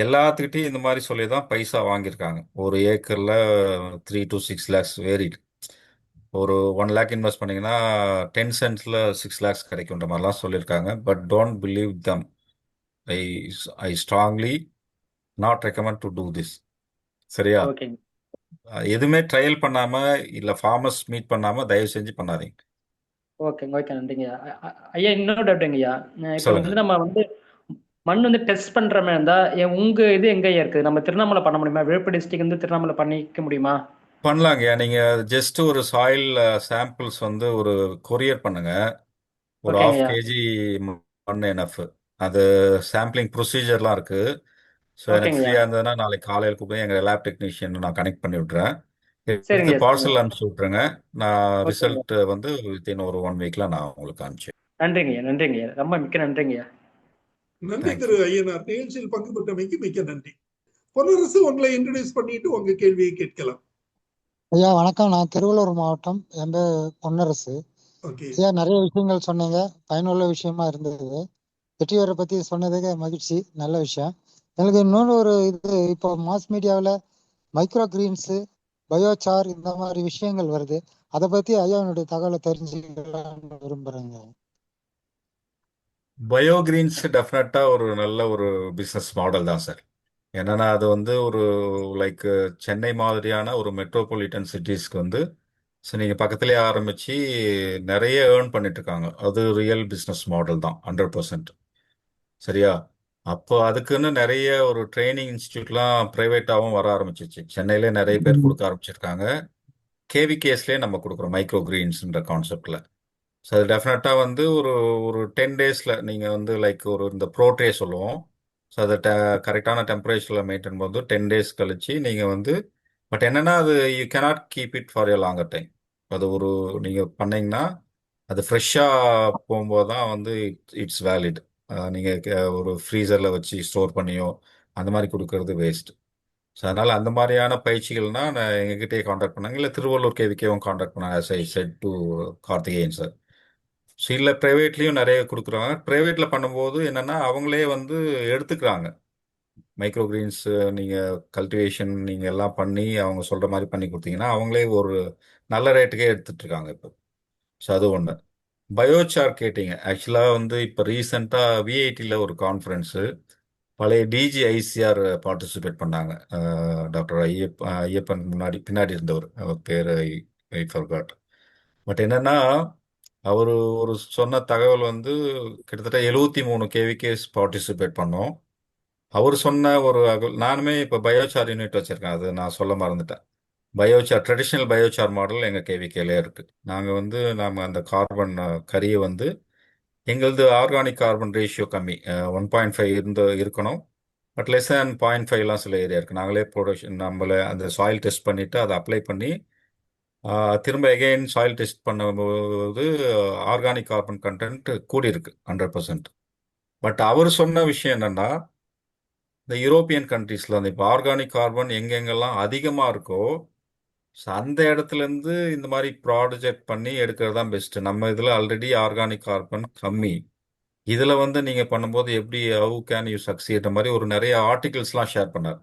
எல்லாத்துக்கிட்டையும் இந்த மாதிரி சொல்லி தான் பைசா வாங்கியிருக்காங்க. ஒரு ஏக்கரில் 3 to 6 lakhs வேரிட். ஒரு 1 lakh இன்வெஸ்ட் பண்ணீங்கன்னா 10 cents 6 lakhs கிடைக்குன்ற மாதிரிலாம் சொல்லியிருக்காங்க. But don't believe them. I I strongly not recommend to do this. சரியா? ஓகேங்க. எதுவுமே ட்ரையல் பண்ணாம இல்ல ஃபார்மர்ஸ் மீட் பண்ணாம தயவு செஞ்சு பண்ணாதீங்க. ஓகேங்க, ஓகே, நன்றிங்க ஐயா. இன்னொரு டவுட்டுங்க ஐயா. இப்போ சொல்லுங்க. வந்து நம்ம வந்து மண் வந்து டெஸ்ட் பண்ற மாதிரி இருந்தா உங்க இது எங்க ஐயா இருக்குது? நம்ம திருவண்ணாமலை பண்ண முடியுமா? விழுப்புரம் டிஸ்ட்ரிக்ட் வந்து திருவண்ணாமலை பண்ணிக்க முடியுமா? பண்ணலாங்க. நீங்க ஜஸ்ட் ஒரு சாயில் சாம்பிள்ஸ் வந்து ஒரு கொரியர் பண்ணுங்க. ஒரு ஓகேங்க 1/2 ஐயா. kg மண் எனஃப். அது சாம்பிளிங் ப்ரொசீஜர்லாம் இருக்கு. ஸோ எனக்கு ஓகேங்க ஐயா. ஃப்ரீயாக இருந்ததுன்னா நாளைக்கு காலையில் கூப்பிட்டு எங்கள் லேப் டெக்னீஷியன் நான் கனெக்ட் பண்ணி விட்றேன். சரிங்க எடுத்து ஐயா, சரிங்க. பார்சல் அனுப்பிச்சி விட்ருங்க. நான் ஓகேங்க ஐயா. ரிசல்ட் வந்து வித்தின் ஒரு 1 வீக்ல நான் உங்களுக்கு அனுப்பிச்சு. நன்றிங்க ஐயா, நன்றிங்க ஐயா, ரொம்ப மிக்க நன்றிங்க ஐயா. நன்றி Thank திரு ஐயனார். நிகழ்ச்சியில் பங்கு பெற்றமைக்கு மிக்க நன்றி. பொன்னரசு, உங்களை இன்ட்ரடியூஸ் பண்ணிட்டு உங்க கேள்வியை கேட்கலாம். ஐயா வணக்கம். நான் திருவள்ளூர் மாவட்டம். என் பேர் பொன்னரசு. ஓகே, ஐயா நிறைய விஷயங்கள் சொன்னீங்க, பயனுள்ள விஷயமா இருந்தது. வெற்றிவேரை பத்தி சொன்னதுக்கு மகிழ்ச்சி, நல்ல விஷயம். எனக்கு இன்னொன்று ஒரு இது, இப்போ மாஸ் மீடியாவில் மைக்ரோ கிரீன்ஸு, பயோசார் இந்த மாதிரி விஷயங்கள் வருது. அதை பத்தி ஐயாவுடைய தகவலை தெரிஞ்சுக்கலாம்னு விரும்புறேங்க. பயோகிரீன்ஸ் டெஃபினட்டாக ஒரு நல்ல ஒரு பிஸ்னஸ் மாடல் தான் சார். என்னன்னா அது வந்து ஒரு லைக் சென்னை மாதிரியான ஒரு மெட்ரோபாலிட்டன் சிட்டிஸ்க்கு வந்து ஸோ நீங்கள் பக்கத்துலேயே ஆரம்பித்து நிறைய ஏர்ன் பண்ணிட்டு இருக்காங்க. அது ரியல் பிஸ்னஸ் மாடல் தான் 100%. சரியா? அப்போ அதுக்குன்னு நிறைய ஒரு ட்ரைனிங் இன்ஸ்டியூட்லாம் ப்ரைவேட்டாகவும் வர ஆரம்பிச்சிச்சு. சென்னையிலே நிறைய பேர் கொடுக்க ஆரம்பிச்சிருக்காங்க. கேவிகேஸ்லேயே நம்ம கொடுக்குறோம் மைக்ரோ கிரீன்ஸ்ன்ற கான்செப்டில். ஸோ அது டெஃபினட்டாக வந்து ஒரு ஒரு 10 டேஸில் நீங்கள் வந்து லைக் ஒரு இந்த ப்ரோட்ரே சொல்லுவோம். ஸோ அதை கரெக்டான டெம்பரேச்சரில் மெயின்டைன் பண்ணும்போது 10 days கழிச்சு நீங்கள் வந்து பட் என்னென்னா அது you cannot keep it for a longer time. அது ஒரு நீங்கள் பண்ணீங்கன்னா அது ஃப்ரெஷ்ஷாக போகும்போது தான் வந்து இட்ஸ் வேலிட். நீங்கள் ஒரு ஃப்ரீசரில் வச்சு ஸ்டோர் பண்ணியோ அந்த மாதிரி கொடுக்கறது வேஸ்ட். ஸோ அதனால் அந்த மாதிரியான பயிற்சிகள்னால் நான் எங்ககிட்டயே காண்டாக்ட் பண்ணாங்க, இல்லை திருவள்ளூர் கேவிக்கேவும் காண்டாக்ட் பண்ணாங்க. as I said to Karthikeyan sir. So இல்லை ப்ரைவேட்லேயும் நிறைய கொடுக்குறாங்க. ப்ரைவேட்டில் பண்ணும்போது என்னென்னா அவங்களே வந்து எடுத்துக்கிறாங்க. மைக்ரோ கிரீன்ஸ் நீங்கள் கல்டிவேஷன் நீங்கள் எல்லாம் பண்ணி அவங்க சொல்கிற மாதிரி பண்ணி கொடுத்தீங்கன்னா அவங்களே ஒரு நல்ல ரேட்டுக்கே எடுத்துட்ருக்காங்க இப்போ. ஸோ அது ஒன்று. பயோசார் கேட்டிங்க. ஆக்சுவலாக வந்து இப்போ ரீசெண்டாக விஐடியில் ஒரு கான்ஃபரன்ஸு பழைய டிஜி ஐசிஆர் பார்ட்டிசிபேட் பண்ணாங்க. டாக்டர் ஐயப்பன் பின்னாடி இருந்தவர், அவர் பேர் ஐ ஃபர்காட். பட் என்னன்னா அவர் ஒரு சொன்ன தகவல் வந்து கிட்டத்தட்ட 73 கேவிகேஸ் பார்ட்டிசிபேட் பண்ணோம். அவர் சொன்ன நானுமே இப்போ பயோசார் யூனிட் வச்சிருக்கேன், அது நான் சொல்ல மறந்துட்டேன். பயோசார் ட்ரெடிஷ்னல் பயோசார் மாடல் எங்கள் கேவிகேலே இருக்கு. நாங்கள் வந்து அந்த கார்பன் கரியை வந்து எங்களது ஆர்கானிக் கார்பன் ரேஷியோ கம்மி, 1.5 இருக்கணும். பட் லெஸ் தேன் 0.5லாம் சில ஏரியா இருக்குது. நாங்களே ப்ரொடக்ஷன் நம்மளே அந்த சாயில் டெஸ்ட் பண்ணிவிட்டு அதை அப்ளை பண்ணி திரும்ப எகெயின் சாயில் டெஸ்ட் பண்ணும்போது ஆர்கானிக் கார்பன் கண்டென்ட் கூடியிருக்கு 100%. பட் அவர் சொன்ன விஷயம் என்னென்னா, இந்த யூரோப்பியன் கண்ட்ரீஸில் அந்த இப்போ ஆர்கானிக் கார்பன் எங்கெங்கெல்லாம் அதிகமாக இருக்கோ, ஸோ அந்த இடத்துலேருந்து இந்த மாதிரி ப்ராஜெக்ட் பண்ணி எடுக்கிறது தான் பெஸ்ட்டு. நம்ம இதில் ஆல்ரெடி ஆர்கானிக் கார்பன் கம்மி. இதில் வந்து நீங்கள் பண்ணும்போது எப்படி ஹவு கேன் யூ சக்சீட் மாதிரி ஒரு நிறைய ஆர்டிகிள்ஸ்லாம் ஷேர் பண்ணார்.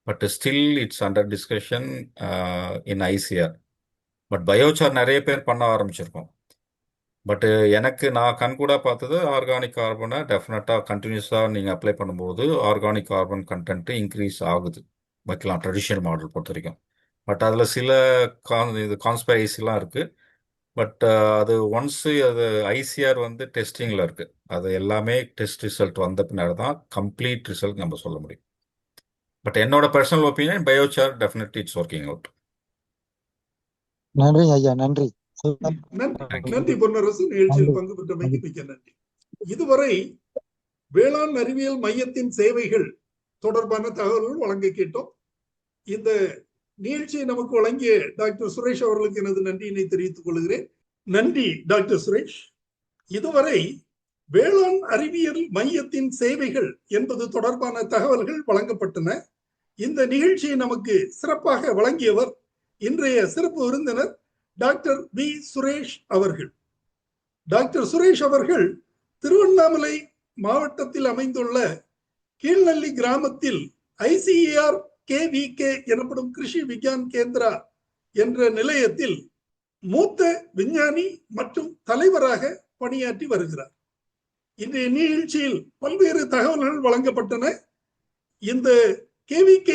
But still it's under discussion in ICR. But biochar நிறைய பேர் பண்ண ஆரம்பிச்சிருக்கோம். பட் எனக்கு நான் கண்கூட பார்த்தது ஆர்கானிக் கார்பனை டெஃபினட்டாக கண்டினியூஸாக நீங்கள் அப்ளை பண்ணும்போது ஆர்கானிக் கார்பன் கண்டென்ட்டு இன்க்ரீஸ் ஆகுது வைக்கலாம் ட்ரெடிஷ்னல் மாடல் பொறுத்த வரைக்கும். பட் அதில் சில கான்ஸ்பைரசிலாம் இருக்குது. பட் அது ஒன்ஸு அது ஐசிஆர் வந்து டெஸ்டிங்கில் இருக்குது. அது எல்லாமே டெஸ்ட் ரிசல்ட் வந்த பின்னாடி தான் கம்ப்ளீட் ரிசல்ட் நம்ம சொல்ல முடியும். பட் என்னோட personal opinion biochar definitely it's working out. நன்றி ஐயா, நன்றி. நன்றி பொன்னரசு. நிகழ்ச்சியில் பங்கு பெற்றமைக்கு மிக்க நன்றி. இதுவரை வேளாண் அறிவியல் மையத்தின் சேவைகள் தொடர்பான தகவல்கள் வழங்க கேட்டோம். இந்த நிகழ்ச்சியை நமக்கு வழங்கிய டாக்டர் சுரேஷ் அவர்களுக்கு எனது நன்றியினை தெரிவித்துக் கொள்கிறேன். நன்றி டாக்டர் சுரேஷ். இதுவரை வேளாண் அறிவியல் மையத்தின் சேவைகள் என்பது தொடர்பான தகவல்கள் வழங்கப்பட்டன. இந்த நிகழ்ச்சியை நமக்கு சிறப்பாக வழங்கியவர் இன்றைய சிறப்பு விருந்தினர் டாக்டர் வி சுரேஷ் அவர்கள். டாக்டர் சுரேஷ் அவர்கள் திருவண்ணாமலை மாவட்டத்தில் அமைந்துள்ள கீழ்நெல்லி கிராமத்தில் ஐசிஏஆர் KVK எனப்படும் கிருஷி விஞ்ஞான் கேந்திரா என்ற நிலையத்தில் மூத்த விஞ்ஞானி மற்றும் தலைவராக பணியாற்றி வருகிறார். இன்றைய நிகழ்ச்சியில் பல்வேறு தகவல்கள் வழங்கப்பட்டன. இந்த KVK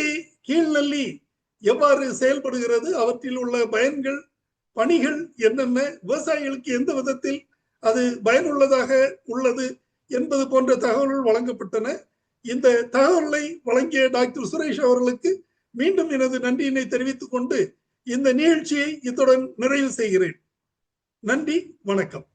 கீழ்நெல்லி எவ்வாறு செயல்படுகிறது, அவற்றில் உள்ள பயன்கள், பணிகள் என்னென்ன, விவசாயிகளுக்கு எந்த விதத்தில் அது பயனுள்ளதாக உள்ளது என்பது போன்ற தகவல்கள் வழங்கப்பட்டன. இந்த தகவல்களை வழங்கிய டாக்டர் சுரேஷ் அவர்களுக்கு மீண்டும் எனது நன்றியினை தெரிவித்துக் கொண்டு இந்த நிகழ்ச்சியை இத்துடன் நிறைவு செய்கிறேன். நன்றி, வணக்கம்.